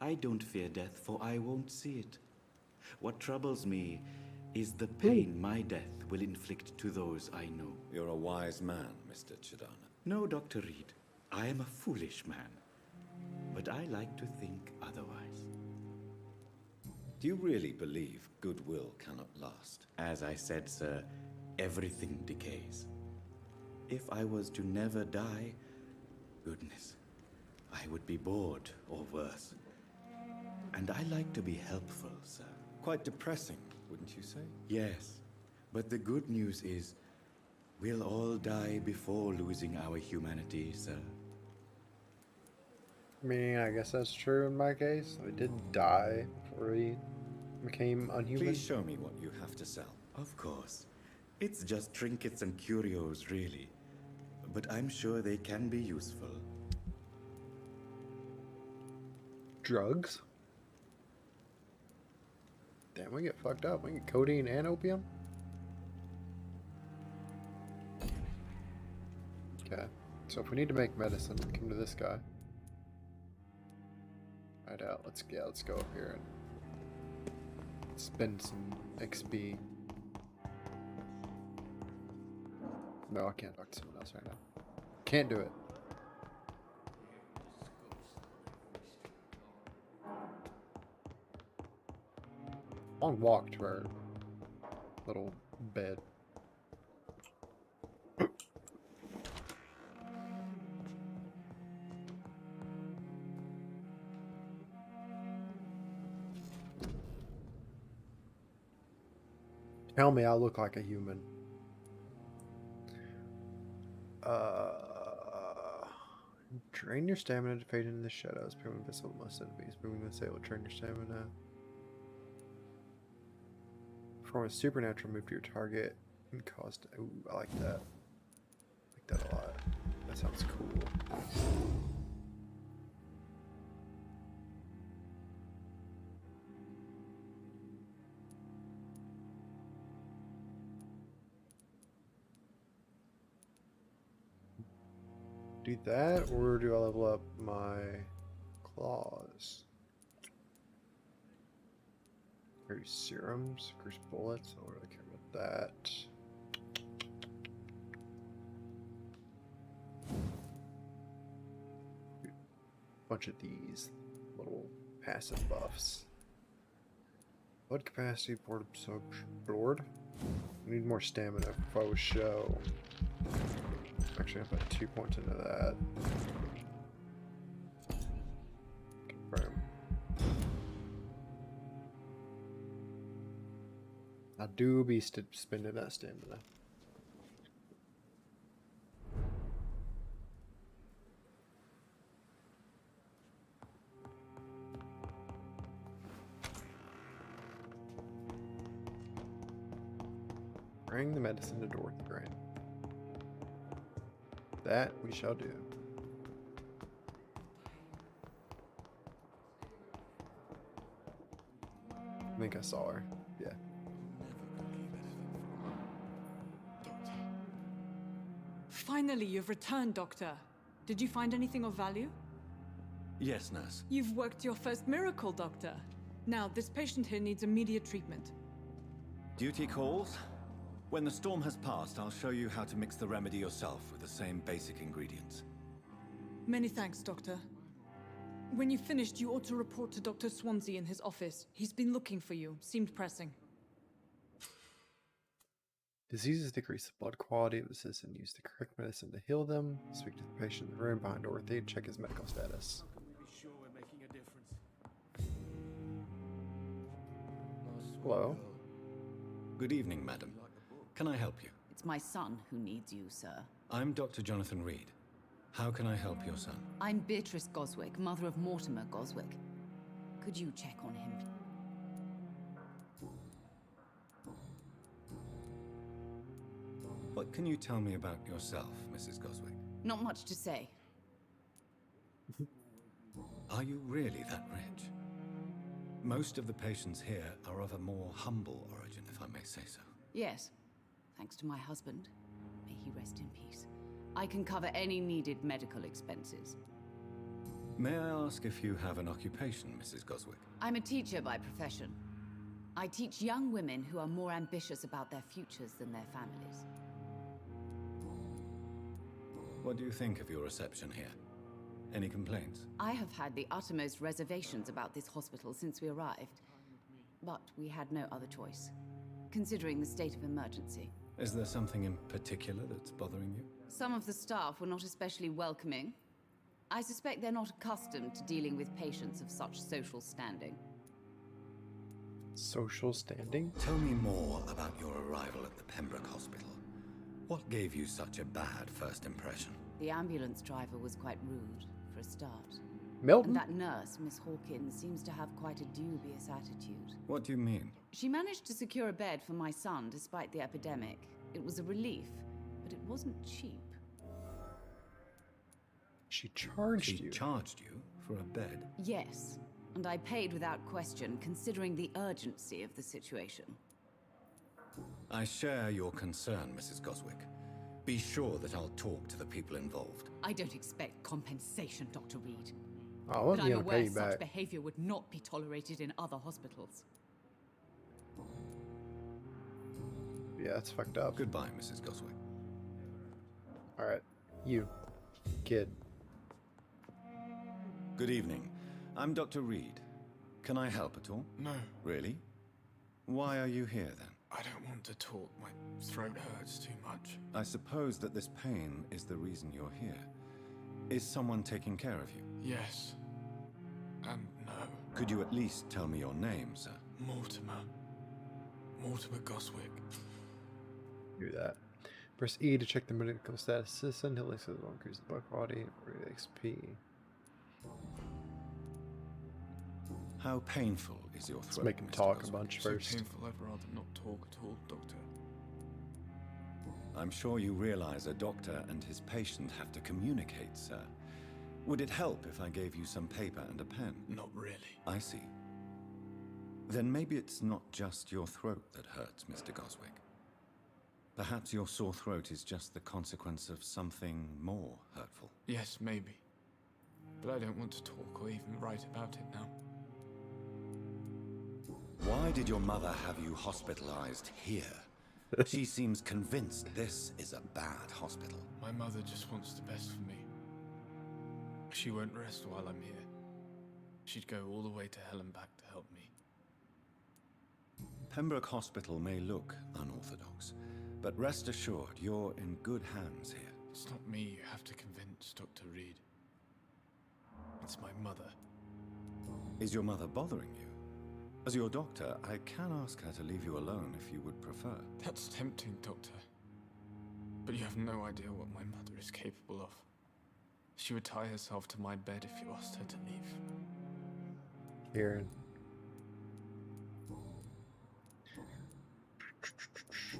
I don't fear death, for I won't see it. What troubles me is the pain my death will inflict to those I know. You're a wise man, Mr. Chidana. No, Dr. Reed. I am a foolish man. But I like to think otherwise. Do you really believe goodwill cannot last? As I said, sir, everything decays. If I was to never die, goodness, I would be bored or worse. And I like to be helpful, sir. Quite depressing, wouldn't you say? Yes, but the good news is we'll all die before losing our humanity, sir. I mean, I guess that's true in my case. I did die before he became unhuman. Please show me what you have to sell. Of course. It's just trinkets and curios, really. But I'm sure they can be useful. Drugs? Damn, we get fucked up. We get codeine and opium? Okay. So if we need to make medicine, we come to this guy. Right out. Let's go up here and spend some XP. No, I can't talk to someone else right now. Can't do it. Long walk to our little bed. Tell me I look like a human. Drain your stamina to fade into the shadows. Become invisible to most enemies. Moving the sail will drain your stamina. Perform a supernatural move to your target and cost. Ooh, I like that. I like that a lot. That sounds cool. Do that, or do I level up my claws? Increase serums, increase bullets. I don't really care about that. Bunch of these little passive buffs. Blood capacity, port absorption, blood. We need more stamina for faux show. Actually, I put 2 points into that. Confirm. I do be spending that stamina. Bring the medicine to Dorothy Grant. That we shall do. I think I saw her. Yeah. Finally, you've returned, Doctor. Did you find anything of value? Yes, nurse. You've worked your first miracle, Doctor. Now, this patient here needs immediate treatment. Duty calls. When the storm has passed, I'll show you how to mix the remedy yourself with the same basic ingredients. Many thanks, Doctor. When you've finished, you ought to report to Dr. Swansea in his office. He's been looking for you. Seemed pressing. Diseases decrease the blood quality of the citizen. Use the correct medicine to heal them. Speak to the patient in the room behind Dorothy. Check his medical status. Hello. Good evening, madam. Can I help you? It's my son who needs you, sir. I'm Dr. Jonathan Reed. How can I help your son? I'm Beatrice Goswick, mother of Mortimer Goswick. Could you check on him? What can you tell me about yourself, Mrs. Goswick? Not much to say. Are you really that rich? Most of the patients here are of a more humble origin, if I may say so. Yes. Thanks to my husband. May he rest in peace. I can cover any needed medical expenses. May I ask if you have an occupation, Mrs. Goswick? I'm a teacher by profession. I teach young women who are more ambitious about their futures than their families. What do you think of your reception here? Any complaints? I have had the uttermost reservations about this hospital since we arrived. But we had no other choice, considering the state of emergency. Is there something in particular that's bothering you? Some of the staff were not especially welcoming. I suspect they're not accustomed to dealing with patients of such social standing. Social standing? Tell me more about your arrival at the Pembroke Hospital. What gave you such a bad first impression? The ambulance driver was quite rude, for a start. Milton? And that nurse, Miss Hawkins, seems to have quite a dubious attitude. What do you mean? She managed to secure a bed for my son despite the epidemic. It was a relief, but it wasn't cheap. She charged you? She charged you for a bed? Yes, and I paid without question, considering the urgency of the situation. I share your concern, Mrs. Goswick. Be sure that I'll talk to the people involved. I don't expect compensation, Dr. Reed. Oh, but I'm aware such such behavior would not be tolerated in other hospitals. Yeah, that's fucked up. Goodbye, Mrs. Goswick. Alright. You. Kid. Good evening. I'm Dr. Reed. Can I help at all? No. Really? Why are you here then? I don't want to talk. My throat hurts too much. I suppose that this pain is the reason you're here. Is someone taking care of you? Yes. And no. Could you at least tell me your name, sir? Mortimer. Mortimer Goswick. Do that. Press E to check the medical status citizen. He'll increase the blood quality or XP. How painful is your throat? Let's make him Mr. talk Goswick? a bunch So first. painful, I'd rather not talk at all, Doctor. I'm sure you realize a doctor and his patient have to communicate, sir. Would it help if I gave you some paper and a pen? Not really. I see. Then maybe it's not just your throat that hurts, Mr. Goswick. Perhaps your sore throat is just the consequence of something more hurtful. Yes, maybe. But I don't want to talk or even write about it now. Why did your mother have you hospitalized here? She seems convinced this is a bad hospital. My mother just wants the best for me. She won't rest while I'm here. She'd go all the way to hell and back to help me. Pembroke Hospital may look unorthodox, but rest assured you're in good hands here. It's not me you have to convince, Dr. Reed. It's my mother. Is your mother bothering you? As your doctor, I can ask her to leave you alone if you would prefer. That's tempting, Doctor. But you have no idea what my mother is capable of. She would tie herself to my bed if you asked her to leave. Kieran.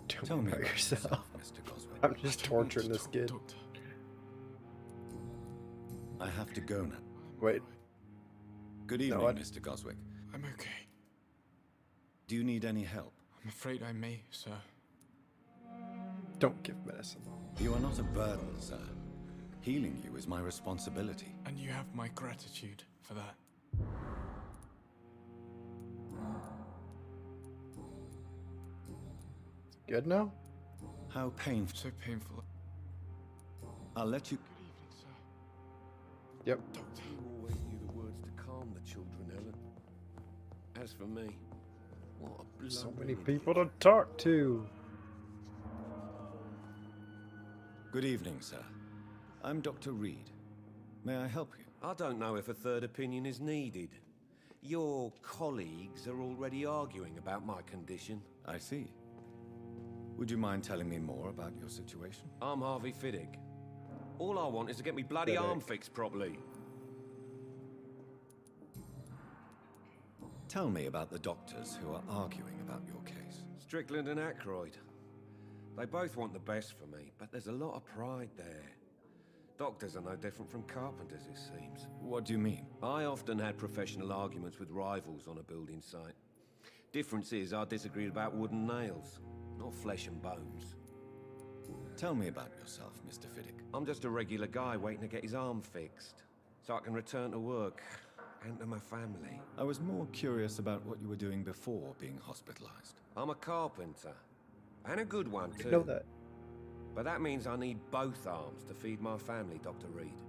Tell me about yourself. Mr. Goswick. I'm just torturing this kid. Doctor. I have to go now. Wait. Good evening, No, Mr. Goswick. I'm okay. Do you need any help? I'm afraid I may, sir. Don't give medicine. You are not a burden, sir. Healing you is my responsibility. And you have my gratitude for that. Good now? How painful. So painful. I'll let you... Good evening, sir. Yep. Doctor, you always knew the words to calm the children, Ellen. As for me, what a bloody... So many people to talk to. Good evening, sir. I'm Dr. Reed. May I help you? I don't know if a third opinion is needed. Your colleagues are already arguing about my condition. I see. Would you mind telling me more about your situation? I'm Harvey Fiddick. All I want is to get me bloody arm fixed properly. Tell me about the doctors who are arguing about your case. Strickland and Aykroyd. They both want the best for me, but there's a lot of pride there. Doctors are no different from carpenters, it seems. What do you mean? I often had professional arguments with rivals on a building site. Difference is, I disagreed about wooden nails, not flesh and bones. Tell me about yourself, Mr. Fiddick. I'm just a regular guy waiting to get his arm fixed, so I can return to work and to my family. I was more curious about what you were doing before being hospitalized. I'm a carpenter, and a good one too. I know that. But that means I need both arms to feed my family, Dr. Reed.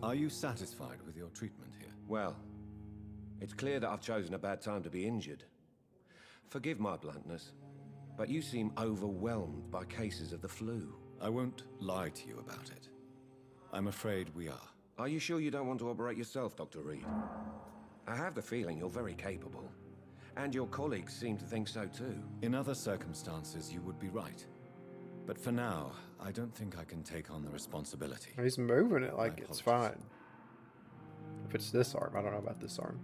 Are you satisfied with your treatment here? Well, it's clear that I've chosen a bad time to be injured. Forgive my bluntness, but you seem overwhelmed by cases of the flu. I won't lie to you about it. I'm afraid we are. Are you sure you don't want to operate yourself, Dr. Reed? I have the feeling you're very capable, and your colleagues seem to think so too. In other circumstances, you would be right. But for now, I don't think I can take on the responsibility. He's moving it like it's fine. If it's this arm, I don't know about this arm.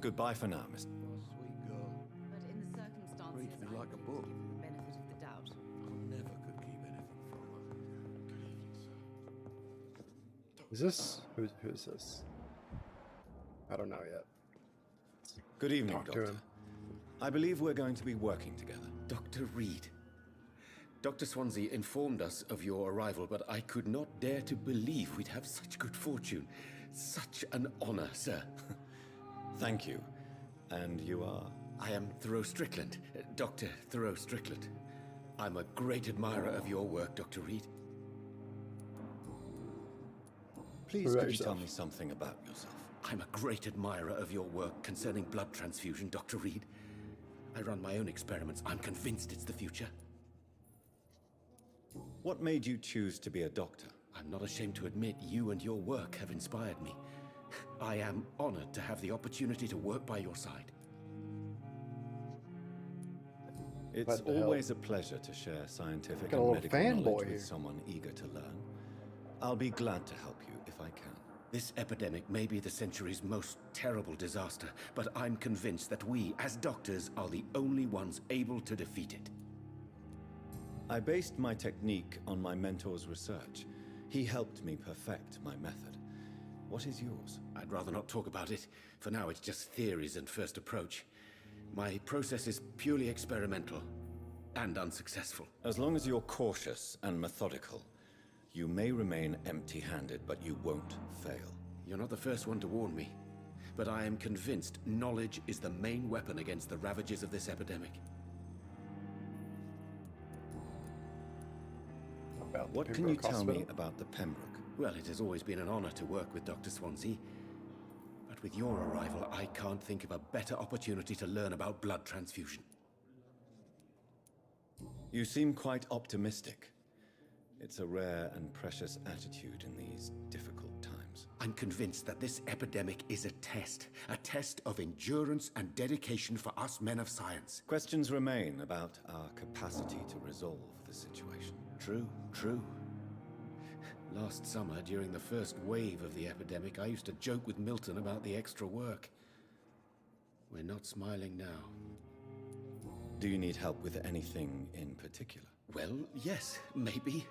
Goodbye for now, Mr. Sweet girl. But in the circumstances, Reads me like a book. give you the benefit of the doubt. I never could keep anything from her. Good evening, sir. Is this... Who's this? I don't know yet. Good evening, Talk to Doctor. him. I believe we're going to be working together. Dr. Reed. Dr. Swansea informed us of your arrival, but I could not dare to believe we'd have such good fortune. Such an honor, sir. Thank you. And you are? I am Thoreau Strickland, Dr. Thoreau Strickland. I'm a great admirer of your work, Dr. Reed. Please, could you tell me something about yourself? I'm a great admirer of your work concerning blood transfusion, Dr. Reed. I run my own experiments. I'm convinced it's the future. What made you choose to be a doctor? I'm not ashamed to admit you and your work have inspired me. I am honored to have the opportunity to work by your side. It's always a pleasure to share scientific Got a and little medical fanboy knowledge here. with someone eager to learn. I'll be glad to help you if I can. This epidemic may be the century's most terrible disaster, but I'm convinced that we, as doctors, are the only ones able to defeat it. I based my technique on my mentor's research. He helped me perfect my method. What is yours? I'd rather not talk about it. For now, it's just theories and first approach. My process is purely experimental and unsuccessful. As long as you're cautious and methodical, you may remain empty-handed, but you won't fail. You're not the first one to warn me, but I am convinced knowledge is the main weapon against the ravages of this epidemic. What can you tell me about the Pembroke? Well, it has always been an honor to work with Dr. Swansea. But with your arrival, I can't think of a better opportunity to learn about blood transfusion. You seem quite optimistic. It's a rare and precious attitude in these difficult times. I'm convinced that this epidemic is a test of endurance and dedication for us men of science. Questions remain about our capacity to resolve the situation. True. Last summer, during the first wave of the epidemic, I used to joke with Milton about the extra work. We're not smiling now. Do you need help with anything in particular? Well, yes, maybe.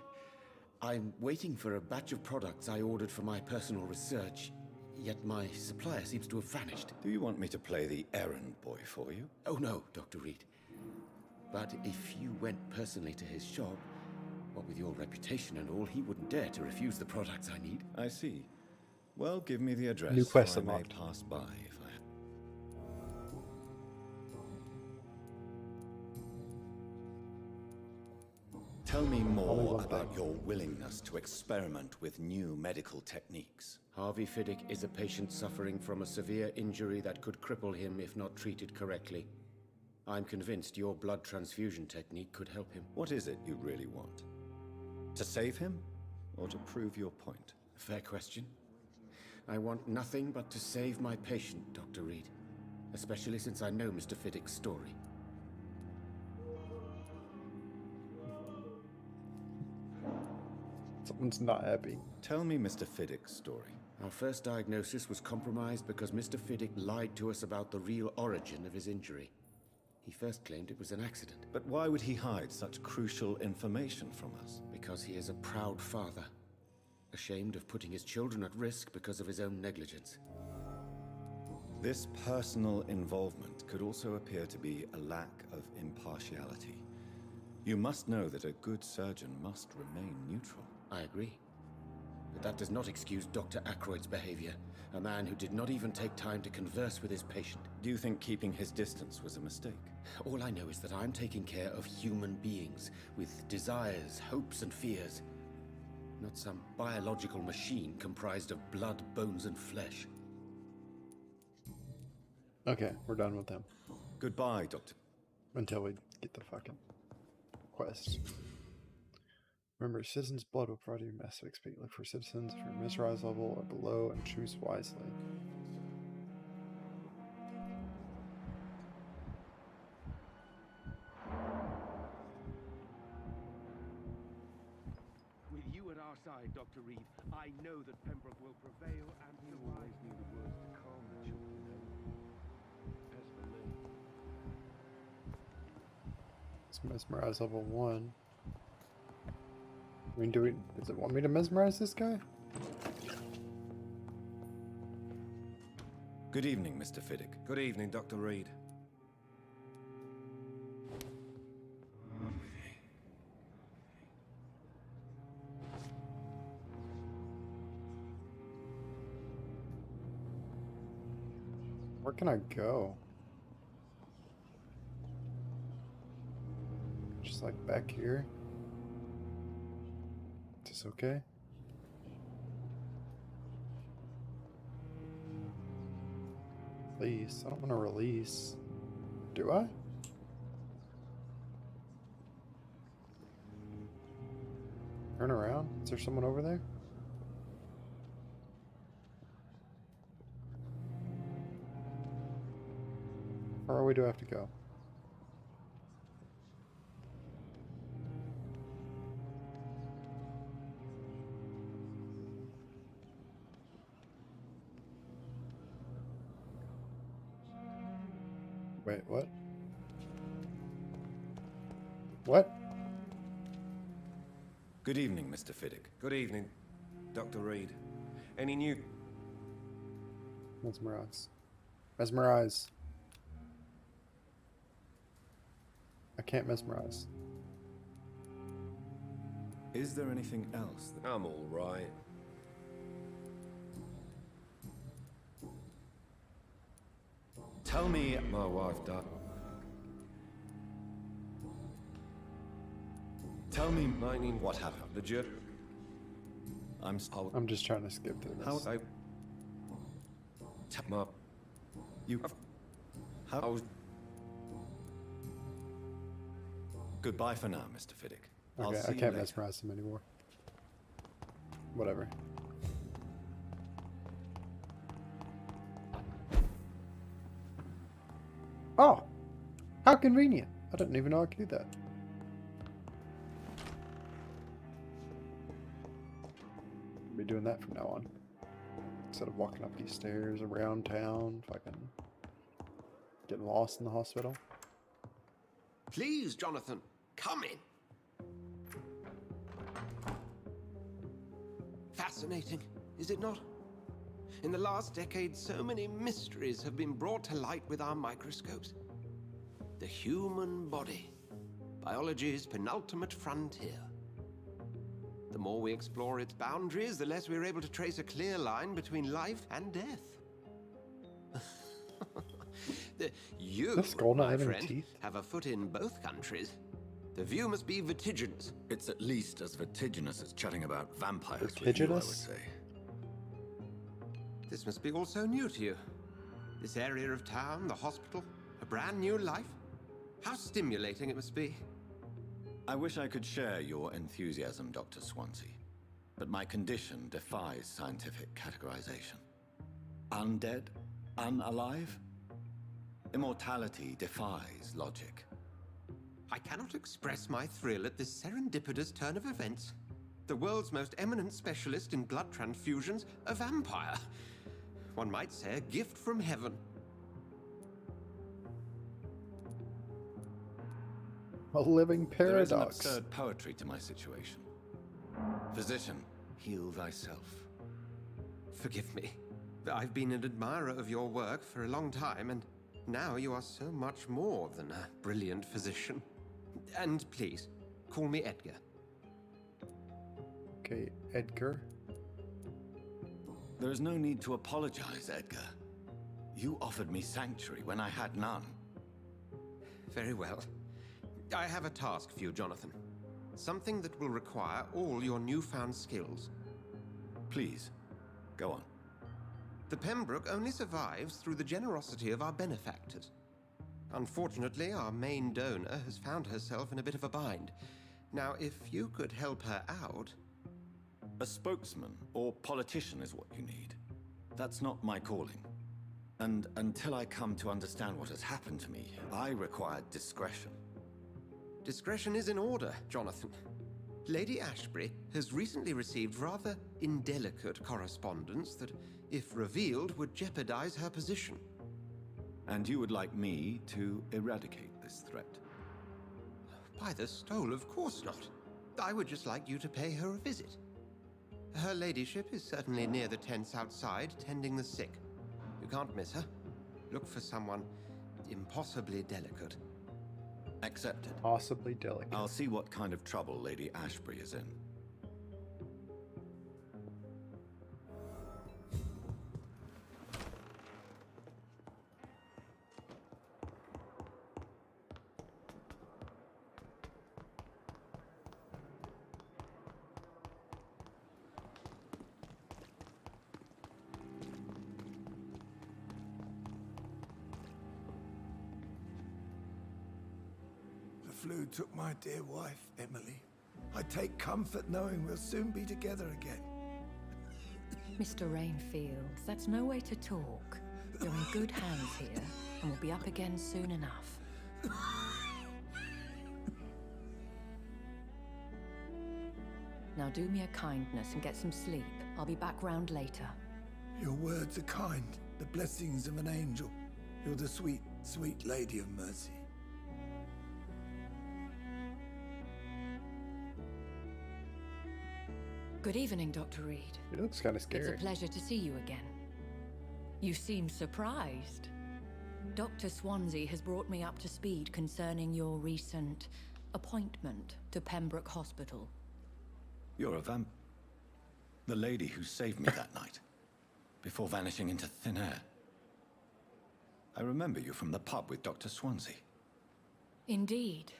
I'm waiting for a batch of products I ordered for my personal research. Yet my supplier seems to have vanished. Do you want me to play the errand boy for you? Oh no, Dr. Reed. But if you went personally to his shop, what with your reputation and all, he wouldn't dare to refuse the products I need. I see. Well, give me the address. New quest I may unlocked. pass by if I... Tell me more about your willingness to experiment with new medical techniques. Harvey Fiddick is a patient suffering from a severe injury that could cripple him if not treated correctly. I'm convinced your blood transfusion technique could help him. What is it you really want? To save him, or to prove your point? Fair question. I want nothing but to save my patient, Dr. Reed. Especially since I know Mr. Fiddick's story. Someone's not happy. Tell me Mr. Fiddick's story. Our first diagnosis was compromised because Mr. Fiddick lied to us about the real origin of his injury. He first claimed it was an accident. But why would he hide such crucial information from us? Because he is a proud father, ashamed of putting his children at risk because of his own negligence. This personal involvement could also appear to be a lack of impartiality. You must know that a good surgeon must remain neutral. I agree. But that does not excuse Dr. Ackroyd's behavior, a man who did not even take time to converse with his patient. Do you think keeping his distance was a mistake? All I know is that I'm taking care of human beings with desires, hopes, and fears. Not some biological machine comprised of blood, bones, and flesh. Okay, we're done with him. Goodbye, Doctor. Until we get the fucking quest. Remember, citizens' blood will provide you massive XP. Look for citizens for misrise level or below and choose wisely. With you at our side, Dr. Reed, I know that Pembroke will prevail and survive. You always knew the words to calm the children. As for me... It's mesmerize level 1. I mean, does it want me to mesmerize this guy? Good evening, Mr. Fiddick. Good evening, Dr. Reed. Where can I go? Just like back here? Is this okay? Release. I don't want to release. Do I? Turn around. Is there someone over there? How far away do I have to go? Wait, what? What? Good evening, Mr. Fiddick. Good evening, Dr. Reed. Any new... Mesmerize. Mesmerize. I can't mesmerize. Is there anything else? I'm all right. Tell me... My wife died. Tell me what happened. The jerk. I'm just trying to skip through this. How... You... How... I was... Goodbye for now, Mr. Fiddick. Okay, I can't mesmerize him anymore. Whatever. Oh! How convenient! I didn't even know I could do that. I'll be doing that from now on. Instead of walking up these stairs around town, fucking getting lost in the hospital. Please, Jonathan, come in. Fascinating, is it not? In the last decade, so many mysteries have been brought to light with our microscopes. The human body, biology's penultimate frontier. The more we explore its boundaries, the less we're able to trace a clear line between life and death. You, my friend, have a foot in both countries. The view must be vertiginous. It's at least as vertiginous as chatting about vampires with you, I would say. This must be all so new to you. This area of town, the hospital, a brand new life. How stimulating it must be. I wish I could share your enthusiasm, Dr. Swansea, but my condition defies scientific categorization. Undead? Unalive? Immortality defies logic. I cannot express my thrill at this serendipitous turn of events. The world's most eminent specialist in blood transfusions, a vampire. One might say a gift from heaven. A living paradox. There is an absurd poetry to my situation. Physician, heal thyself. Forgive me. I've been an admirer of your work for a long time, and now you are so much more than a brilliant physician. And please, call me Edgar. Okay, Edgar. There is no need to apologize, Edgar. You offered me sanctuary when I had none. Very well. I have a task for you, Jonathan. Something that will require all your newfound skills. Please, go on. The Pembroke only survives through the generosity of our benefactors. Unfortunately, our main donor has found herself in a bit of a bind. Now, if you could help her out... A spokesman or politician is what you need. That's not my calling. And until I come to understand what has happened to me, I require discretion. Discretion is in order, Jonathan. Lady Ashbury has recently received rather indelicate correspondence that, if revealed, would jeopardize her position. And you would like me to eradicate this threat? By the stole, of course not. I would just like you to pay her a visit. Her ladyship is certainly near the tents outside, tending the sick. You can't miss her. Look for someone impossibly delicate. Accepted. Possibly delicate. I'll see what kind of trouble Lady Ashbury is in. The flu took my dear wife, Emily. I take comfort knowing we'll soon be together again. Mr. Rainfield, that's no way to talk. You're in good hands here, and we'll be up again soon enough. Now do me a kindness and get some sleep. I'll be back round later. Your words are kind, the blessings of an angel. You're the sweet, sweet Lady of Mercy. Good evening, Dr. Reed. It looks kind of scary. It's a pleasure to see you again. You seem surprised. Dr. Swansea has brought me up to speed concerning your recent appointment to Pembroke Hospital. You're a vamp... The lady who saved me that night, before vanishing into thin air. I remember you from the pub with Dr. Swansea. Indeed.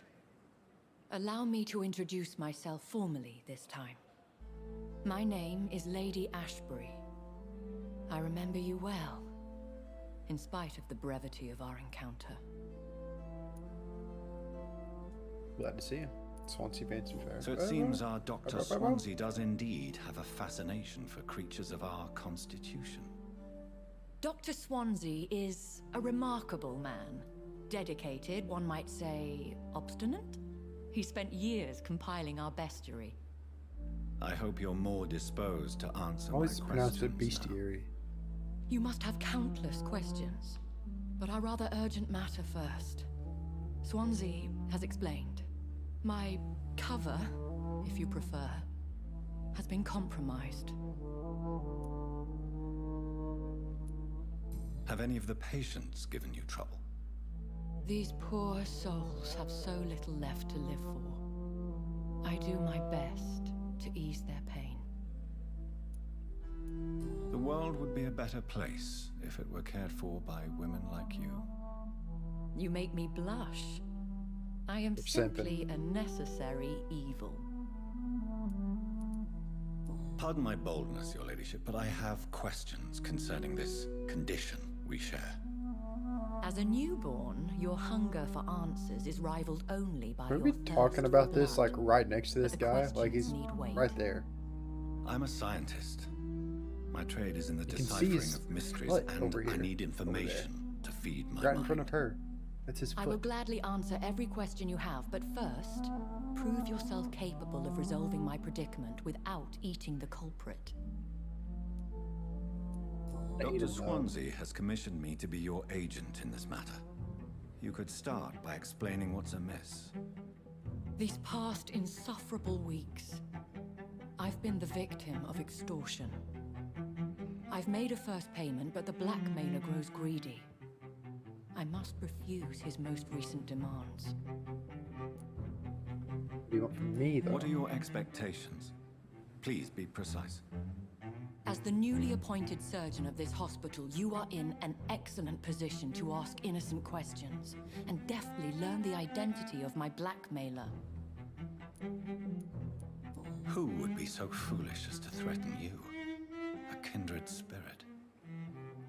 Allow me to introduce myself formally this time. My name is Lady Ashbury. I remember you well, in spite of the brevity of our encounter. Glad to see you. Swansea Fancy Fair. So it seems our Dr. Swansea does indeed have a fascination for creatures of our constitution. Dr. Swansea is a remarkable man. Dedicated, one might say, obstinate? He spent years compiling our bestiary. I hope you're more disposed to answer my Always pronounce questions it bestiary. You must have countless questions, but our rather urgent matter first. Swansea has explained. My cover, if you prefer, has been compromised. Have any of the patients given you trouble? These poor souls have so little left to live for. I do my best to ease their pain. The world would be a better place if it were cared for by women like you. You make me blush. I am simply a necessary evil. Pardon my boldness, your ladyship, but I have questions concerning this condition we share. As a newborn, your hunger for answers is rivaled only by Are your we thirst talking for about this blood. like right next to this But the guy? Like he's questions need weight. right there. I'm a scientist. My trade is in the You can see deciphering his of mysteries, foot and over I here, need over information to feed my Right in mind. front of her. That's his I will foot. gladly answer every question you have, but first, prove yourself capable of resolving my predicament without eating the culprit. Dr. Swansea has commissioned me to be your agent in this matter. You could start by explaining what's amiss. These past insufferable weeks, I've been the victim of extortion. I've made a first payment, but the blackmailer grows greedy. I must refuse his most recent demands. What do you want from me, though? What are your expectations? Please be precise. As the newly appointed surgeon of this hospital, you are in an excellent position to ask innocent questions and deftly learn the identity of my blackmailer. Who would be so foolish as to threaten you? A kindred spirit.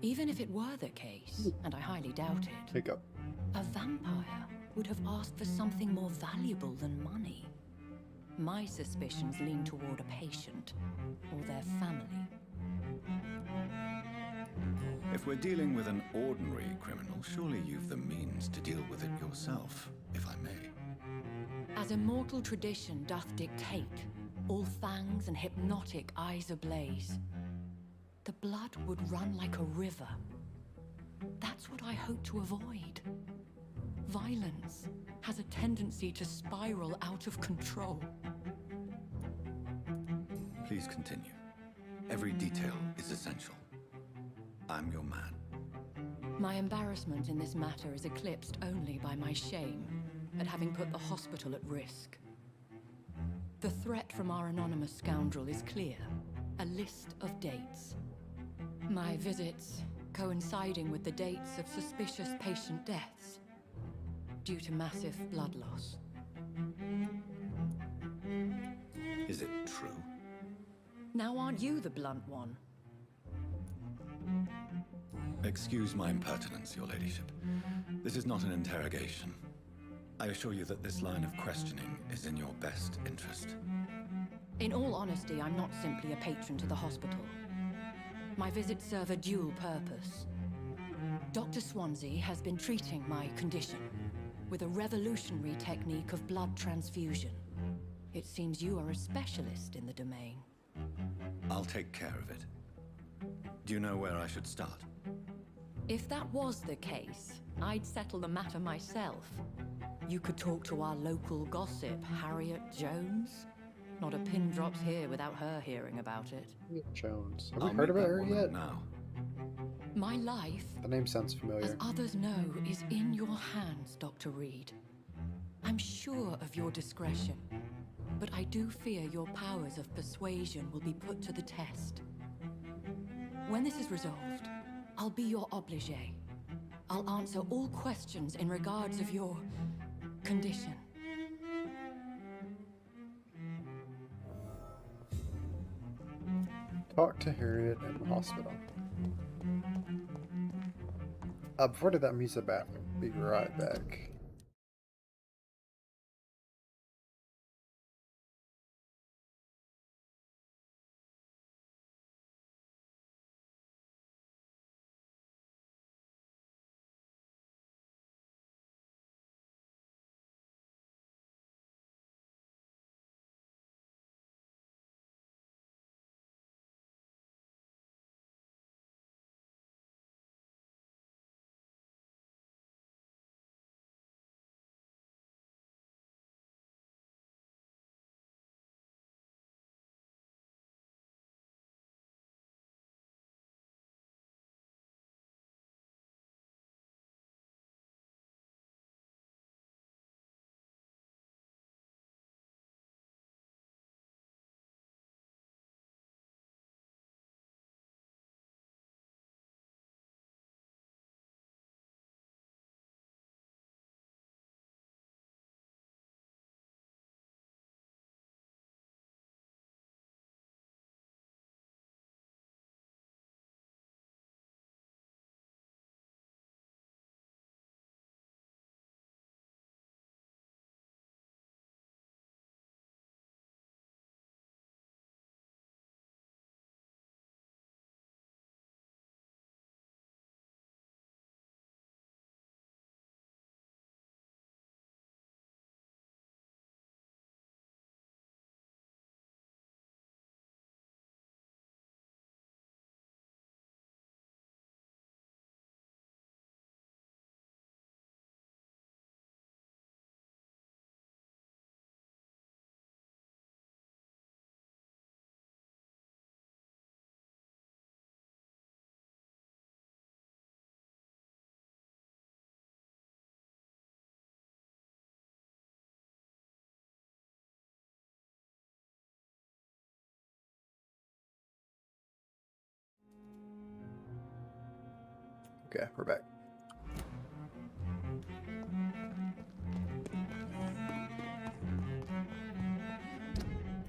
Even if it were the case, and I highly doubt it, Hiccup. a vampire would have asked for something more valuable than money. My suspicions lean toward a patient or their family. If we're dealing with an ordinary criminal, surely you've the means to deal with it yourself, if I may. As immortal tradition doth dictate, all fangs and hypnotic eyes ablaze, the blood would run like a river. That's what I hope to avoid. Violence has a tendency to spiral out of control. Please continue. Every detail is essential. I'm your man. My embarrassment in this matter is eclipsed only by my shame at having put the hospital at risk. The threat from our anonymous scoundrel is clear. A list of dates. My visits coinciding with the dates of suspicious patient deaths due to massive blood loss. Is it true? Now aren't you the blunt one? Excuse my impertinence, your ladyship. This is not an interrogation. I assure you that this line of questioning is in your best interest. In all honesty, I'm not simply a patron to the hospital. My visits serve a dual purpose. Dr. Swansea has been treating my condition with a revolutionary technique of blood transfusion. It seems you are a specialist in the domain. I'll take care of it. Do you know where I should start? If that was the case, I'd settle the matter myself. You could talk to our local gossip, Harriet Jones. Not a pin drops here without her hearing about it. Jones. Have we heard about her yet? Now. My life, The name sounds as familiar. others know, is in your hands, Dr. Reed. I'm sure of your discretion, but I do fear your powers of persuasion will be put to the test. When this is resolved, I'll be your obligé. I'll answer all questions in regards of your condition. Talk to Harriet in the hospital. Before that, I'm using the bathroom. Be right back. Okay, we're back.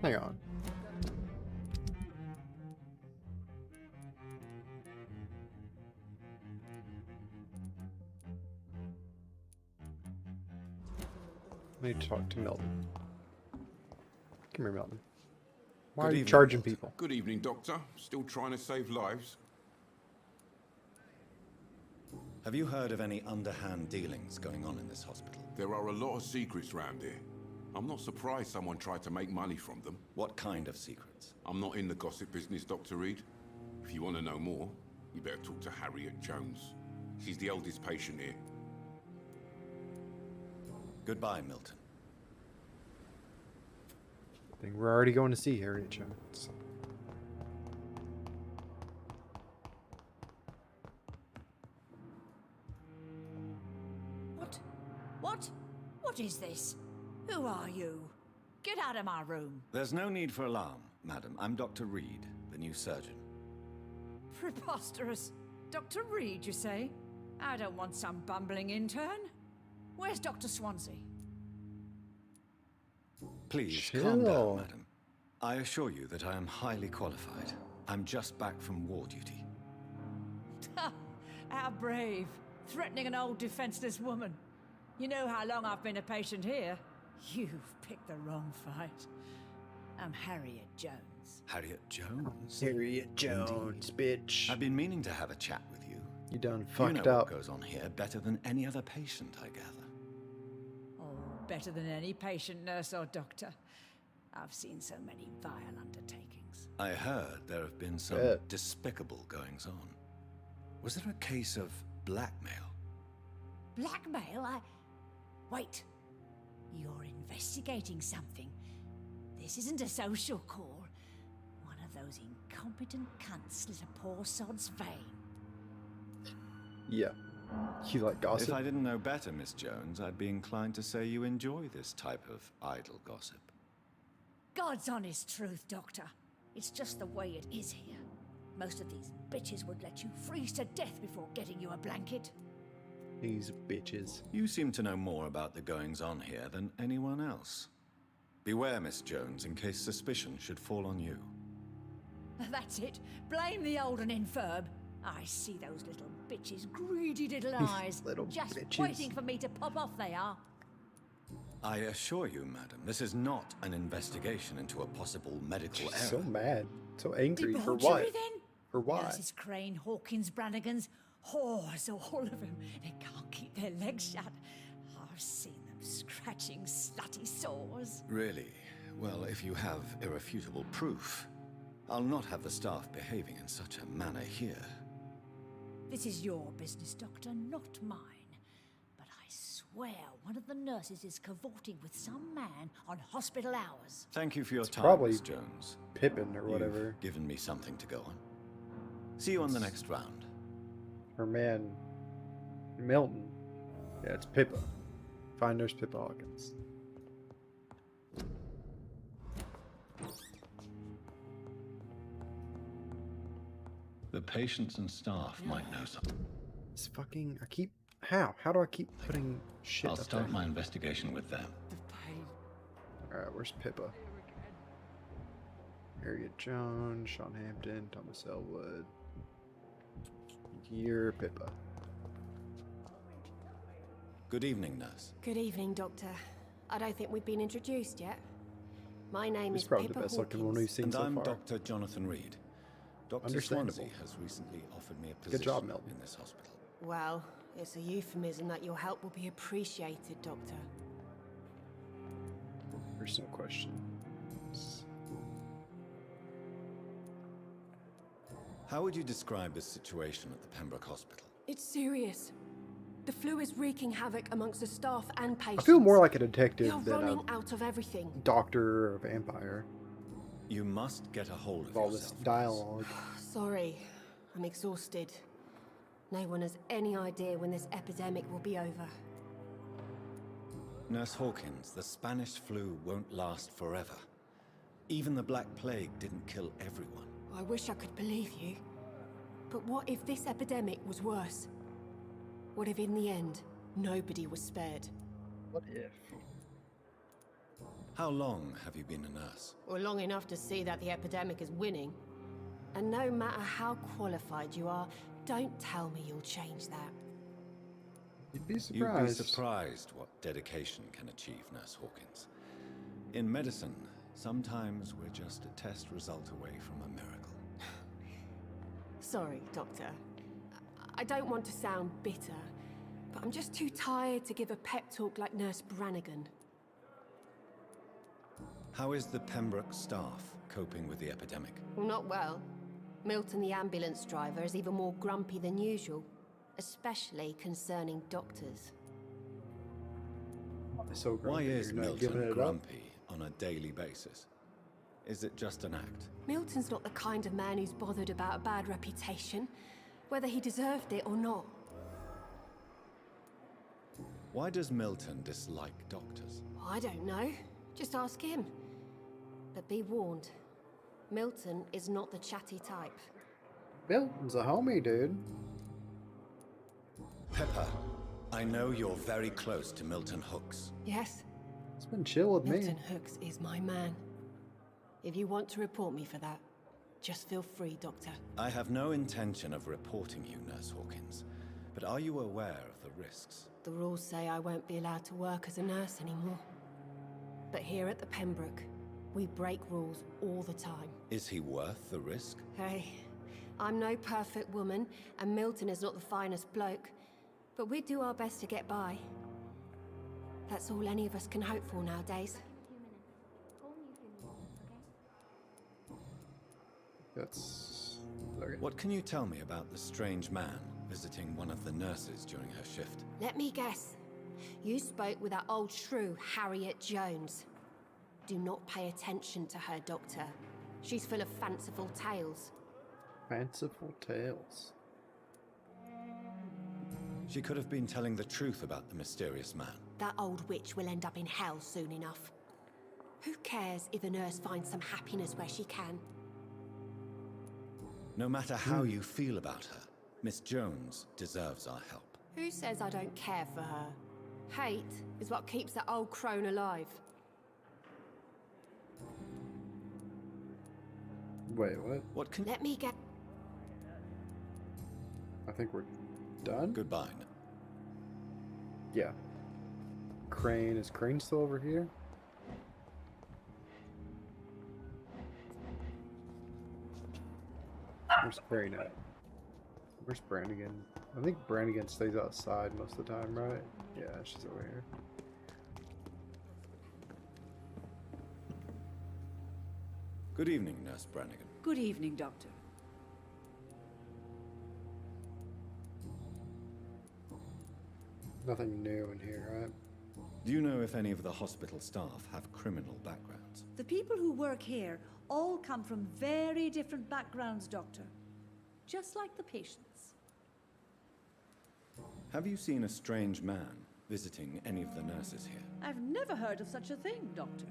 Hang on. I need to talk to Milton. Come here, Milton. Why are you charging people? Good evening, Doctor. Still trying to save lives? Have you heard of any underhand dealings going on in this hospital? There are a lot of secrets round here. I'm not surprised someone tried to make money from them. What kind of secrets? I'm not in the gossip business, Dr. Reed. If you want to know more, you better talk to Harriet Jones. She's the oldest patient here. Goodbye, Milton. I think we're already going to see Harriet Jones. What is this? Who are you? Get out of my room. There's no need for alarm, madam. I'm Dr. Reed, the new surgeon. Preposterous. Dr. Reed, you say? I don't want some bumbling intern. Where's Dr. Swansea? Please, calm down, madam. I assure you that I am highly qualified. I'm just back from war duty. How brave. Threatening an old defenseless woman. You know how long I've been a patient here? You've picked the wrong fight. I'm Harriet Jones. Harriet Jones? Harriet Jones, bitch. I've been meaning to have a chat with you. You done You fucked know up. what goes on here better than any other patient, I gather. Oh, better than any patient, nurse, or doctor. I've seen so many vile undertakings. I heard there have been some despicable goings-on. Was there a case of blackmail? Blackmail? Wait. You're investigating something. This isn't a social call. One of those incompetent cunts slit a poor sod's vein. Yeah. You like gossip? If I didn't know better, Miss Jones, I'd be inclined to say you enjoy this type of idle gossip. God's honest truth, Doctor. It's just the way it is here. Most of these bitches would let you freeze to death before getting you a blanket. These bitches. You seem to know more about the goings-on here than anyone else. Beware, Miss Jones, in case suspicion should fall on you. That's it. Blame the old and infirm. I see those little bitches' greedy little eyes. Just waiting for me to pop off they are. I assure you, madam, this is not an investigation into a possible medical error. So mad. So angry. For Debauchery, what? then? For why? Nurses Crane, Hawkins, Brannigans, whores, all of them. They can't keep their legs shut. I've seen them scratching slutty sores. Really? Well, if you have irrefutable proof, I'll not have the staff behaving in such a manner here. This is your business, Doctor, not mine. But I swear one of the nurses is cavorting with some man on hospital hours. Thank you for your It's time, probably Miss Jones. Pippin or whatever. You've given me something to go on. See you on the next round. Her man, Milton. Yeah, it's Pippa. Find Nurse Pippa Hawkins. The patients and staff might know something. It's fucking. I keep. How? How do I keep putting shit I'll up start there? my investigation with them. Alright, where's Pippa? Harriet Jones, Sean Hampton, Thomas Elwood. You're Pippa. Good evening, nurse. Good evening, Doctor. I don't think we've been introduced yet. My name He's is probably Pippa the best looking one Hawkins. we've seen And so I'm far. Dr. Jonathan Reed. Dr. Understandable. Swansea has recently offered me a Good position job, Milton. in this hospital. Well, it's a euphemism that your help will be appreciated, Doctor. There's no question. How would you describe the situation at the Pembroke Hospital? It's serious. The flu is wreaking havoc amongst the staff and patients. I feel more like a detective You're than running a out of everything. doctor or a vampire. You must get a hold of All this yourself. dialogue. Sorry, I'm exhausted. No one has any idea when this epidemic will be over. Nurse Hawkins, the Spanish flu won't last forever. Even the Black Plague didn't kill everyone. I wish I could believe you. But what if this epidemic was worse? What if in the end, nobody was spared? What if? How long have you been a nurse? Well, long enough to see that the epidemic is winning. And no matter how qualified you are, don't tell me you'll change that. You'd be surprised. You'd be surprised what dedication can achieve, Nurse Hawkins. In medicine, sometimes we're just a test result away from a miracle. Sorry, Doctor. I don't want to sound bitter, but I'm just too tired to give a pep talk like Nurse Brannigan. How is the Pembroke staff coping with the epidemic? Not well. Milton, the ambulance driver, is even more grumpy than usual, especially concerning doctors. So why is Milton Milton grumpy on a daily basis? Is it just an act? Milton's not the kind of man who's bothered about a bad reputation, whether he deserved it or not. Why does Milton dislike doctors? I don't know. Just ask him. But be warned, Milton is not the chatty type. Milton's a homie, dude. Pepper, I know you're very close to Milton Hooks. Yes? It's been chill with me. Milton Hooks is my man. If you want to report me for that, just feel free, Doctor. I have no intention of reporting you, Nurse Hawkins. But are you aware of the risks? The rules say I won't be allowed to work as a nurse anymore. But here at the Pembroke, we break rules all the time. Is he worth the risk? Hey, I'm no perfect woman, and Milton is not the finest bloke. But we do our best to get by. That's all any of us can hope for nowadays. That's... okay. What can you tell me about the strange man visiting one of the nurses during her shift? Let me guess. You spoke with that old shrew, Harriet Jones. Do not pay attention to her, Doctor. She's full of fanciful tales. Fanciful tales? She could have been telling the truth about the mysterious man. That old witch will end up in hell soon enough. Who cares if a nurse finds some happiness where she can? No matter how you feel about her, Miss Jones deserves our help. Who says I don't care for her? Hate is what keeps that old crone alive. Wait, what? What can... Let me get... I think we're done? Goodbye. Yeah. Crane. Is Crane still over here? Where's Crane at? Where's Brannigan? I think Brannigan stays outside most of the time, right? Yeah, she's over here. Good evening, Nurse Brannigan. Good evening, Doctor. Nothing new in here, right? Do you know if any of the hospital staff have criminal backgrounds? The people who work here all come from very different backgrounds, Doctor. Just like the patients. Have you seen a strange man visiting any of the nurses here? I've never heard of such a thing, Doctor.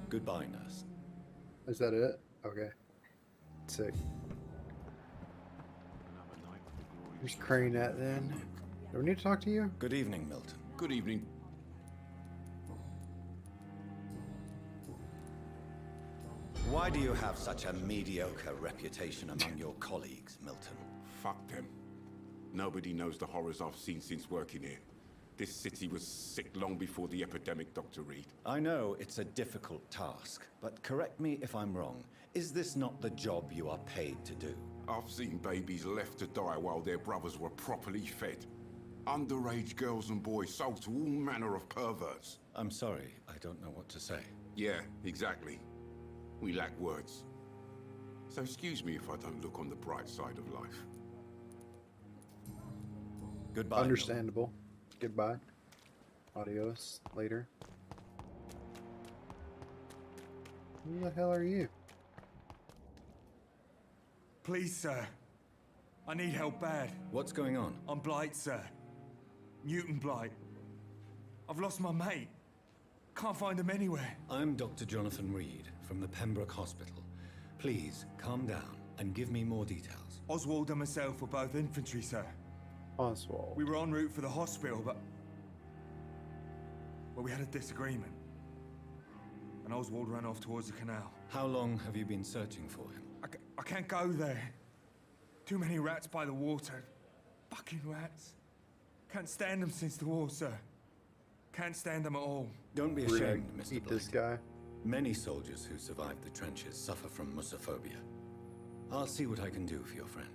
Goodbye, nurse. Is that it? Okay. Sick. Where's Crane at then? Do we need to talk to you? Good evening, Milton. Good evening. Why do you have such a mediocre reputation among your colleagues, Milton? Fuck them. Nobody knows the horrors I've seen since working here. This city was sick long before the epidemic, Dr. Reed. I know it's a difficult task, but correct me if I'm wrong. Is this not the job you are paid to do? I've seen babies left to die while their brothers were properly fed. Underage girls and boys sold to all manner of perverts. I'm sorry, I don't know what to say. Yeah, exactly. We lack words. So excuse me if I don't look on the bright side of life. Goodbye. Understandable. Goodbye. Adios. Later. Who the hell are you? Please, sir. I need help bad. What's going on? I'm Blight, sir. Newton Blight. I've lost my mate. Can't find him anywhere. I'm Dr. Jonathan Reed from the Pembroke Hospital. Please, calm down. And give me more details. Oswald and myself were both infantry, sir. Oswald. We were en route for the hospital, but... well, we had a disagreement. And Oswald ran off towards the canal. How long have you been searching for him? I can't go there. Too many rats by the water. Fucking rats. Can't stand them since the war, sir. Can't stand them at all. Don't be ashamed, Mr. Eat Blight. this guy. Many soldiers who survived the trenches suffer from musophobia. I'll see what I can do for your friend.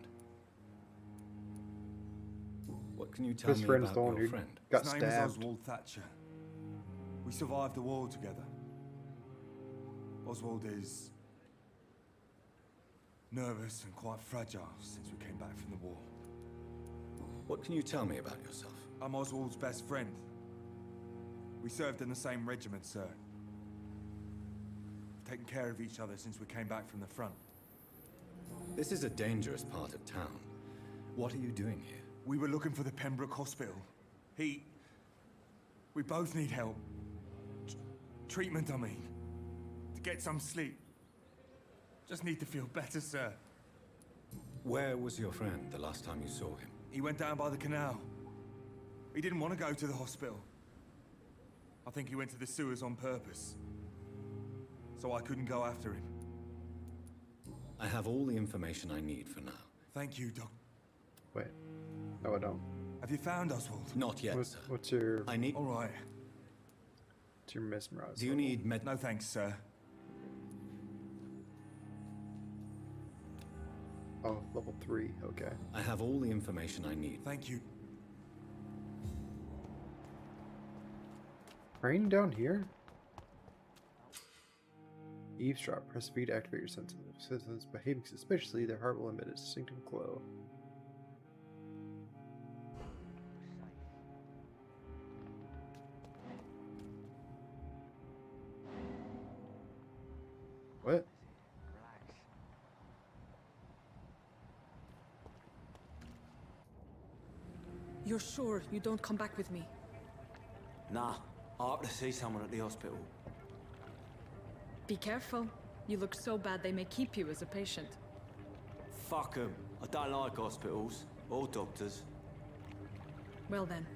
What can you tell me about your friend? Got His name is Oswald Thatcher. We survived the war together. Oswald is nervous and quite fragile since we came back from the war. What can you tell me about yourself? I'm Oswald's best friend. We served in the same regiment, sir. We've taken care of each other since we came back from the front. This is a dangerous part of town. What are you doing here? We were looking for the Pembroke hospital. We both need help. Treatment, I mean. To get some sleep. Just need to feel better, sir. Where was your friend the last time you saw him? He went down by the canal. He didn't want to go to the hospital. I think he went to the sewers on purpose. So I couldn't go after him. I have all the information I need for now. Thank you, Doc. Wait. No, I don't. Have you found Oswald? Not yet, sir. What's your... I need... All right. What's your mesmerize? Do you need med... No thanks, sir. Oh, level 3. Okay. I have all the information I need. Thank you. Rain down here? Eavesdrop. Press V to activate your senses. If citizens behaving suspiciously, their heart will emit a distinctive glow. What? You're sure you don't come back with me? Nah, I ought to see someone at the hospital. Be careful. You look so bad they may keep you as a patient. Fuck 'em. I don't like hospitals or doctors. Well then,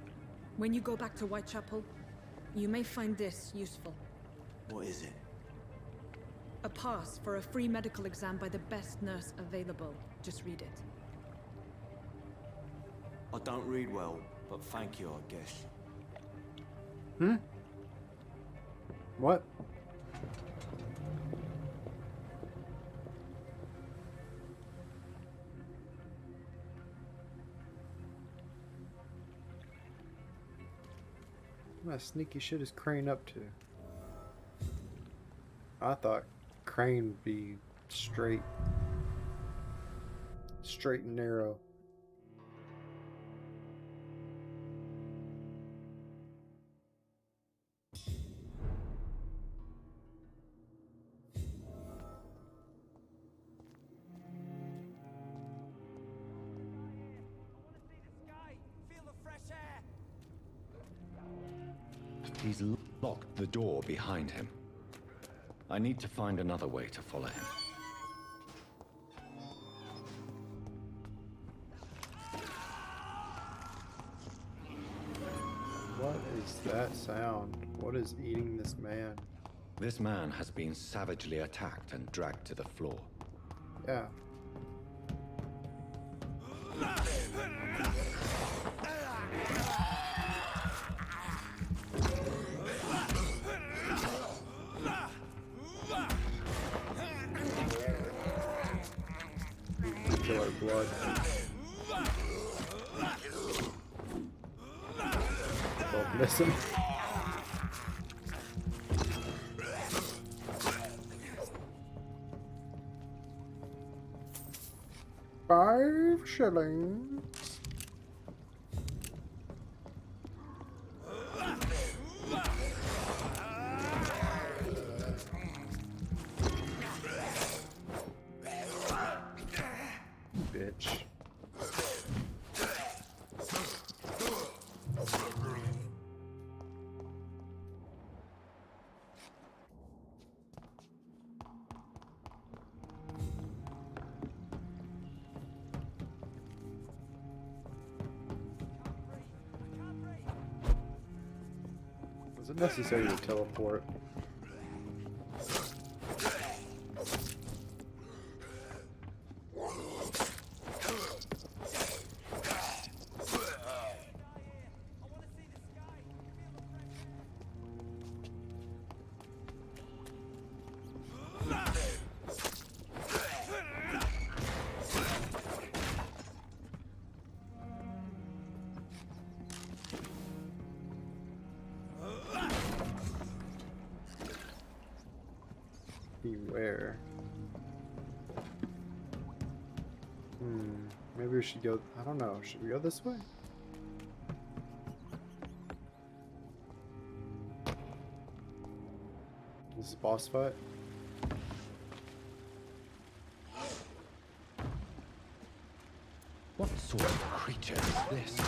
when you go back to Whitechapel, you may find this useful. What is it? A pass for a free medical exam by the best nurse available. Just read it. I don't read well, but thank you, I guess. Hmm? What? What sneaky shit is Crane up to? I thought Crane would be straight and narrow. He's locked the door behind him. I need to find another way to follow him. What is that sound? What is eating this man? This man has been savagely attacked and dragged to the floor. Yeah. Killer blood. Don't miss him. $5 shillings. Bitch. Is it necessary to teleport? Beware. Maybe we should go. I don't know. Should we go this way? This is a boss fight. What sort of creature is this?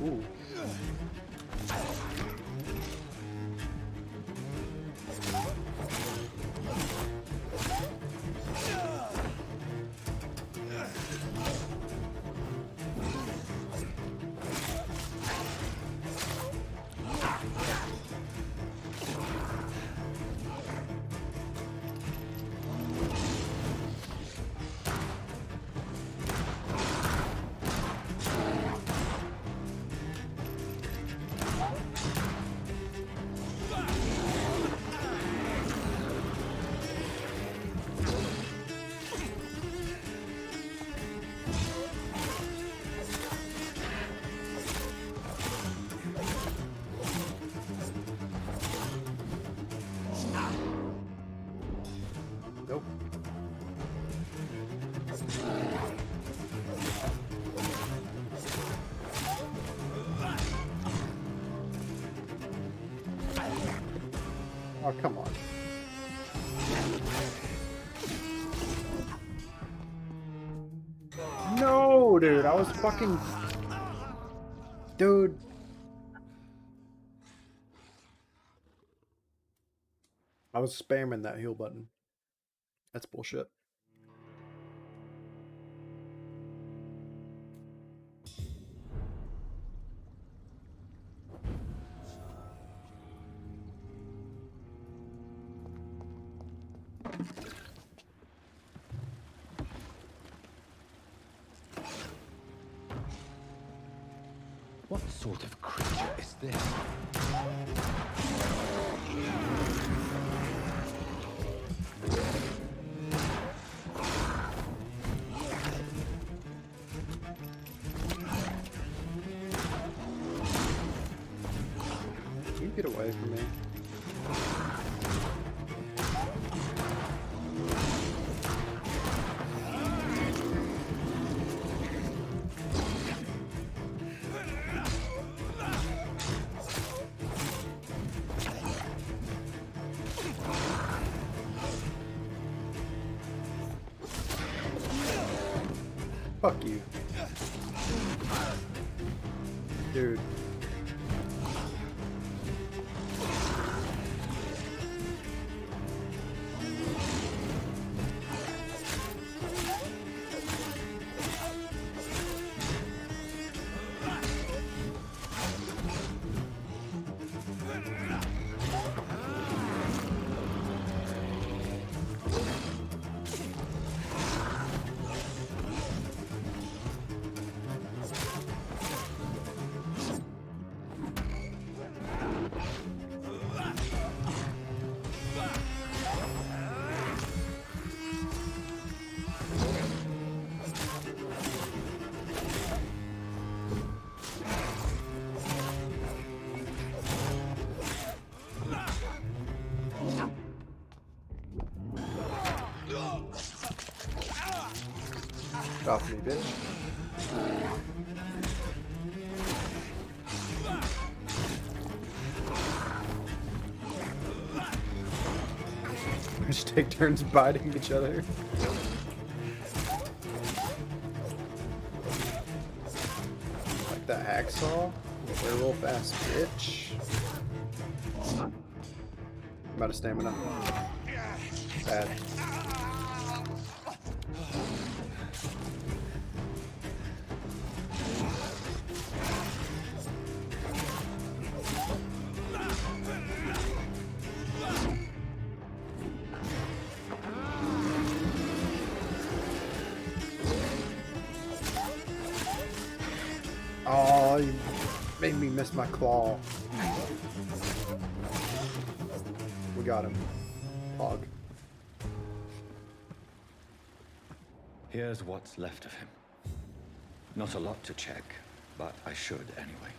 Ooh. Nope. Oh, come on. No, dude, I was fucking... Dude. I was spamming that heal button. That's bullshit. What sort of creature is this? Can you get away from me? Fuck you. Dude. Off me, bitch. Just take turns biting each other. Like that hacksaw? Werewolf ass bitch. I'm out of stamina. Bad. Oh, you made me miss my claw. We got him. Pog. Here's what's left of him. Not a lot to check, but I should anyway.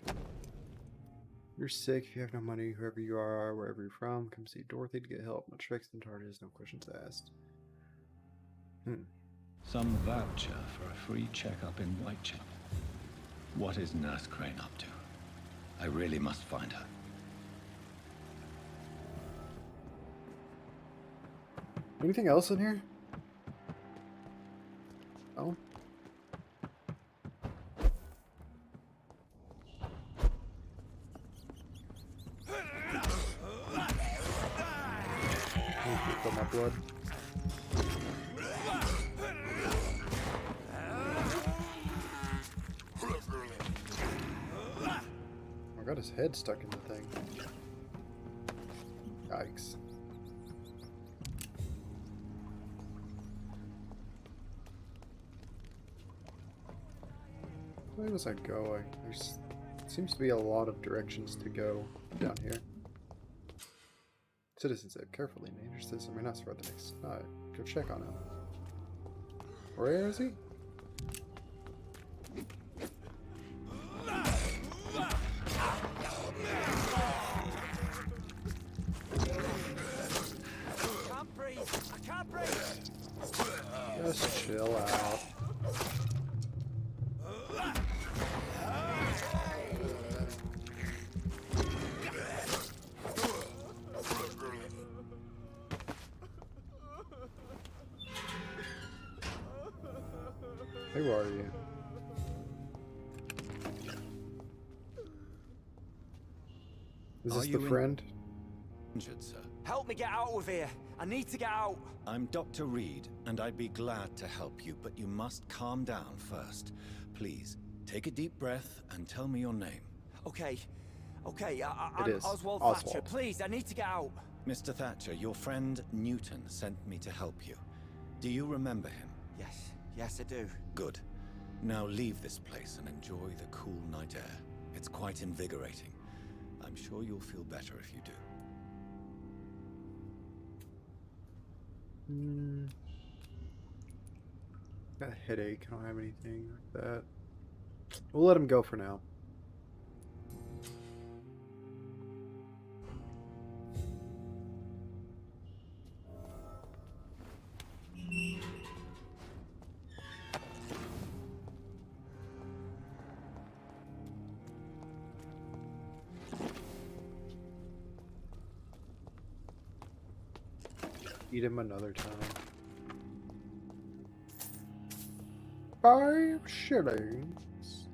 You're sick. If you have no money, whoever you are, wherever you're from, come see Dorothy to get help. No tricks and charges, no questions asked. Some voucher for a free checkup in Whitechapel. What is Nurse Crane up to? I really must find her. Anything else in here? Oh. Put my blood. I got his head stuck in the thing. Yikes. Where was I going? There seems to be a lot of directions to go down here. Citizen said, carefully, dangerous citizen may not survive the next night. Go check on him. Where is he? Can't breathe. I can't breathe. Just chill out. Who are you? Is this the friend? Injured, sir. Help me get out of here. I need to get out. I'm Dr. Reed, and I'd be glad to help you, but you must calm down first. Please, take a deep breath and tell me your name. Okay. I'm Oswald Thatcher. Please, I need to get out. Mr. Thatcher, your friend Newton sent me to help you. Do you remember him? Yes, I do. Good. Now leave this place and enjoy the cool night air. It's quite invigorating. I'm sure you'll feel better if you do. Got a headache. I don't have anything like that. We'll let him go for now. Eat him another time. 5 shillings.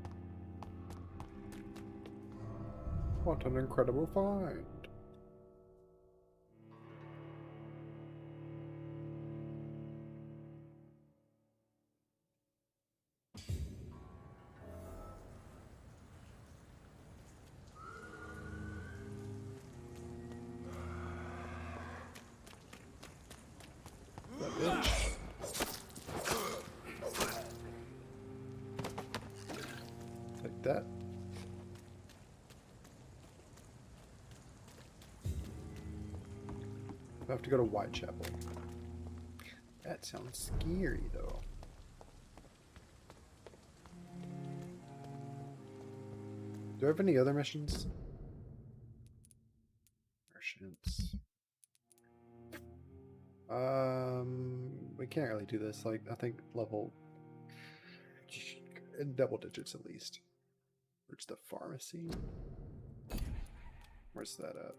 What an incredible find. Like that. I have to go to Whitechapel. That sounds scary, though. Do I have any other missions? Merchants. We can't really do this. Like, I think level in double digits at least. Where's the pharmacy? Where's that at?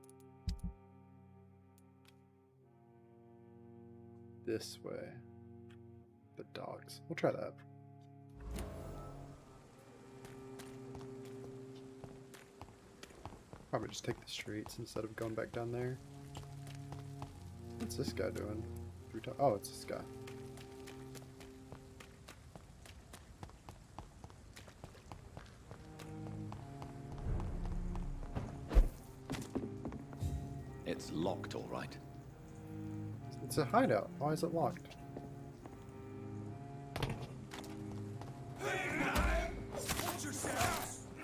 This way. The dogs. We'll try that. Probably just take the streets instead of going back down there. What's this guy doing? Oh, it's this guy. It's locked, all right. It's a hideout. Why is it locked?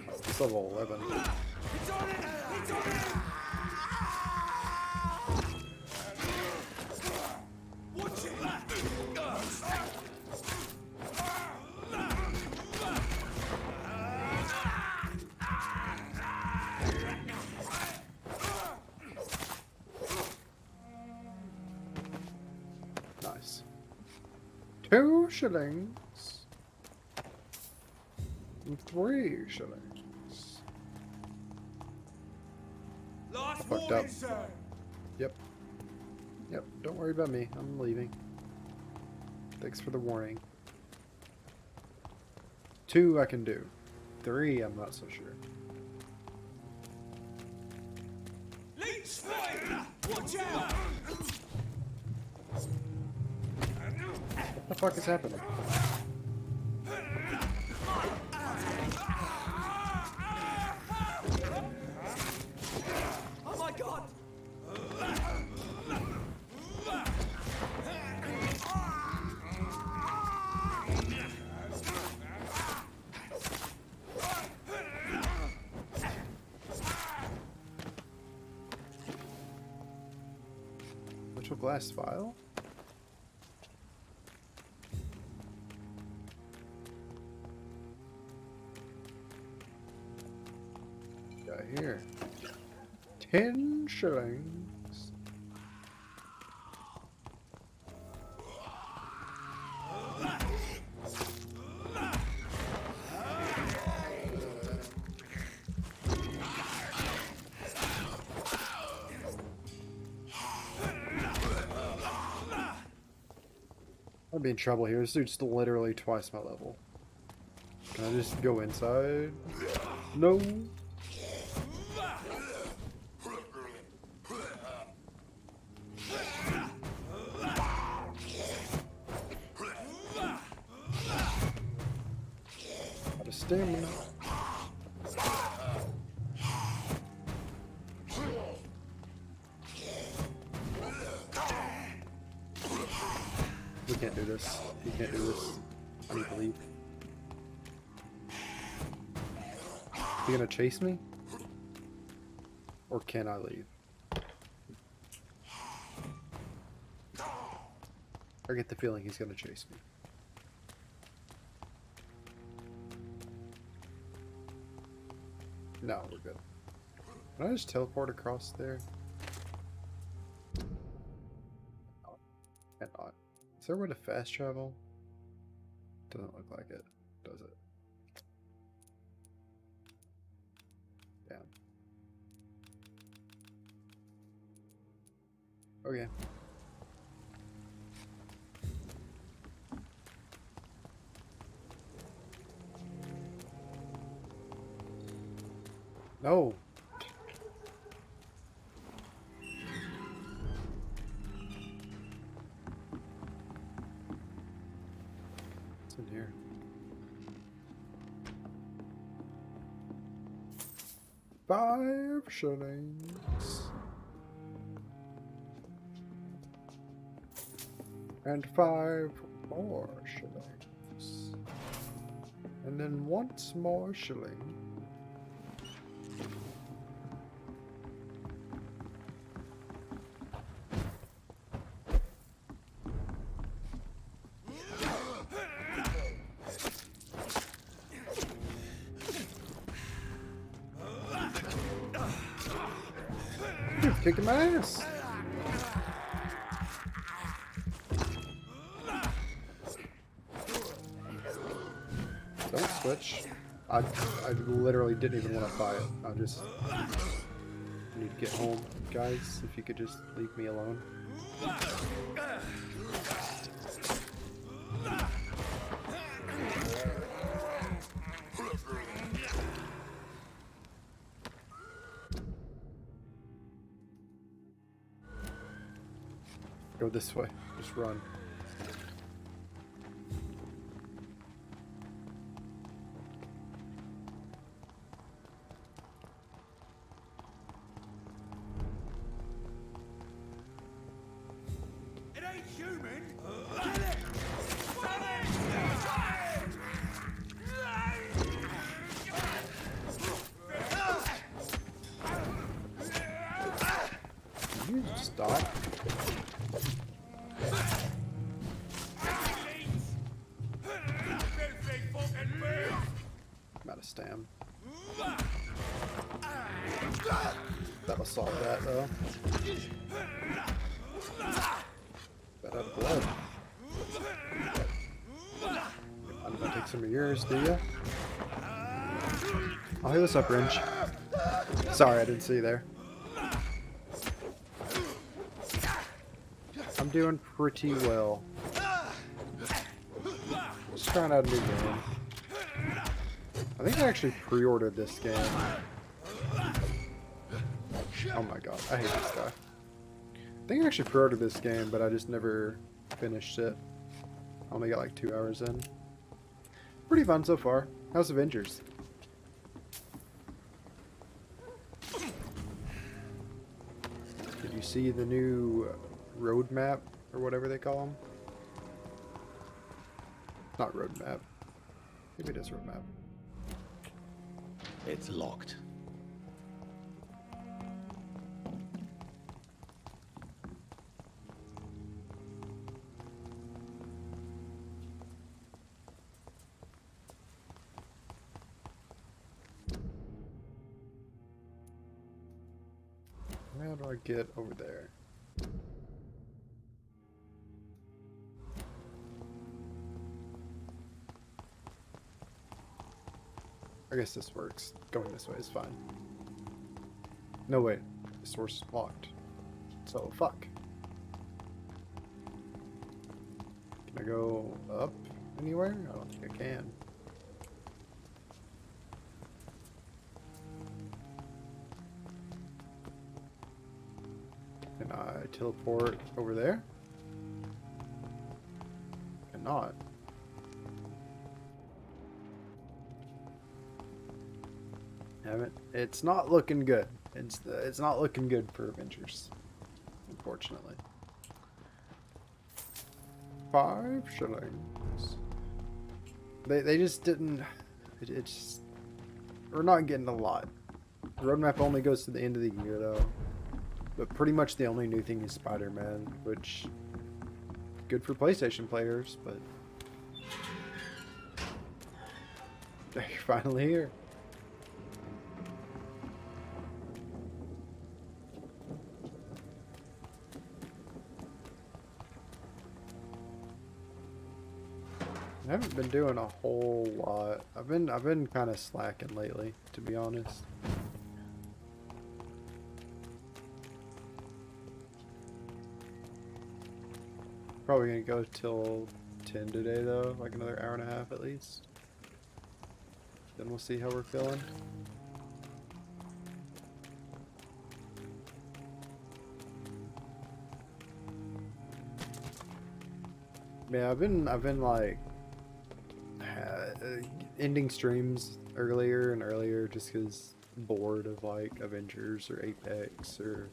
It's level 11. Nice. 2 shillings. And 3 shillings. Last Fucked warning, up. sir. Yep. Yep, don't worry about me. I'm leaving. Thanks for the warning. 2 I can do. 3 I'm not so sure. Leech spike! Watch out! What the fuck is happening? Oh my god! Virtual glass vial? Got here. 10 shillings. I'd be in trouble here. This dude's literally twice my level. Can I just go inside? No. Out of stamina. We can't do this. We can't do this. I need to leave. Is he gonna chase me? Or can I leave? I get the feeling he's gonna chase me. No, we're good. Can I just teleport across there? Cannot. Is there a way to fast travel? Doesn't look like it, does it? Damn. Okay. No. What's in here? $5 shillings. And 5 more shillings. And then once more shilling. You're kicking my ass. Don't switch. I literally didn't even want to fight. I just need to get home. Guys, if you could just leave me alone. Go this way. Just run. It ain't human! You stop. I'm out of stam. That'll solve that though. That out of blood. I'm gonna take some of yours, do ya? Oh, hey, what's up, Ringe? Sorry, I didn't see you there. I'm doing pretty well. Just trying out a new game. I think I actually pre-ordered this game. Oh my god, I hate this guy. I think I actually pre-ordered this game, but I just never finished it. I only got like 2 hours in. Pretty fun so far. How's Avengers? Did you see the new roadmap or whatever they call them? Not roadmap. Maybe it is roadmap. It's locked. How do I get over there? I guess this works. Going this way is fine. No, wait. This door's locked. So, fuck. Can I go up anywhere? I don't think I can. Can I teleport over there? Cannot. Haven't. It's not looking good. It's not looking good for Avengers, unfortunately. 5 shillings. They just didn't. It's we're not getting a lot. The roadmap only goes to the end of the year though. But pretty much the only new thing is Spider-Man, which good for PlayStation players, but you're finally here. I haven't been doing a whole lot. I've been kind of slacking lately, to be honest. Probably gonna go till 10 today though, like another hour and a half at least. Then we'll see how we're feeling. Yeah, I've been like ending streams earlier and earlier just because I'm bored of like Avengers or Apex or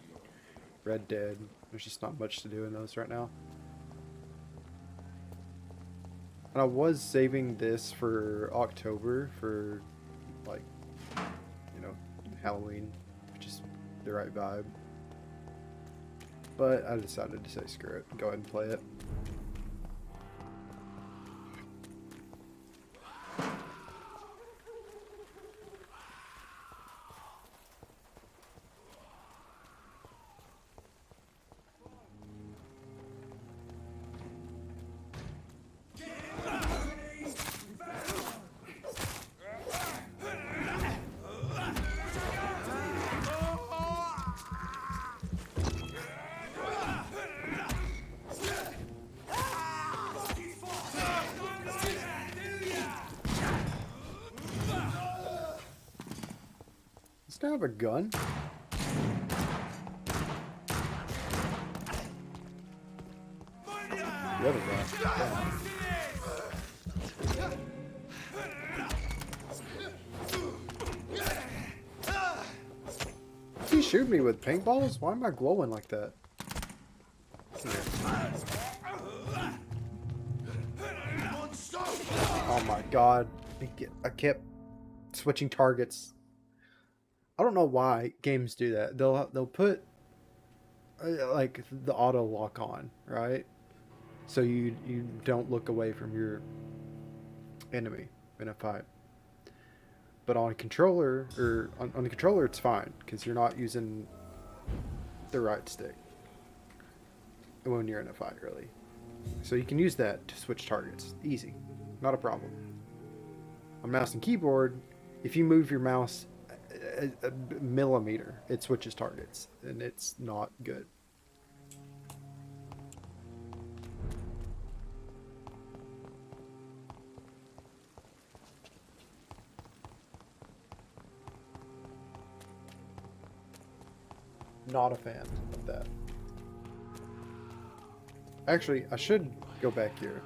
Red Dead. There's just not much to do in those right now. And I was saving this for October for like, you know, Halloween, which is the right vibe. But I decided to say screw it and go ahead and play it. Does it have a gun? shoot me with paintballs? Why am I glowing like that? Oh my god. I kept switching targets. I don't know why games do that. They'll put like the auto lock on, right? So you don't look away from your enemy in a fight. But on a controller, or on the controller, it's fine because you're not using the right stick when you're in a fight, really. So you can use that to switch targets. Easy. Not a problem. On mouse and keyboard, if you move your mouse a millimeter, it switches targets, and it's not good. Not a fan of that. Actually, I should go back here.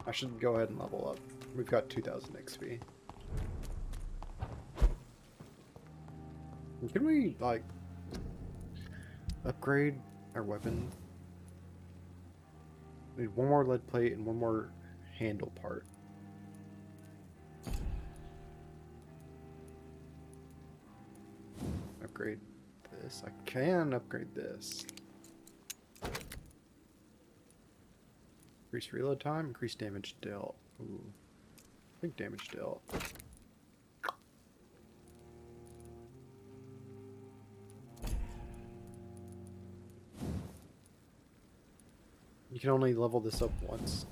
I should go ahead and level up. We've got 2000 XP. Can we, like, upgrade our weapon? We need one more lead plate and one more handle part. Upgrade this. I can upgrade this. Increase reload time, increase damage dealt. Ooh. I think damage dealt. You can only level this up once.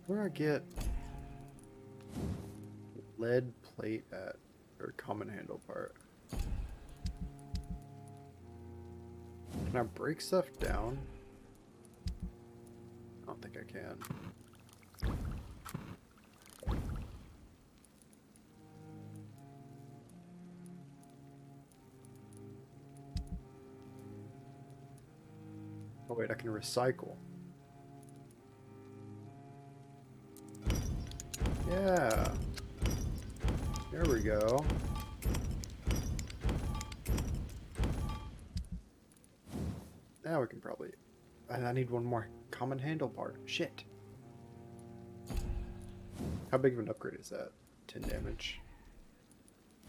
Where do I get lead plate at, or common handle part? Can I break stuff down? I don't think I can. Oh wait, I can recycle. Yeah. There we go. Now we can probably... I need one more common handle part. Shit. How big of an upgrade is that? 10 damage.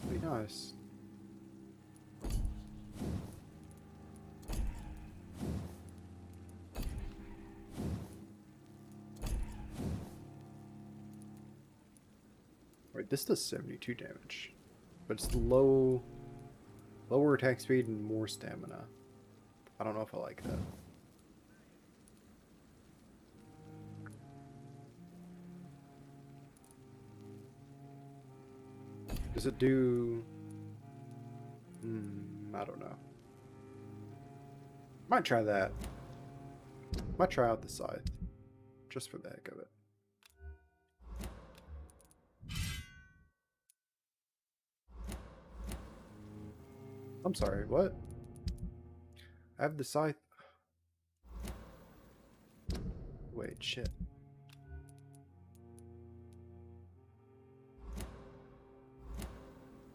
Be nice. Wait, this does 72 damage. But it's lower attack speed and more stamina. I don't know if I like that. Does it do... I don't know. Might try that. Might try out the scythe. Just for the heck of it. I'm sorry, what? I have the scythe. Wait, shit.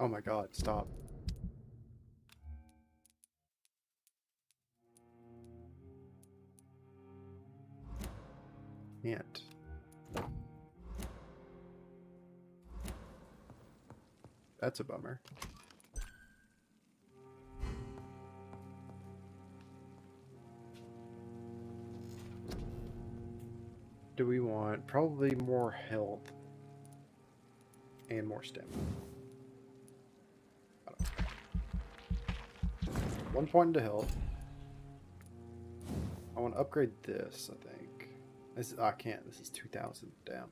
Oh my god, stop. Can't. That's a bummer. Do we want probably more health and more stamina? I don't know. 1 point into health. I want to upgrade this, I think. This is, I can't. This is 2000. Damn.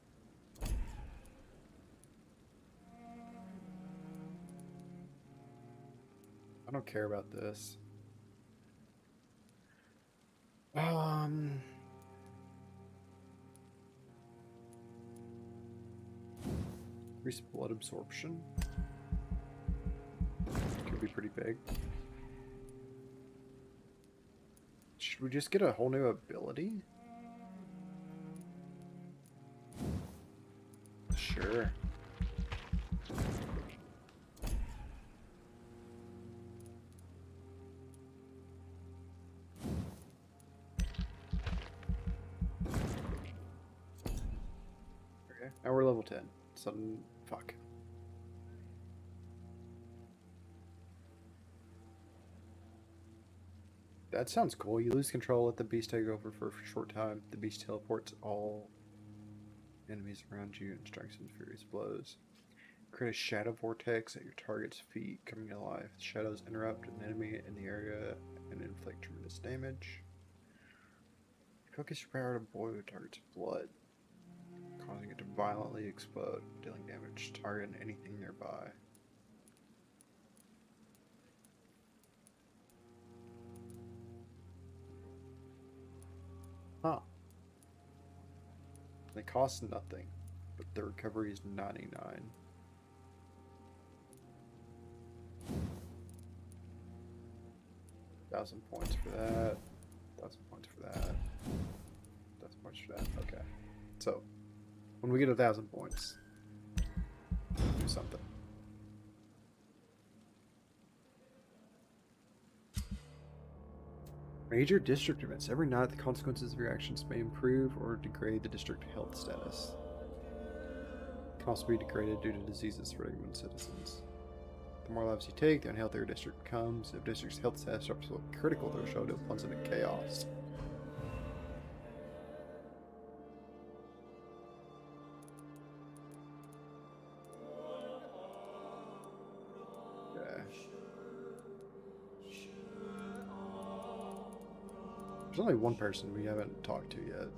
I don't care about this. Increase blood absorption. Could be pretty big. Should we just get a whole new ability? Sure. Okay, now we're level 10. Sudden fuck. That sounds cool. You lose control, let the beast take over for a short time. The beast teleports all enemies around you and strikes in furious blows. Create a shadow vortex at your target's feet, coming to life. The shadows interrupt an enemy in the area and inflict tremendous damage. Focus your power to boil the target's blood, causing it to violently explode, dealing damage to target and anything nearby. Huh. They cost nothing, but the recovery is 99. 1,000 points for that. 1,000 points for that. 1,000 points for that. Okay. So, when we get 1,000 points, do something. Major district events. Every night, the consequences of your actions may improve or degrade the district health status. It can also be degraded due to diseases spreading among citizens. The more lives you take, the unhealthier a district becomes. If a district's health status drops below critical threshold, it plunges into chaos. Okay. There's only one person we haven't talked to yet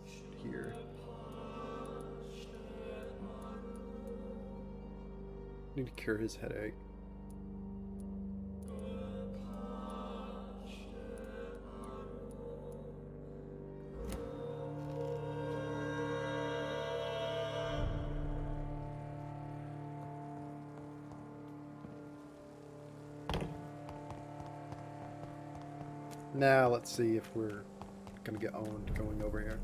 here. Need to cure his headache. Now let's see if we're gonna get owned going over here.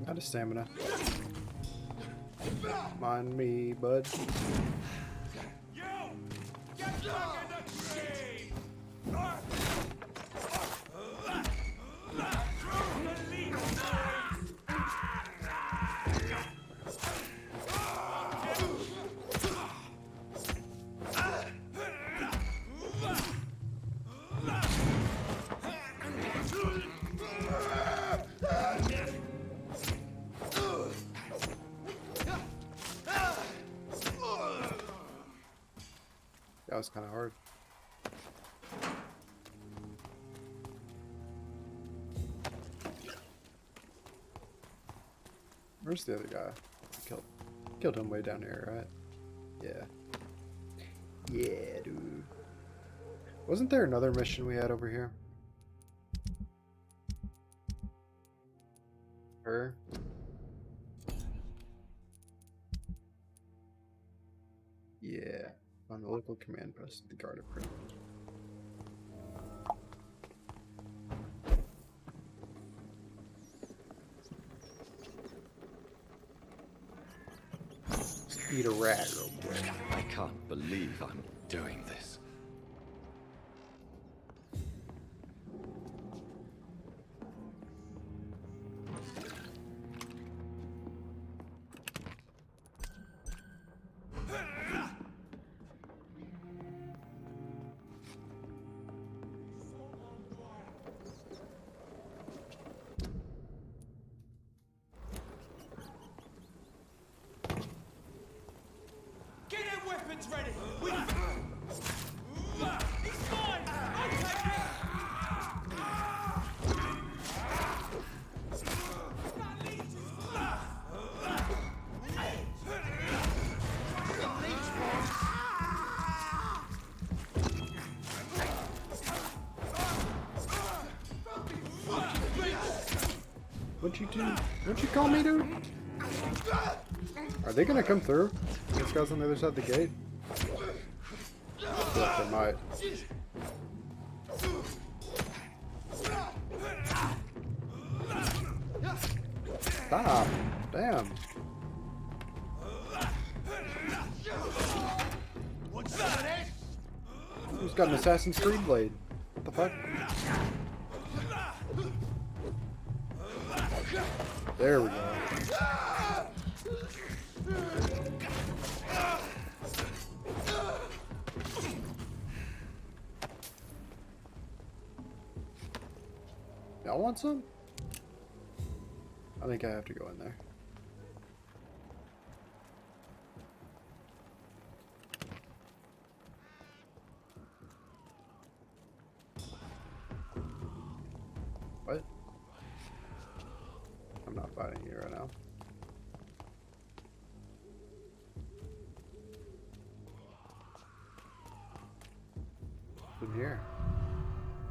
Out of stamina. Mind me, bud. That was kind of hard. Where's the other guy? Killed him way down here, right? Yeah. Yeah, dude. Wasn't there another mission we had over here? Her? Yeah. On the local command post at the Guard of Privilege. Eat a rat real quick. I can't believe I'm doing this. Get their weapons ready! What'd you do? What'd you call me, dude? Are they gonna come through? These guys on the other side of the gate? Yeah, they might. Stop! Damn. Who's got an Assassin's Creed blade? What the fuck? There we go. Y'all want some? I think I have to go in there. What? I'm not fighting you right now. What's in here?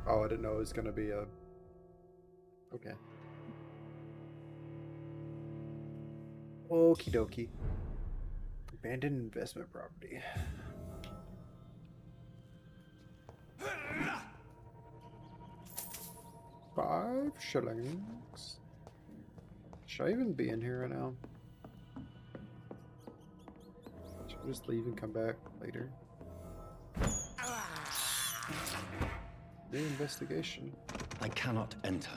Oh, I didn't know it was gonna be a... Okay. Okie dokie. Abandoned investment property. $5 shillings. Should I even be in here right now? Should I just leave and come back later? The investigation. I cannot enter.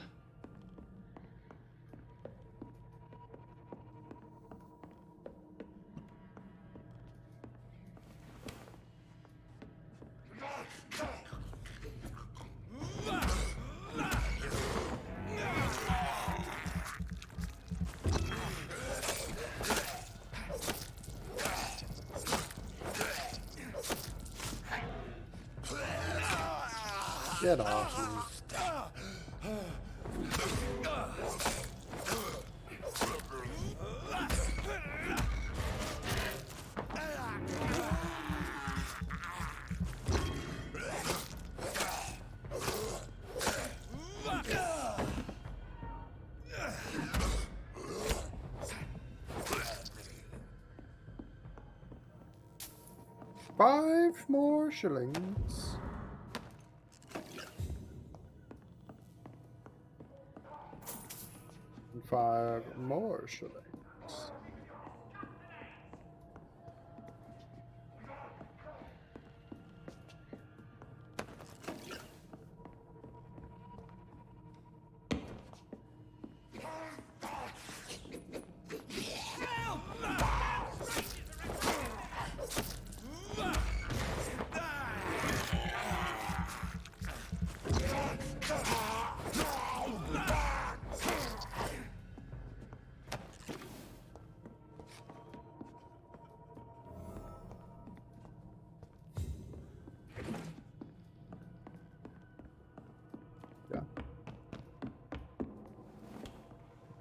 Get off me. $5 more shillings. And $5 more shillings.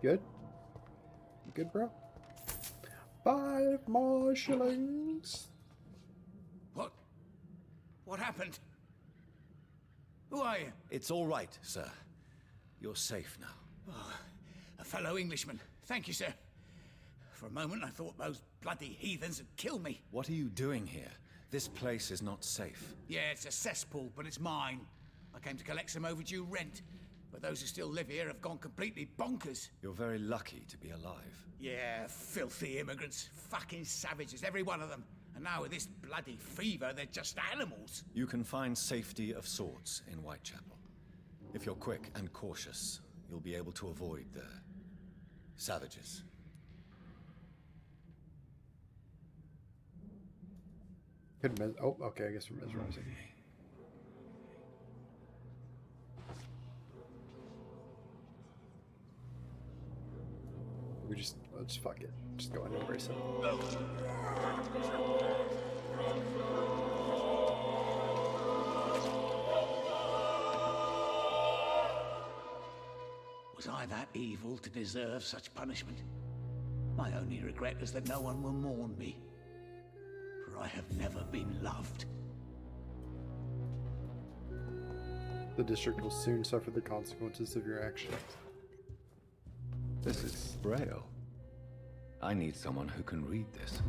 Good? You good, bro? $5 more shillings. What happened? Who are you? It's all right, sir. You're safe now. Oh, a fellow Englishman. Thank you, sir. For a moment, I thought those bloody heathens had killed me. What are you doing here? This place is not safe. Yeah, it's a cesspool, but it's mine. I came to collect some overdue rent. But those who still live here have gone completely bonkers. You're very lucky to be alive. Yeah, filthy immigrants. Fucking savages, every one of them. And now with this bloody fever, they're just animals. You can find safety of sorts in Whitechapel. If you're quick and cautious, you'll be able to avoid the savages. Oh, okay, I guess we're mesmerizing. Let's fuck it. Just go and embrace it. Was I that evil to deserve such punishment? My only regret is that no one will mourn me. For I have never been loved. The district will soon suffer the consequences of your actions. This is Braille. I need someone who can read this.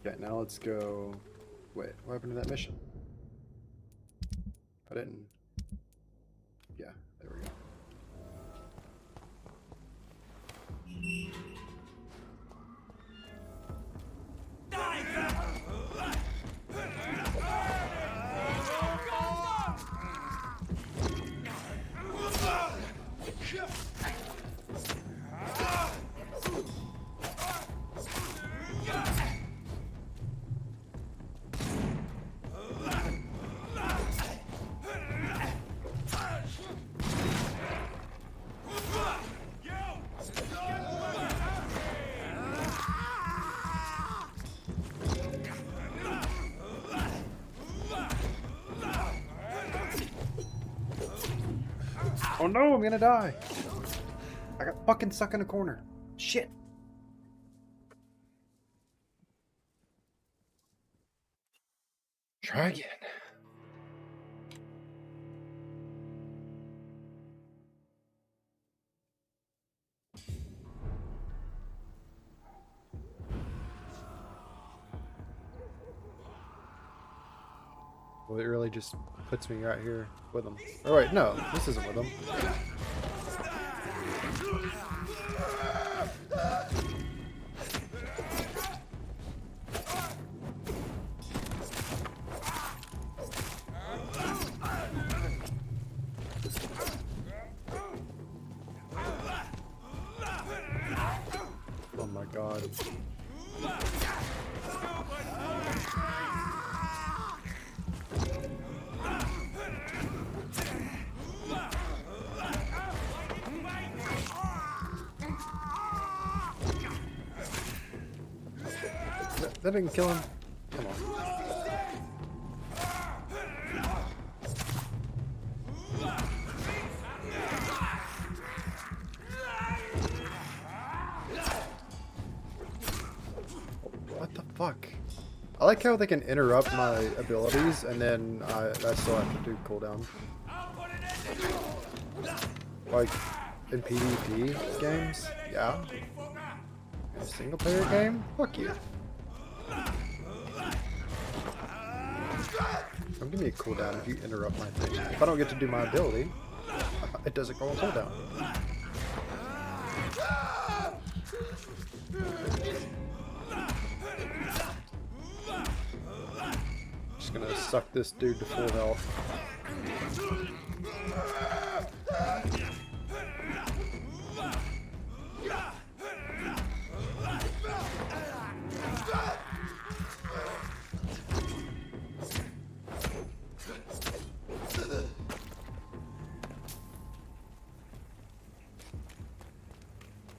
Okay, now let's go. Wait, what happened to that mission? I didn't. Yeah, there we go. Oh no, I'm gonna die. I got fucking stuck in a corner. Shit. Try again. Well, it really just puts me right here with him. Oh wait, no, this isn't with him. Oh my god. That didn't kill him. Come on. What the fuck? I like how they can interrupt my abilities and then I still have to do cooldown. Like in PvP games? Yeah. In a single player game? Fuck you. Don't give me a cooldown if you interrupt my thing. If I don't get to do my ability, it doesn't go on cooldown. Just gonna suck this dude to full health.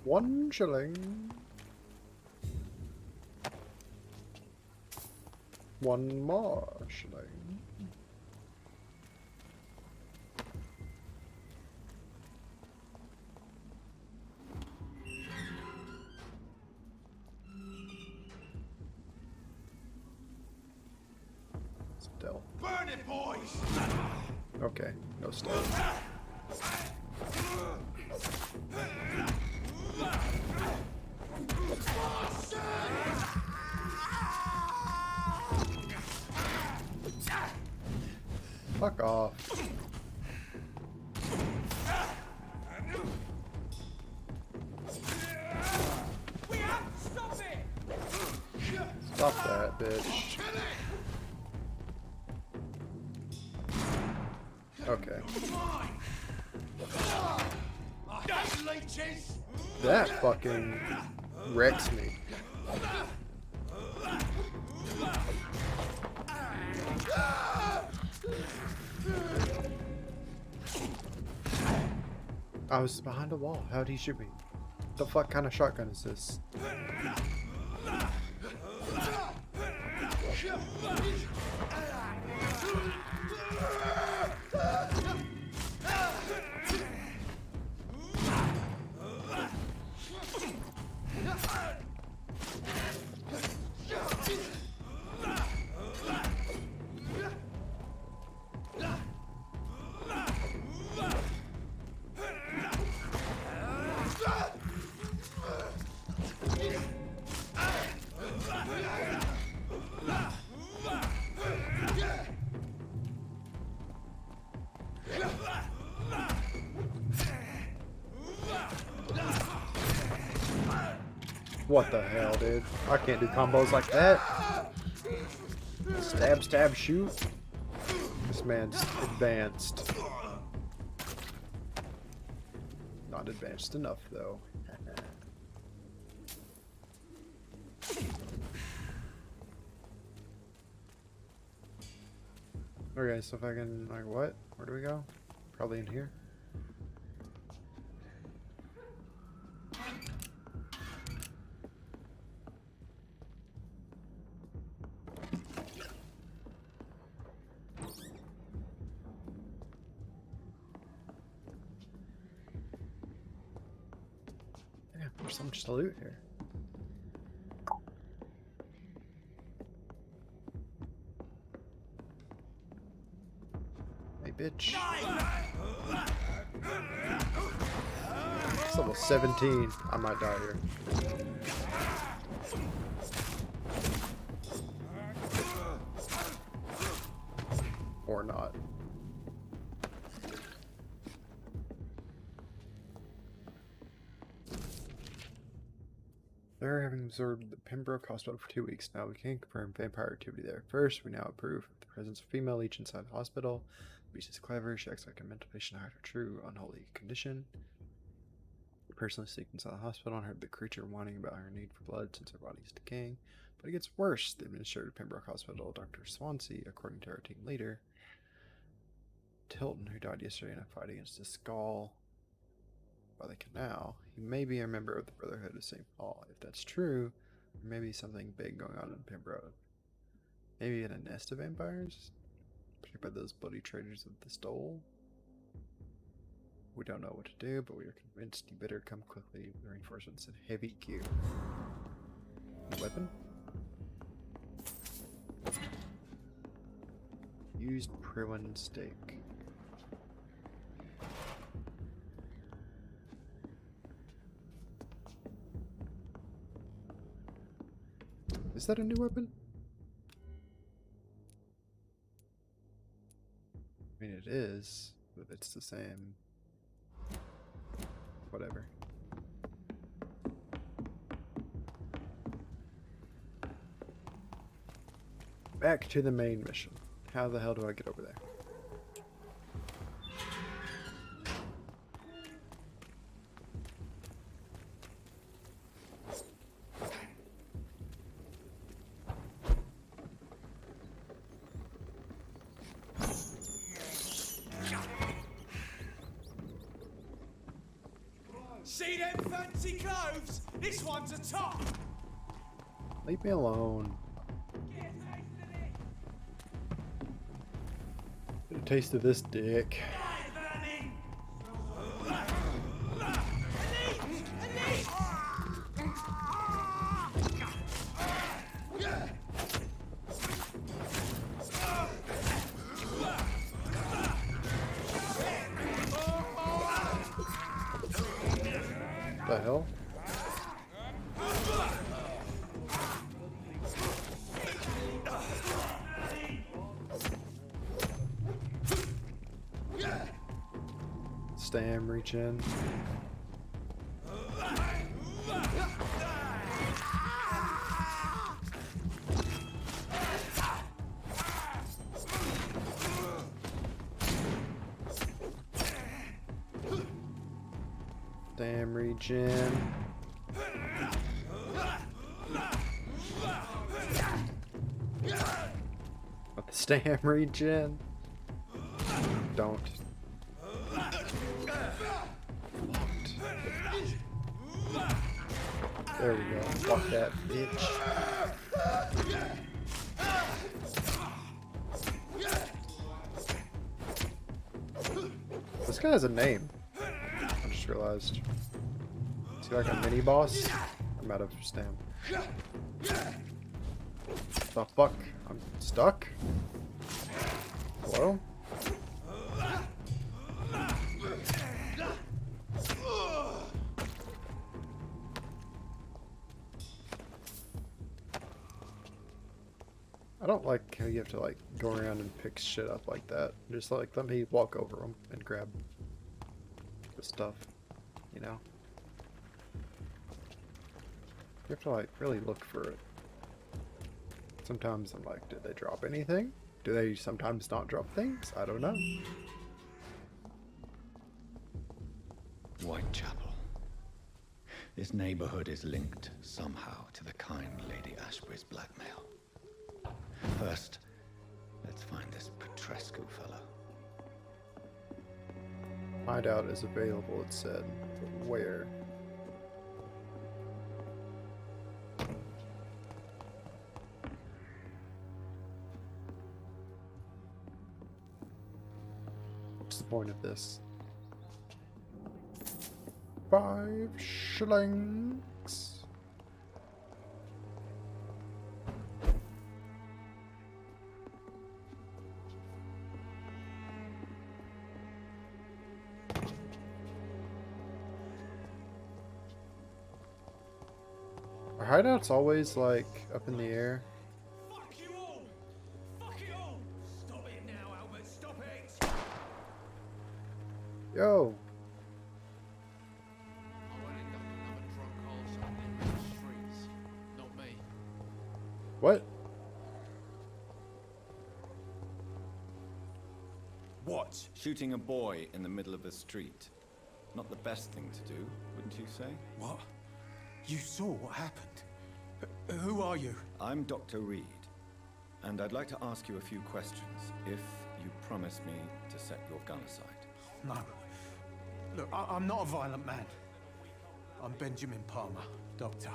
$1 shilling. One more shilling. Still. Burn it, boys! Okay, no still. Fuck off. Stop that, bitch. Okay. Leeches! That fucking wrecks me. I was behind a wall. How'd he shoot me? The fuck kind of shotgun is this? What the hell, dude? I can't do combos like that. Stab, stab, shoot. This man's advanced. Not advanced enough, though. Okay, so if I can, like, what? Where do we go? Probably in here. Damn, there's so much to loot here. Hey, bitch. It's level 17. I might die here. Or not. They're having observed the Pembroke Hospital for 2 weeks now. We can't confirm vampire activity there. First, we now approve of the presence of female leech inside the hospital. The beast is clever. She acts like a mental patient to hide her true unholy condition. Personally sneaked inside the hospital and heard the creature whining about her need for blood since her body is decaying. But it gets worse. The administrator of Pembroke Hospital, Dr. Swansea, according to our team leader, Tilton, who died yesterday in a fight against a skull by the canal, he may be a member of the Brotherhood of St. Paul. If that's true, there may be something big going on in Pembroke. Maybe in a nest of vampires? Picked by those bloody traitors of the stole? We don't know what to do, but we are convinced you better come quickly with reinforcements and heavy gear. Weapon? Used Priwen stake. Is that a new weapon? I mean, it is, but it's the same. Whatever. Back to the main mission. How the hell do I get over there? See them fancy clothes? This one's a top. Leave me alone. Get a taste of this dick. The hell? Stam, reach in. Damn regen. With the stam regen. Don't. There we go. Fuck that bitch. This guy has a name. I just realized. Is he like a mini boss? I'm out of stam. The fuck? I'm stuck? Hello? I don't like how you have to like go around and pick shit up like that. Just like let me walk over them and grab the stuff, you know? You have to like really look for it. Sometimes I'm like, did they drop anything? Do they sometimes not drop things? I don't know. Whitechapel. This neighborhood is linked somehow to the kind Lady Ashbury's blackmail. First, let's find this Petrescu fellow. Hideout is available, it said. But where? What's the point of this? 5 shillings. Are hideouts always like up in the air? Fuck you all! Fuck it all! Stop it now, Albert! Stop it! Yo! I won't end up another drunk arsehole in the streets. Not me. What? What? Shooting a boy in the middle of the street. Not the best thing to do, wouldn't you say? What? You saw what happened? Who are you? I'm Dr. Reed, and I'd like to ask you a few questions, if you promise me to set your gun aside. No. Look, I'm not a violent man. I'm Benjamin Palmer, doctor.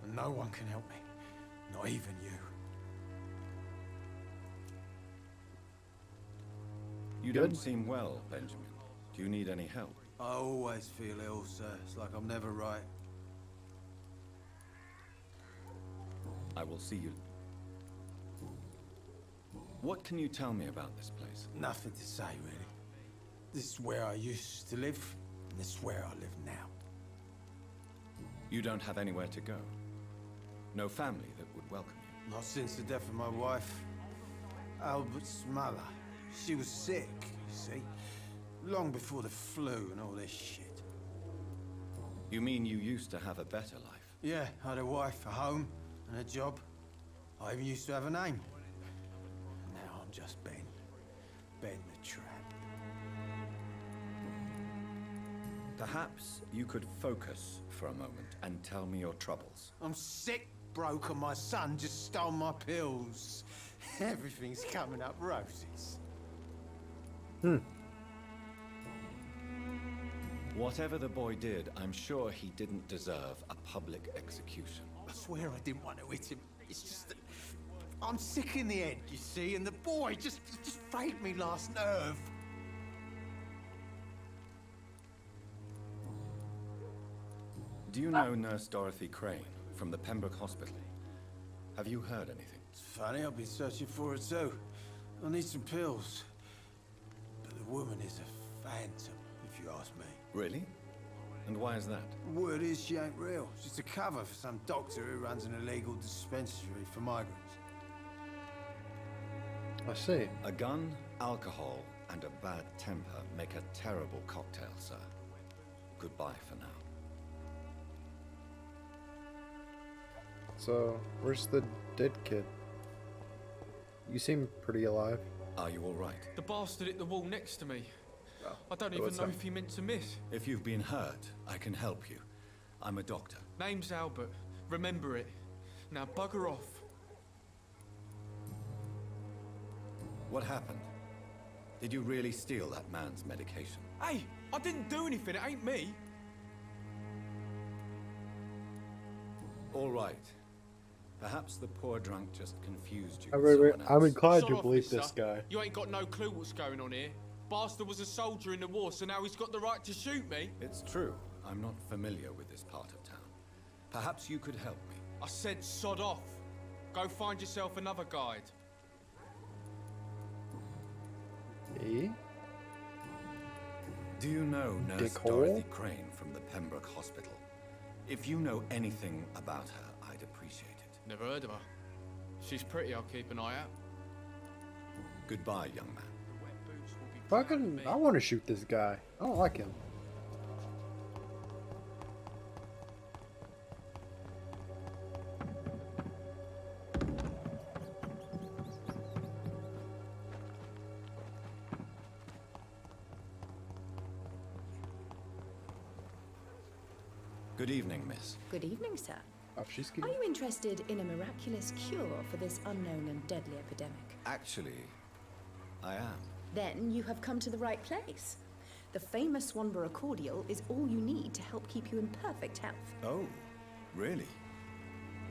And no one can help me. Not even you. You don't seem well, Benjamin. Do you need any help? I always feel ill, sir. It's like I'm never right. I will see you. What can you tell me about this place? Nothing to say, really. This is where I used to live, and this is where I live now. You don't have anywhere to go? No family that would welcome you? Not since the death of my wife, Albert's mother. She was sick, you see. Long before the flu and all this shit. You mean you used to have a better life? Yeah, I had a wife, a home, and a job. I even used to have a name. And now I'm just Ben. Ben the Tramp. Perhaps you could focus for a moment and tell me your troubles. I'm sick, broke, and my son just stole my pills. Everything's coming up roses. Whatever the boy did, I'm sure he didn't deserve a public execution. I swear I didn't want to hit him. It's just that I'm sick in the head, you see, and the boy just frayed me last nerve. Do you know Nurse Dorothy Crane from the Pembroke Hospital? Have you heard anything? It's funny, I've been searching for her too. I need some pills. But the woman is a phantom, if you ask me. Really? And why is that? Word is she ain't real. She's a cover for some doctor who runs an illegal dispensary for migrants. I see. A gun, alcohol, and a bad temper make a terrible cocktail, sir. Goodbye for now. So, where's the dead kid? You seem pretty alive. Are you all right? The bastard hit the wall next to me. I don't even know if he meant to miss. If you've been hurt, I can help you. I'm a doctor. Name's Albert. Remember it. Now bugger off. What happened? Did you really steal that man's medication? Hey, I didn't do anything. It ain't me. All right. Perhaps the poor drunk just confused you. I'm inclined Shut to off, believe mister. this guy. You ain't got no clue what's going on here. Bastard was a soldier in the war, so now he's got the right to shoot me. It's true. I'm not familiar with this part of town. Perhaps you could help me. I said sod off. Go find yourself another guide. Eh? Do you know Nurse Dorothy Crane from the Pembroke Hospital? If you know anything about her, I'd appreciate it. Never heard of her. She's pretty, I'll keep an eye out. Goodbye, young man. Fucking, I want to shoot this guy. I don't like him. Good evening, miss. Good evening, sir. Oh, she's cute. Are you interested in a miraculous cure for this unknown and deadly epidemic? Actually, I am. Then you have come to the right place. The famous Swanborough cordial is all you need to help keep you in perfect health. Oh, really?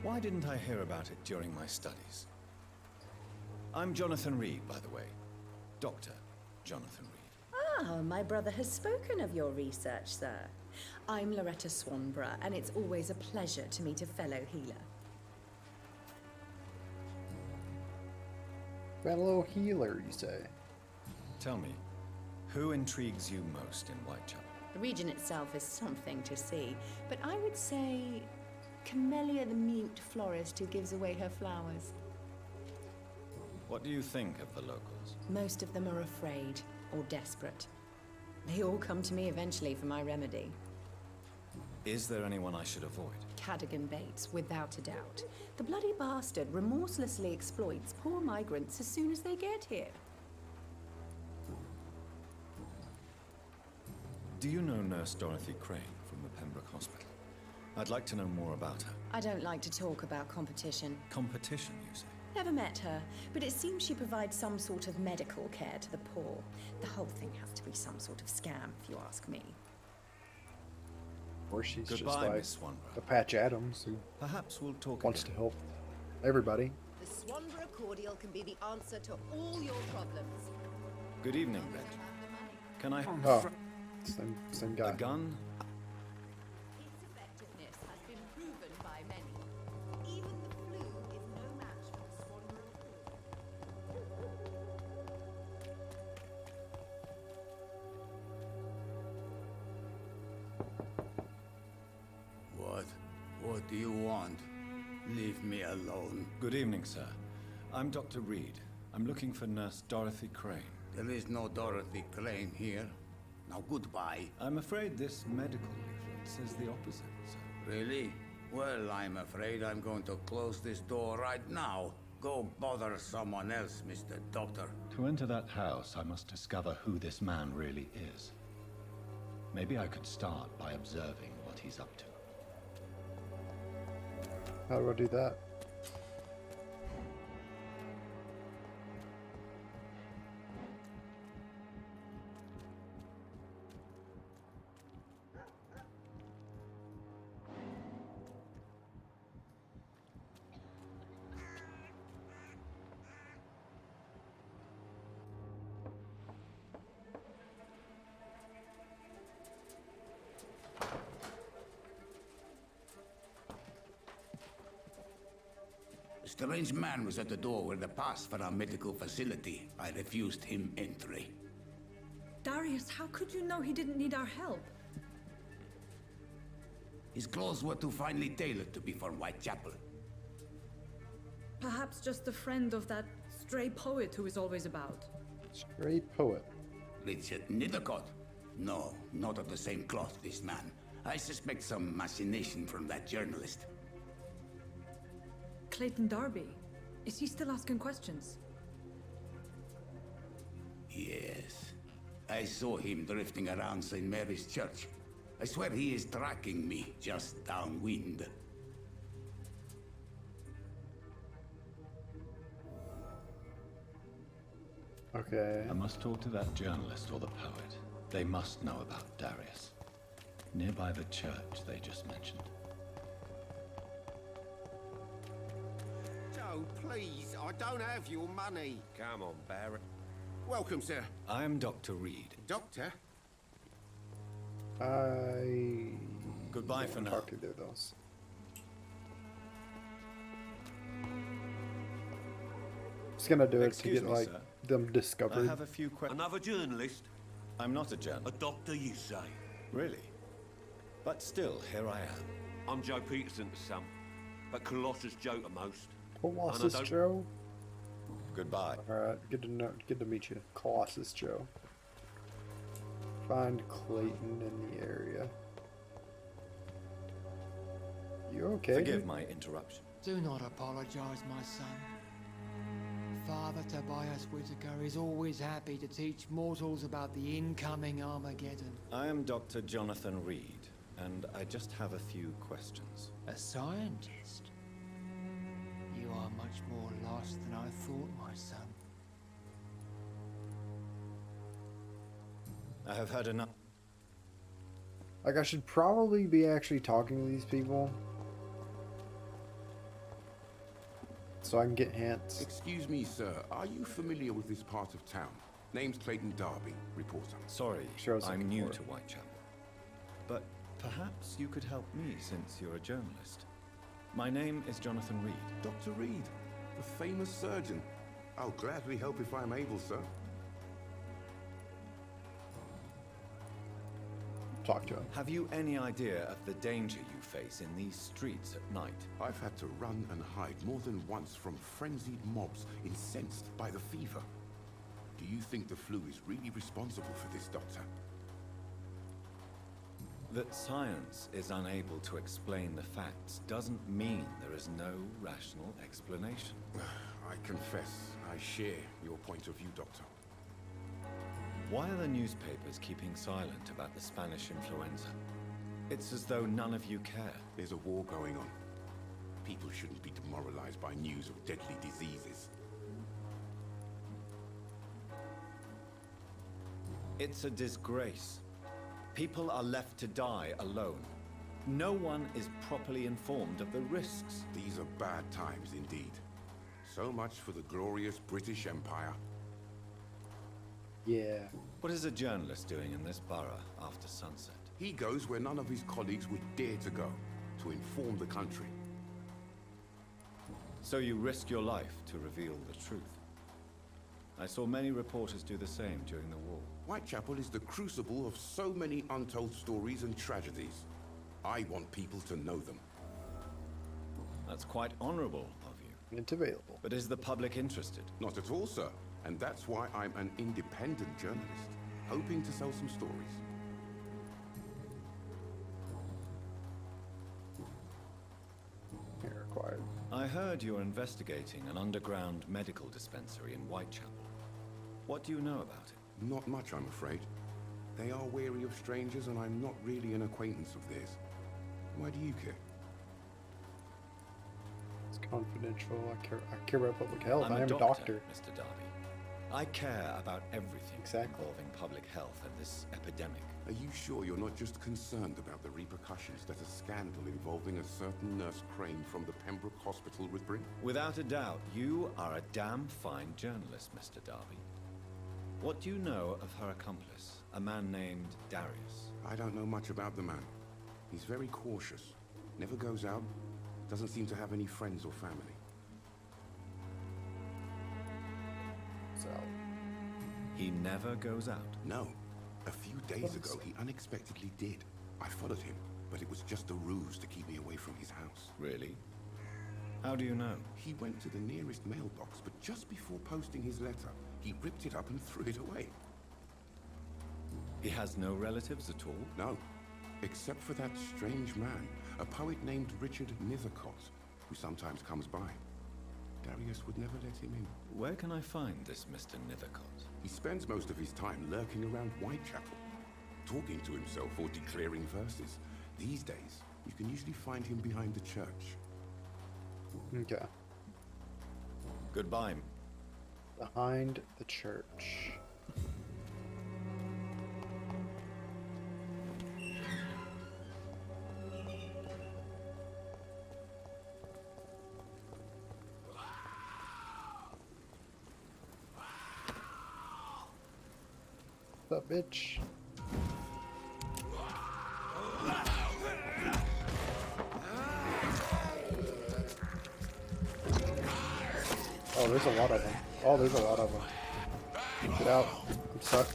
Why didn't I hear about it during my studies? I'm Jonathan Reed, by the way. Dr. Jonathan Reed. Ah, my brother has spoken of your research, sir. I'm Loretta Swanborough, and it's always a pleasure to meet a fellow healer. Fellow healer, you say? Tell me, who intrigues you most in Whitechapel? The region itself is something to see, but I would say Camellia the mute florist who gives away her flowers. What do you think of the locals? Most of them are afraid or desperate. They all come to me eventually for my remedy. Is there anyone I should avoid? Cadogan Bates, without a doubt. The bloody bastard remorselessly exploits poor migrants as soon as they get here. Do you know Nurse Dorothy Crane from the Pembroke Hospital? I'd like to know more about her. I don't like to talk about competition. Competition, you say? Never met her, but it seems she provides some sort of medical care to the poor. The whole thing has to be some sort of scam, if you ask me. Or she's Goodbye, just like Miss Swanborough. a Patch Adams who perhaps we'll talk wants again. to help everybody. The Swanborough cordial can be the answer to all your problems. Good evening, Benjamin. Can I... Oh, same guy. A gun? Its effectiveness has been proven by many. Even the flu is no match for the Swanborough cordial. What do you want? Leave me alone. Good evening, sir. I'm Dr. Reed. I'm looking for Nurse Dorothy Crane. There is no Dorothy Crane here. Now, goodbye. I'm afraid this medical leaflet says the opposite, sir. Really? Well, I'm afraid I'm going to close this door right now. Go bother someone else, Mr. Doctor. To enter that house, I must discover who this man really is. Maybe I could start by observing what he's up to. How do I do that? A strange man was at the door with a pass for our medical facility. I refused him entry. Darius, how could you know he didn't need our help? His clothes were too finely tailored to be for Whitechapel. Perhaps just a friend of that stray poet who is always about. Stray poet? Richard Nethercott? No, not of the same cloth, this man. I suspect some machination from that journalist. Clayton Darby. Is he still asking questions? Yes. I saw him drifting around St. Mary's Church. I swear he is tracking me just downwind. Okay. I must talk to that journalist or the poet. They must know about Darius. Nearby the church they just mentioned. Joe, please, I don't have your money. Come on, Barrett. Welcome, sir. I'm Dr. Reed. Doctor? Goodbye for now. Talk to those. Just gonna do it to get like them discovered. I have a few questions. Another journalist? I'm not a journalist. A doctor, you say? Really? But still, here I am. I'm Joe Peterson to some, but Colossus Joe to most. Colossus Joe? Goodbye. Alright, good to meet you. Colossus Joe. Find Clayton in the area. You okay? Forgive my interruption. Do not apologize, my son. Father Tobias Whitaker is always happy to teach mortals about the incoming Armageddon. I am Dr. Jonathan Reed, and I just have a few questions. A scientist? You are much more lost than I thought, my son. I have heard enough. Like, I should probably be actually talking to these people, so I can get hints. Excuse me, sir. Are you familiar with this part of town? Name's Clayton Darby, reporter. Sorry, I'm new to Whitechapel. But perhaps you could help me since you're a journalist. My name is Jonathan Reed. Dr. Reed, the famous surgeon. I'll gladly help if I'm able, sir. Talk to him. Have you any idea of the danger you face in these streets at night? I've had to run and hide more than once from frenzied mobs incensed by the fever. Do you think the flu is really responsible for this, Doctor? That science is unable to explain the facts doesn't mean there is no rational explanation. I confess, I share your point of view, Doctor. Why are the newspapers keeping silent about the Spanish influenza? It's as though none of you care. There's a war going on. People shouldn't be demoralized by news of deadly diseases. It's a disgrace. People are left to die alone. No one is properly informed of the risks. These are bad times indeed. So much for the glorious British Empire. Yeah. What is a journalist doing in this borough after sunset? He goes where none of his colleagues would dare to go, to inform the country. So you risk your life to reveal the truth. I saw many reporters do the same during the war. Whitechapel is the crucible of so many untold stories and tragedies. I want people to know them. That's quite honorable of you. It's available. But is the public interested? Not at all, sir. And that's why I'm an independent journalist, hoping to sell some stories. Here, quiet. I heard you're investigating an underground medical dispensary in Whitechapel. What do you know about it? Not much, I'm afraid. They are wary of strangers, and I'm not really an acquaintance of theirs. Why do you care? It's confidential. I care about public health. I am a doctor, Mr. Darby. I care about everything involving public health and this epidemic. Are you sure you're not just concerned about the repercussions that a scandal involving a certain Nurse Crane from the Pembroke Hospital would bring? Without a doubt, you are a damn fine journalist, Mr. Darby. What do you know of her accomplice, a man named Darius? I don't know much about the man. He's very cautious, never goes out, doesn't seem to have any friends or family. So, he never goes out? No. A few days ago, he unexpectedly did. I followed him, but it was just a ruse to keep me away from his house. Really? How do you know? He went to the nearest mailbox, but just before posting his letter, he ripped it up and threw it away. He has no relatives at all? No, except for that strange man, a poet named Richard Nethercott, who sometimes comes by. Darius would never let him in. Where can I find this Mr. Nethercott? He spends most of his time lurking around Whitechapel, talking to himself or declaring verses. These days, you can usually find him behind the church. Okay. Goodbye. Behind the church. What's up, bitch? Oh, there's a lot of them. Oh, there's a lot of them. Get out. I'm stuck.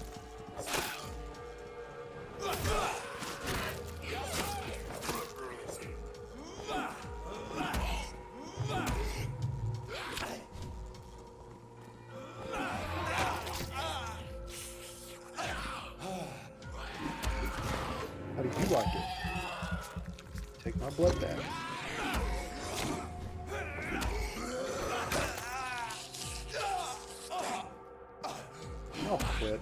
How do you like it? Take my blood back. I'll quit.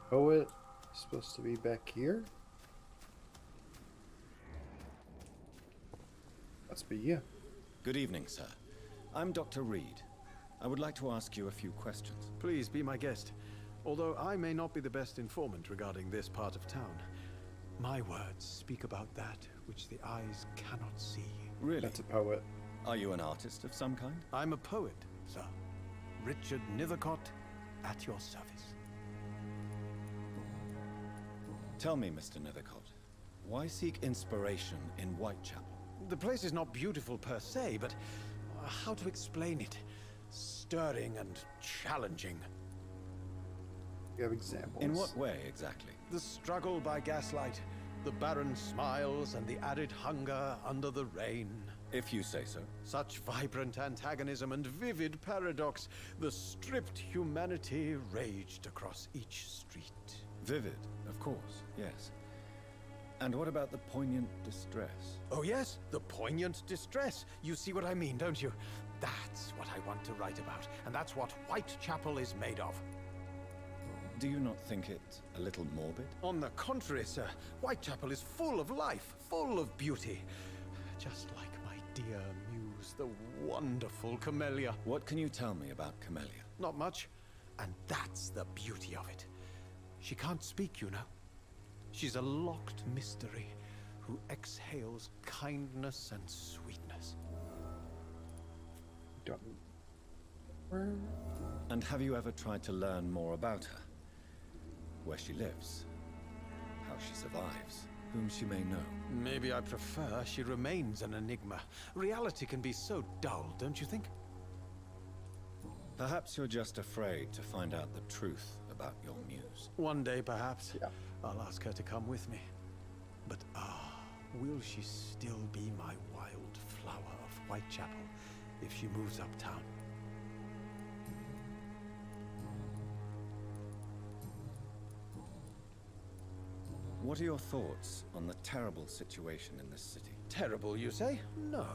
Poet supposed to be back here. Must be you. Good evening, sir. I'm Dr. Reed. I would like to ask you a few questions. Please be my guest. Although I may not be the best informant regarding this part of town, my words speak about that which the eyes cannot see. Really? That's a poet. Are you an artist of some kind? I'm a poet, sir. Richard Nethercott, at your service. Tell me, Mr. Nethercott, why seek inspiration in Whitechapel? The place is not beautiful per se, but how to explain it? Stirring and challenging. You have examples. In what way, exactly? The struggle by gaslight, the barren smiles, and the added hunger under the rain. If you say so. Such vibrant antagonism and vivid paradox. The stripped humanity raged across each street. Vivid, of course, yes. And what about the poignant distress? Oh yes, the poignant distress. You see what I mean, don't you? That's what I want to write about, and that's what Whitechapel is made of. Do you not think it a little morbid? On the contrary, sir. Whitechapel is full of life, full of beauty. Just like my dear muse, the wonderful Camellia. What can you tell me about Camellia? Not much, and that's the beauty of it. She can't speak, you know. She's a locked mystery who exhales kindness and sweetness. And have you ever tried to learn more about her? Where she lives, how she survives, whom she may know? Maybe I prefer she remains an enigma. Reality can be so dull, don't you think? Perhaps you're just afraid to find out the truth about your muse. One day, perhaps. Yeah. I'll ask her to come with me. But will she still be my wild flower of Whitechapel if she moves uptown? What are your thoughts on the terrible situation in this city? Terrible, you say? No.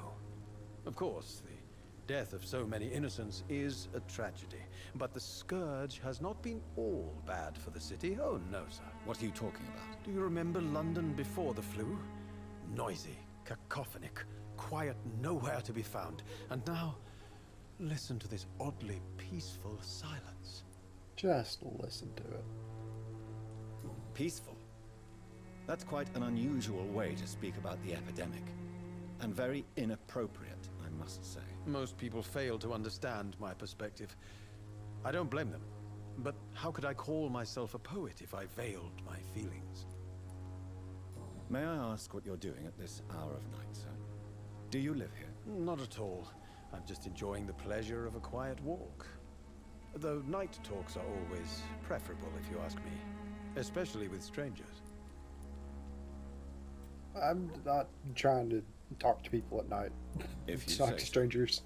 Of course, the death of so many innocents is a tragedy. But the scourge has not been all bad for the city. Oh, no, sir. What are you talking about? Do you remember London before the flu? Noisy, cacophonic, quiet nowhere to be found. And now, listen to this oddly peaceful silence. Just listen to it. Peaceful? That's quite an unusual way to speak about the epidemic. And very inappropriate, I must say. Most people fail to understand my perspective. I don't blame them. But how could I call myself a poet if I veiled my feelings? May I ask what you're doing at this hour of night, sir? Do you live here? Not at all. I'm just enjoying the pleasure of a quiet walk. Though night talks are always preferable, if you ask me. Especially with strangers. I'm not trying to talk to people at night. If you talk say to so. strangers.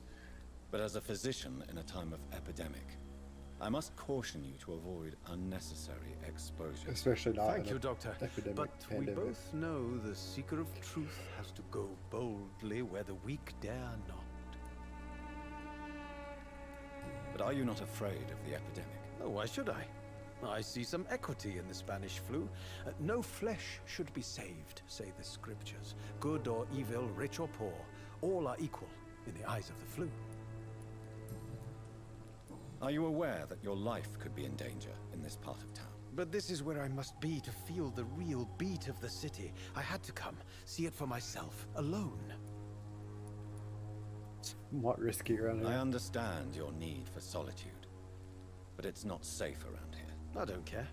But as a physician in a time of epidemic, I must caution you to avoid unnecessary exposure. Especially not Thank in you, a Doctor. epidemic But we pandemic. both know the seeker of truth has to go boldly where the weak dare not. But are you not afraid of the epidemic? Oh, why should I? I see some equity in the Spanish flu. No flesh should be saved, say the scriptures. Good or evil, rich or poor, all are equal in the eyes of the flu. Are you aware that your life could be in danger in this part of town? But this is where I must be to feel the real beat of the city. I had to come, see it for myself, alone. Somewhat risky around here. I understand your need for solitude, but it's not safe around here. I don't care.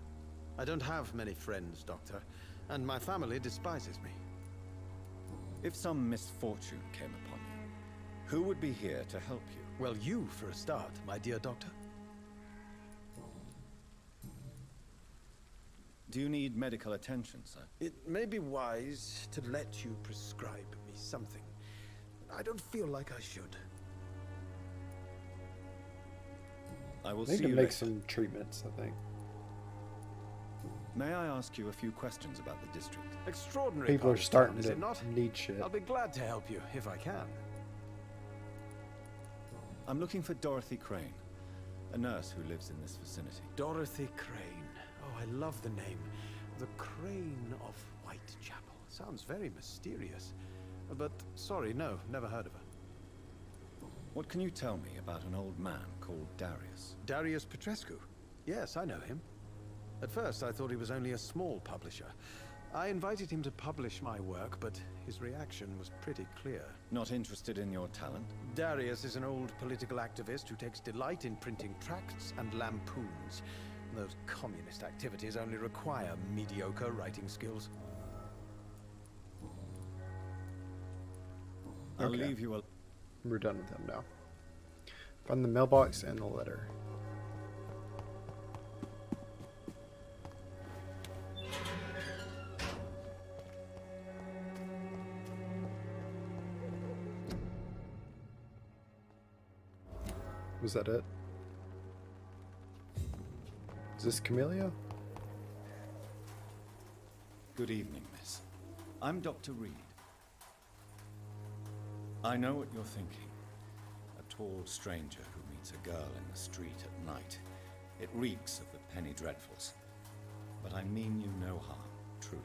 I don't have many friends, Doctor, and my family despises me. If some misfortune came upon you, who would be here to help you? Well, you for a start, my dear Doctor. Do you need medical attention, sir? It may be wise to let you prescribe me something. I don't feel like I should. I will I think see it you makes later. some treatments, I think. May I ask you a few questions about the district? Extraordinary. People are part of starting town, is to it not? need shit. I'll be glad to help you if I can. I'm looking for Dorothy Crane, a nurse who lives in this vicinity. Dorothy Crane. Oh, I love the name. The Crane of Whitechapel. Sounds very mysterious. But sorry, no, never heard of her. What can you tell me about an old man called Darius? Darius Petrescu. Yes, I know him. At first, I thought he was only a small publisher. I invited him to publish my work, but his reaction was pretty clear. Not interested in your talent? Darius is an old political activist who takes delight in printing tracts and lampoons. Those communist activities only require mediocre writing skills. I'll Okay. leave you alone. We're done with them now. Find the mailbox and the letter. Was that it? Is this Camellia? Good evening, miss. I'm Dr. Reed. I know what you're thinking. A tall stranger who meets a girl in the street at night. It reeks of the penny dreadfuls. But I mean you no harm, truly.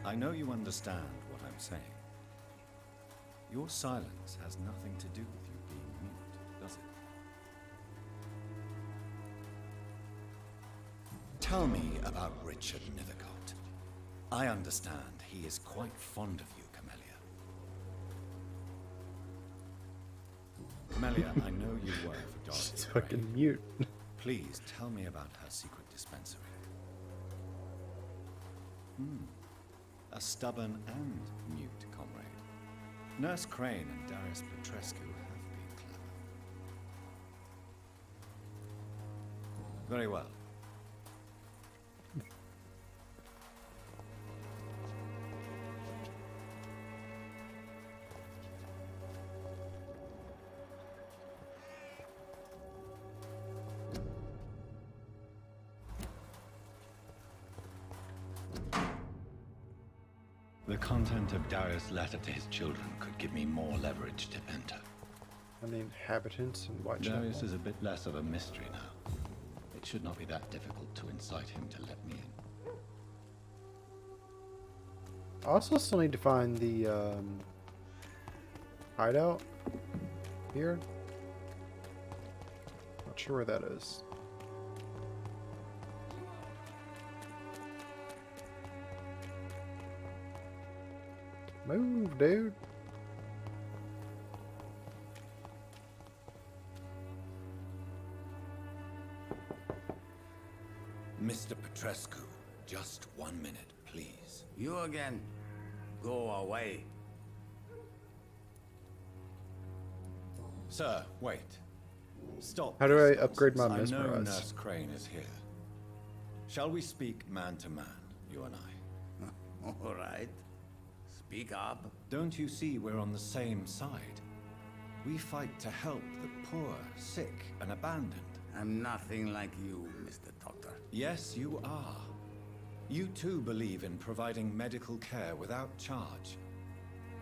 I know you understand what I'm saying. Your silence has nothing to do with you being mute, does it? Tell me about Richard Nethercott. I understand he is quite fond of you, Camellia. Camellia, I know you work for Dorothy She's Crane. fucking mute. Please tell me about her secret dispensary. A stubborn and mute comrade. Nurse Crane and Darius Petrescu have been clever. Very well. The content of Darius' letter to his children could give me more leverage to enter. And the inhabitants in Whitechapel. Darius is a bit less of a mystery now. It should not be that difficult to incite him to let me in. I also still need to find the hideout here. Not sure where that is. Move, dude. Mr. Petrescu, just 1 minute, please. You again? Go away. Sir, wait. Stop. How do I this upgrade my nonsense. I know mesmerize? Nurse Crane is here. Shall we speak man to man, you and I? All right. Speak up. Don't you see we're on the same side? We fight to help the poor, sick, and abandoned. I'm nothing like you, Mr. Doctor. Yes, you are. You too believe in providing medical care without charge.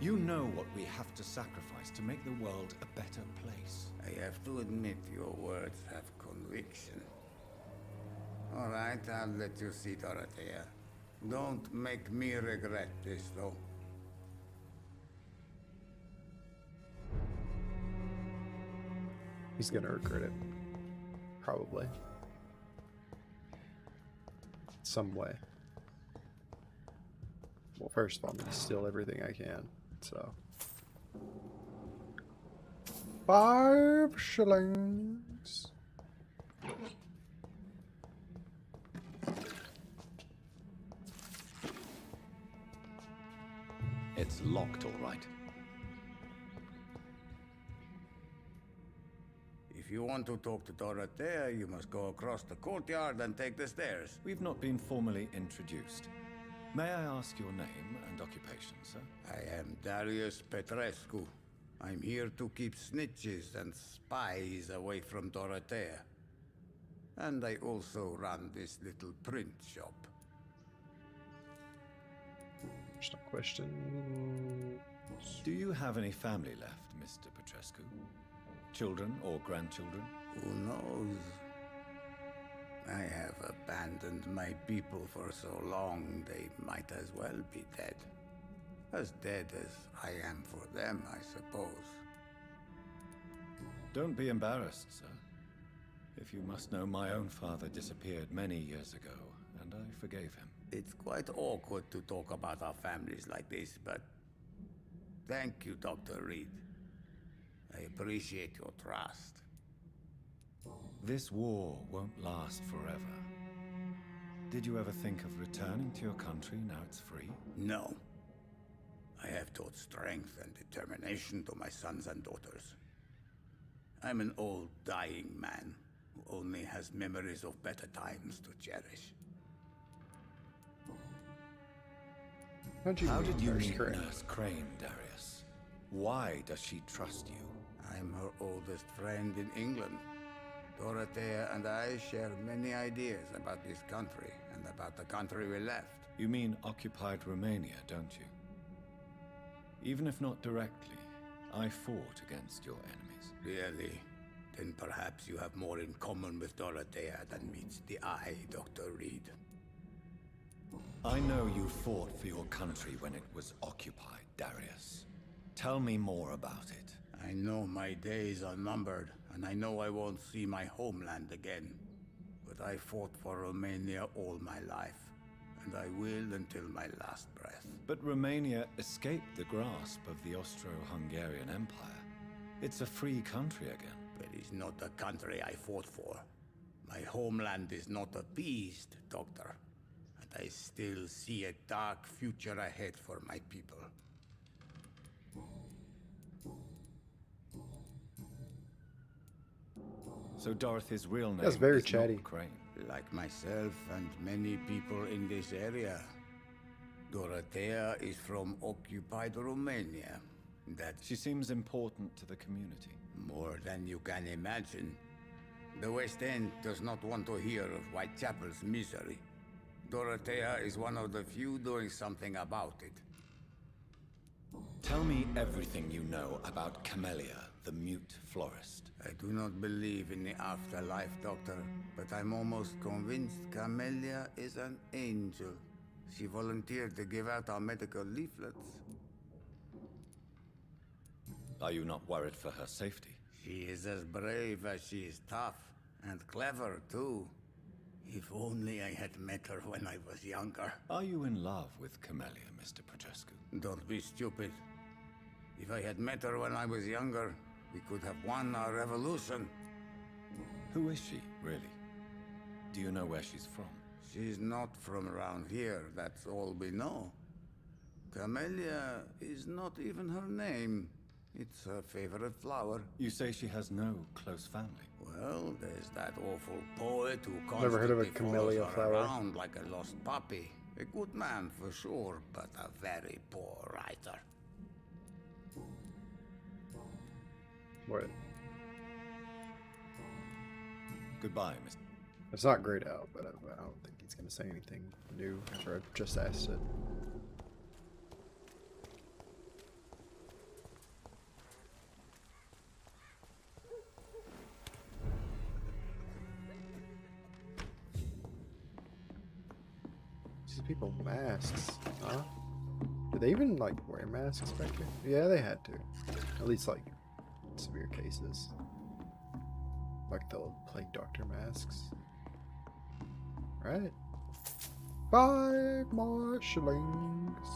You know what we have to sacrifice to make the world a better place. I have to admit your words have conviction. All right, I'll let you see Dorothea. Don't make me regret this, though. He's gonna regret it. Probably. Some way. Well, first of all, I'm gonna steal everything I can, so. 5 shillings. It's locked, all right. If you want to talk to Dorothea, you must go across the courtyard and take the stairs. We've not been formally introduced. May I ask your name and occupation, sir? I am Darius Petrescu. I'm here to keep snitches and spies away from Dorothea. And I also run this little print shop. Just a question. Do you have any family left, Mr. Petrescu? Children or grandchildren? Who knows? I have abandoned my people for so long, they might as well be dead. As dead as I am for them, I suppose. Don't be embarrassed, sir. If you must know, my own father disappeared many years ago, and I forgave him. It's quite awkward to talk about our families like this, but thank you, Dr. Reed. I appreciate your trust. This war won't last forever. Did you ever think of returning to your country now it's free? No. I have taught strength and determination to my sons and daughters. I'm an old, dying man who only has memories of better times to cherish. How did you meet Nurse Crane, Darius? Why does she trust you? I'm her oldest friend in England. Dorothea and I share many ideas about this country and about the country we left. You mean occupied Romania, don't you? Even if not directly, I fought against your enemies. Really? Then perhaps you have more in common with Dorothea than meets the eye, Dr. Reed. I know you fought for your country when it was occupied, Darius. Tell me more about it. I know my days are numbered, and I know I won't see my homeland again. But I fought for Romania all my life, and I will until my last breath. But Romania escaped the grasp of the Austro-Hungarian Empire. It's a free country again. But it's not the country I fought for. My homeland is not appeased, Doctor. And I still see a dark future ahead for my people. So Dorothy's real name That's very is chatty. not Crane. Like myself and many people in this area, Dorothea is from occupied Romania. She seems important to the community. More than you can imagine. The West End does not want to hear of Whitechapel's misery. Dorothea is one of the few doing something about it. Tell me everything you know about Camellia, the mute florist. I do not believe in the afterlife, Doctor, but I'm almost convinced Camellia is an angel. She volunteered to give out our medical leaflets. Are you not worried for her safety? She is as brave as she is tough, and clever, too. If only I had met her when I was younger. Are you in love with Camellia, Mr. Petrescu? Don't be stupid. If I had met her when I was younger, we could have won our revolution. Who is she, really? Do you know where she's from? She's not from around here, that's all we know. Camellia is not even her name. It's her favorite flower. You say she has no close family? Well, there's that awful poet who Never heard of a constantly follows camellia her flower. around like a lost puppy. A good man for sure, but a very poor writer. What? Goodbye, Mr. It's not grayed out, but I don't think he's gonna say anything new after I just asked it. These people masks, huh? Did they even like wear masks back here? Yeah, they had to. At least like severe cases. Like the plague doctor masks. Right. 5 more shillings.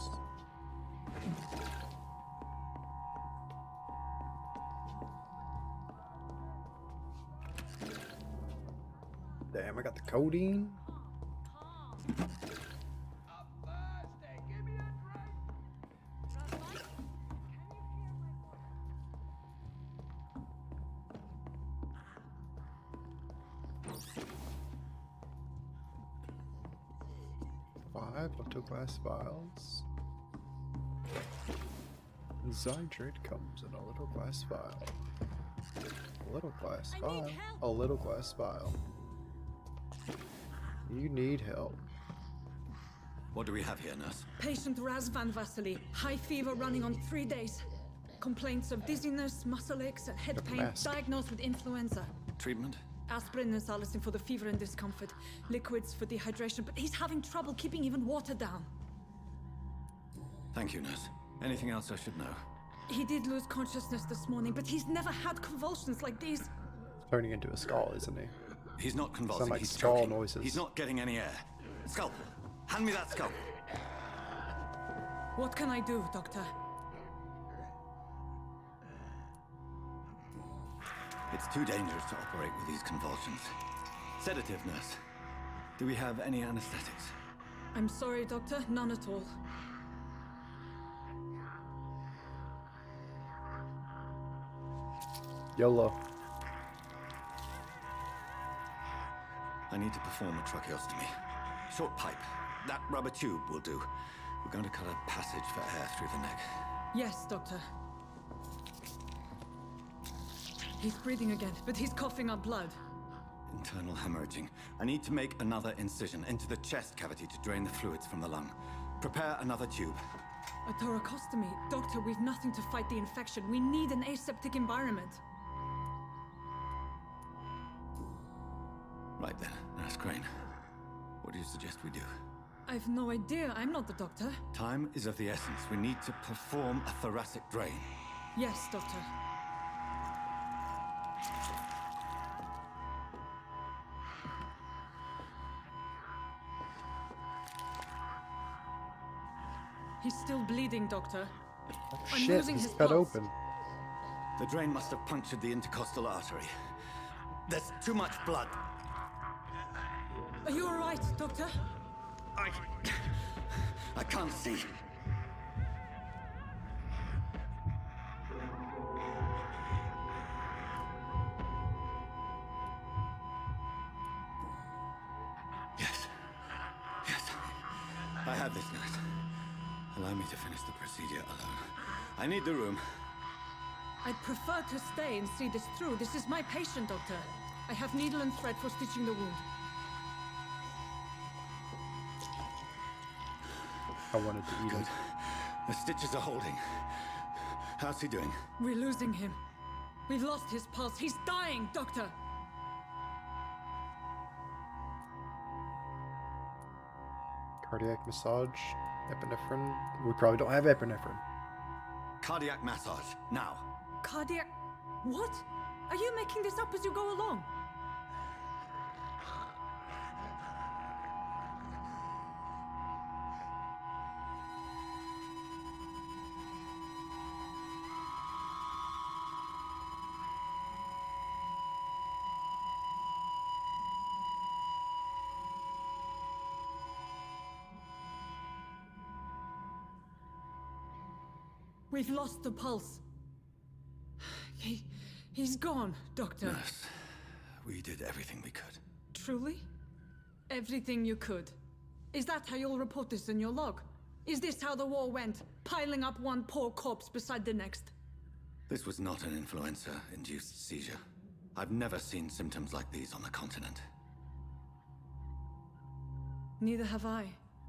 Damn, I got the codeine. Glass vials. Zydrate comes in a little glass vial. A little glass vial. A little glass vial. You need help. What do we have here, nurse? Patient Raz Van Vasily. High fever running on 3 days. Complaints of dizziness, muscle aches, and head pain. Diagnosed with influenza. Treatment? Aspirin and salicin for the fever and discomfort. Liquids for dehydration, but he's having trouble keeping even water down. Thank you, nurse. Anything else I should know? He did lose consciousness this morning, but he's never had convulsions like these. Turning into a skull, isn't he? He's not convulsing, Sound like he's skull choking. noises. He's not getting any air. Scalpel! Hand me that scalpel! What can I do, Doctor? It's too dangerous to operate with these convulsions. Sedative, nurse. Do we have any anesthetics? I'm sorry, Doctor. None at all. YOLO. I need to perform a tracheostomy. Short pipe. That rubber tube will do. We're going to cut a passage for air through the neck. Yes, Doctor. He's breathing again, but he's coughing up blood. Internal hemorrhaging. I need to make another incision into the chest cavity to drain the fluids from the lung. Prepare another tube. A thoracostomy. Doctor, we've nothing to fight the infection. We need an aseptic environment. Right then, Nurse Crane. What do you suggest we do? I've no idea. I'm not the doctor. Time is of the essence. We need to perform a thoracic drain. Yes, Doctor. He's still bleeding, Doctor. I'm Shit, losing he's his cut pulse. open. The drain must have punctured the intercostal artery. There's too much blood. Are you all right, Doctor? I can't see. Yes. Yes. I have this, nurse. Allow me to finish the procedure alone. I need the room. I'd prefer to stay and see this through. This is my patient, Doctor. I have needle and thread for stitching the wound. I wanted to eat it. The stitches are holding. How's he doing? We're losing him. We've lost his pulse. He's dying, Doctor. Cardiac massage, epinephrine. We probably don't have epinephrine. Cardiac massage, now. Cardiac... What? Are you making this up as you go along? We've lost the pulse. He's gone, Doctor. Nurse, we did everything we could. Truly? Everything you could. Is that how you'll report this in your log? Is this how the war went? Piling up one poor corpse beside the next? This was not an influenza-induced seizure. I've never seen symptoms like these on the continent. Neither have I.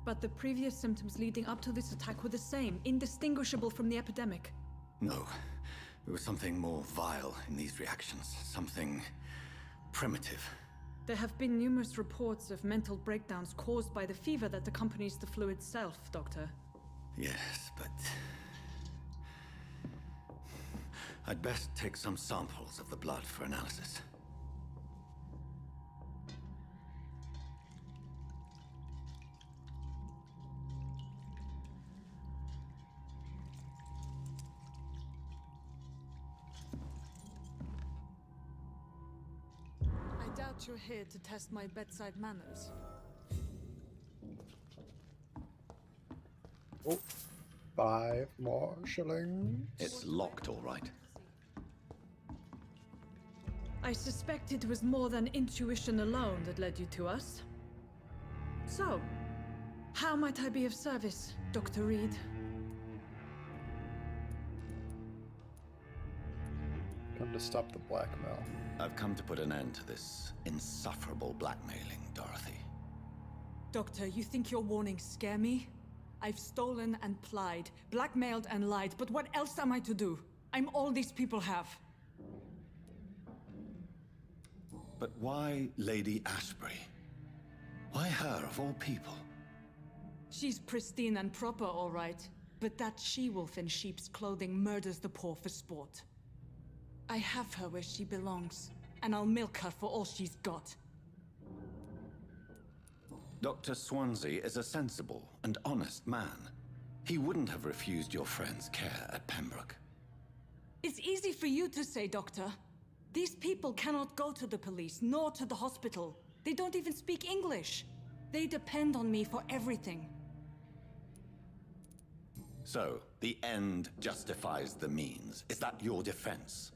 But the previous symptoms leading up to this attack were the same, indistinguishable from the epidemic. No. There was something more vile in these reactions. Something primitive. There have been numerous reports of mental breakdowns caused by the fever that accompanies the flu itself, Doctor. Yes, but... I'd best take some samples of the blood for analysis. I doubt you're here to test my bedside manners. Oh, 5 more shillings. It's locked, all right. I suspect it was more than intuition alone that led you to us. So, how might I be of service, Dr. Reed? Come to stop the blackmail. I've come to put an end to this insufferable blackmailing, Dorothy. Doctor, you think your warnings scare me? I've stolen and plied, blackmailed and lied, but what else am I to do? I'm all these people have. But why Lady Ashbury? Why her, of all people? She's pristine and proper, all right. But that she-wolf in sheep's clothing murders the poor for sport. I have her where she belongs, and I'll milk her for all she's got. Dr. Swansea is a sensible and honest man. He wouldn't have refused your friend's care at Pembroke. It's easy for you to say, Doctor. These people cannot go to the police, nor to the hospital. They don't even speak English. They depend on me for everything. So, the end justifies the means. Is that your defense?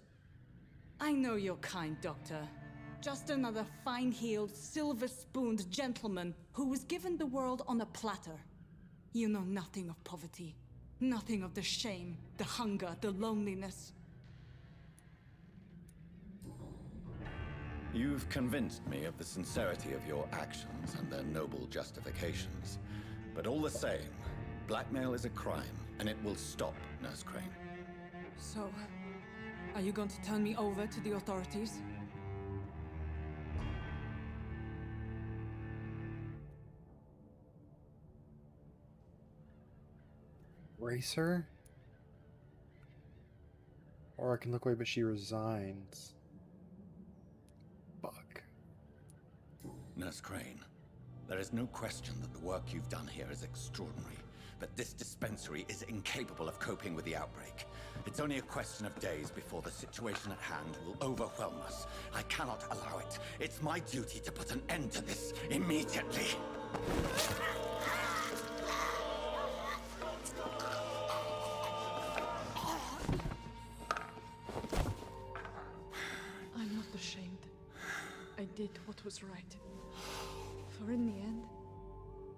I know you're kind, Doctor. Just another fine-heeled, silver-spooned gentleman who was given the world on a platter. You know nothing of poverty. Nothing of the shame, the hunger, the loneliness. You've convinced me of the sincerity of your actions and their noble justifications. But all the same, blackmail is a crime, and it will stop, Nurse Crane. So, are you going to turn me over to the authorities? Race her? Or I can look away, but she resigns. Fuck. Nurse Crane, there is no question that the work you've done here is extraordinary, but this dispensary is incapable of coping with the outbreak. It's only a question of days before the situation at hand will overwhelm us. I cannot allow it. It's my duty to put an end to this immediately. I'm not ashamed. I did what was right. For in the end,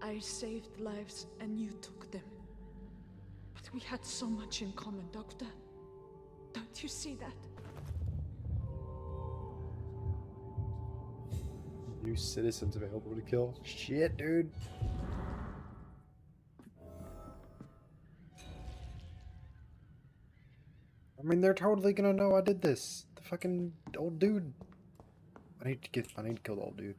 I saved lives and you took them. But we had so much in common, Doctor. Don't you see that? New citizens available to kill. Shit, dude. I mean, they're totally gonna know I did this. The fucking old dude. I need to kill the old dude.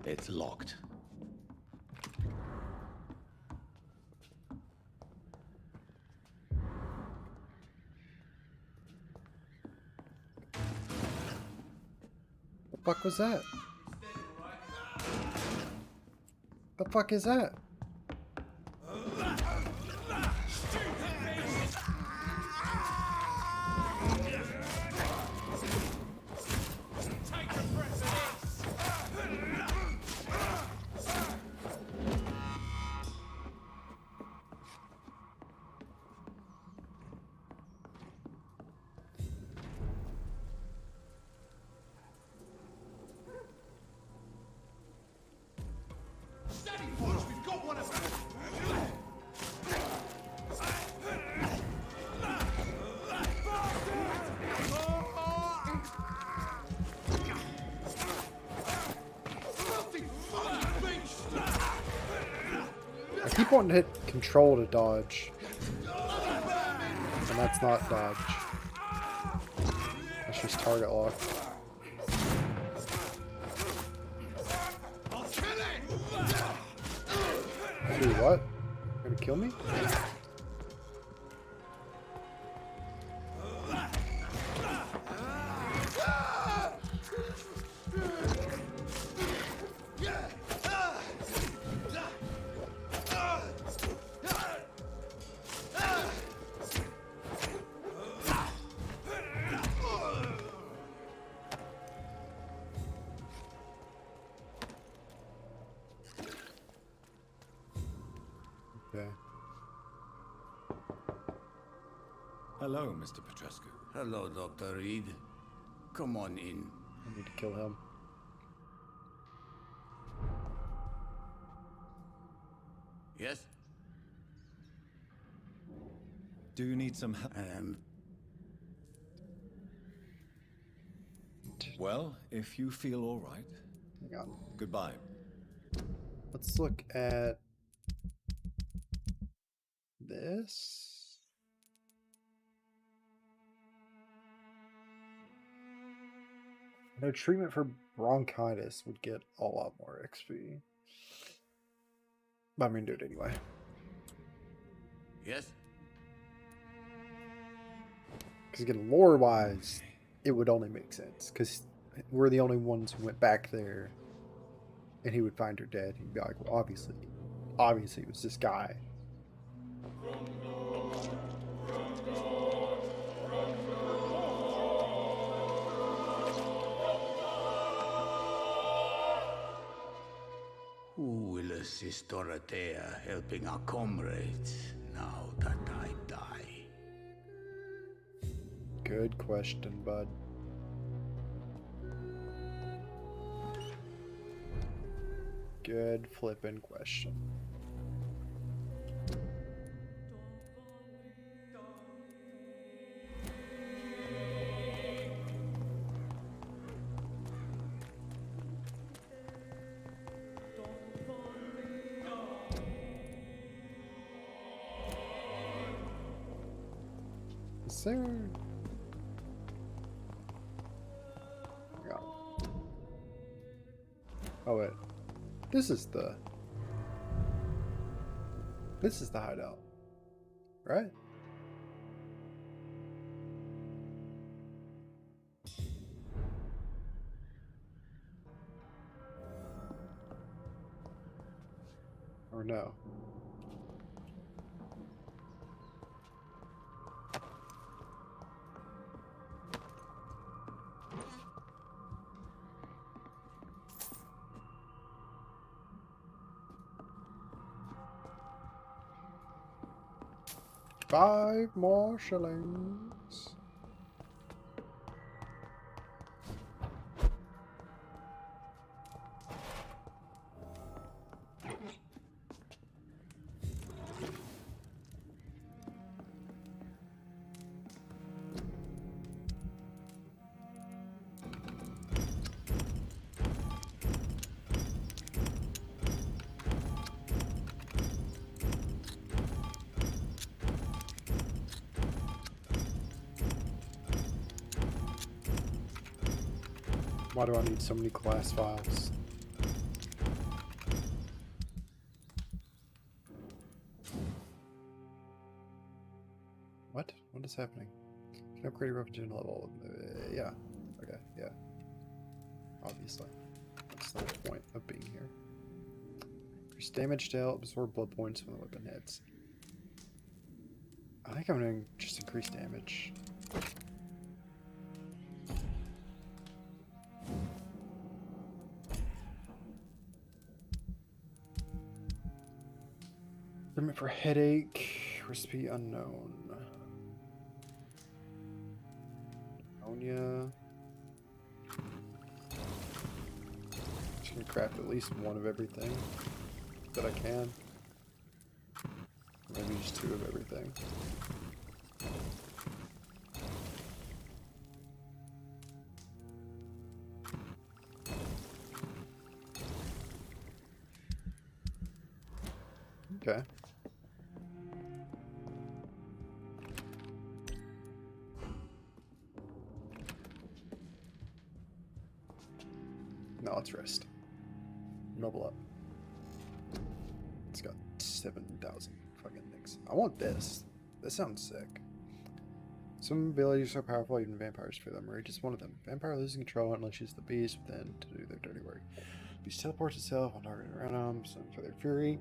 It's locked. The fuck was that? The fuck is that? keep wanting to hit control to dodge. And that's not dodge. That's just target lock. Dude, what? You're gonna kill me? Okay. Hello, Mr. Petrescu. Hello, Dr. Reed. Come on in. I need to kill him. Yes? Do you need some help? Well, if you feel all right. Hang on. Goodbye. Let's look at this. No, treatment for bronchitis would get a lot more XP. But I'm gonna do it anyway. Yes? Because again, lore-wise, it would only make sense. Because we're the only ones who went back there. And he would find her dead. He'd be like, well, obviously it was this guy. Who will assist Dorothea helping our comrades now that I die? Good question, bud. Good flippin' question. Is there... Yeah. Oh wait. This is the hideout, right? Or no? Five more shillings. Why do I need so many class files? What? What is happening? Can I upgrade a repetition level? Yeah. Okay, yeah. Obviously. That's the whole point of being here. Increase damage to help absorb blood points when the weapon hits. I think I'm gonna just increase damage. Treatment for headache, recipe unknown. Pneumonia. Just gonna craft at least one of everything that I can. Maybe just two of everything. Okay. Now let's rest. Mobile up. It's got 7,000 fucking things. I want this. This sounds sick. Some abilities are so powerful even vampires fear them. Rage is one of them. Vampire losing control unleashes the beast within to do their dirty work. Beast teleports itself on target around them, some for their fury.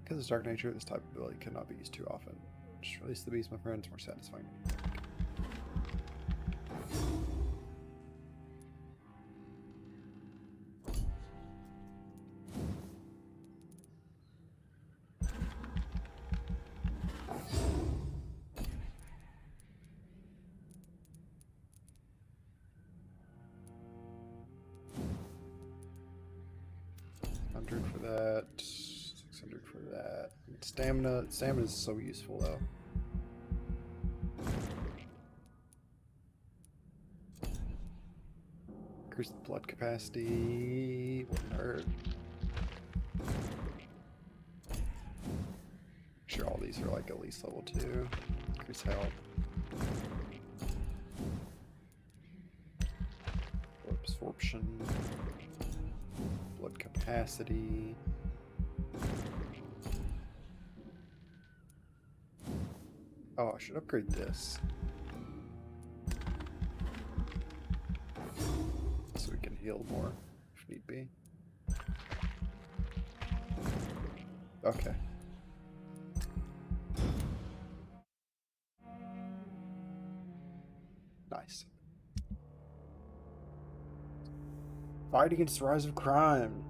Because of its dark nature, this type of ability cannot be used too often. Just release the beast, my friend, it's more satisfying. For that, 600 for that. Stamina is so useful though. Increase the blood capacity, wouldn't hurt. Sure, all these are like at least level 2. Increase health. Absorption. Blood capacity. Oh, I should upgrade this. So we can heal more if need be. Okay. Nice. Fight against the rise of crime.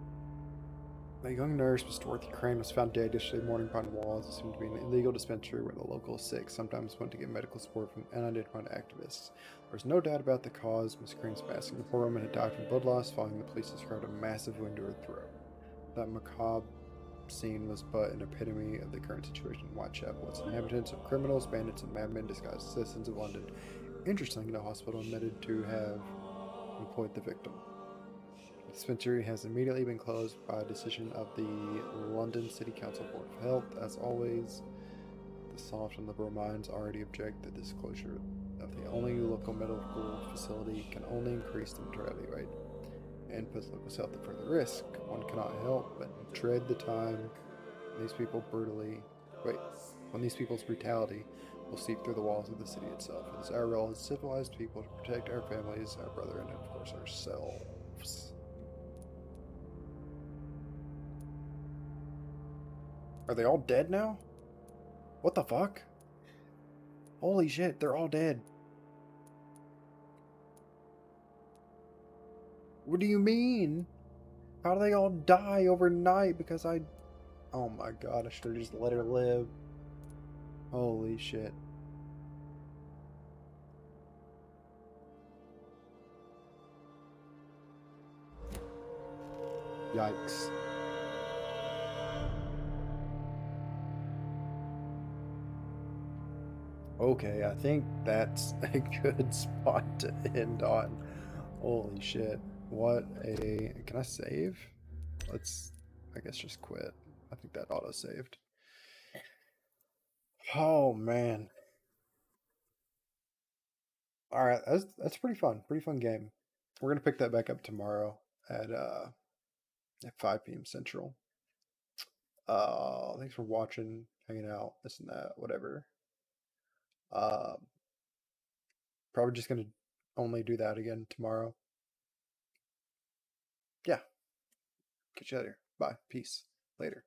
A young nurse, Miss Dorothy Crane, was found dead yesterday morning behind walls. It seemed to be an illegal dispensary where the local sick sometimes went to get medical support from unidentified activists. There was no doubt about the cause. Miss Crane's passing. The poor woman had died from blood loss following the police described a massive wound to her throat. That macabre scene was but an epitome of the current situation in Whitechapel. Its inhabitants of criminals, bandits, and madmen disguised as citizens of London. Interestingly, the hospital admitted to have employed the victim. The dispensary has immediately been closed by a decision of the London City Council Board of Health. As always, the soft and liberal minds already object that this closure of the only local medical facility can only increase the mortality rate and puts local health at further risk. One cannot help but dread the time when these people's brutality will seep through the walls of the city itself. It is our role as civilized people to protect our families, our brethren, and of course ourselves. Are they all dead now? What the fuck? Holy shit, they're all dead. What do you mean? How do they all die overnight because I... Oh my god, I should have just let her live. Holy shit. Yikes. Okay, I think that's a good spot to end on. Holy shit. What a... Can I save? Let's, I guess, just quit. I think that auto-saved. Oh, man. Alright, that's pretty fun. Pretty fun game. We're going to pick that back up tomorrow at 5 p.m. Central. Thanks for watching, hanging out, this and that, whatever. Probably just going to only do that again tomorrow. Yeah. Catch you later. Bye. Peace. Later.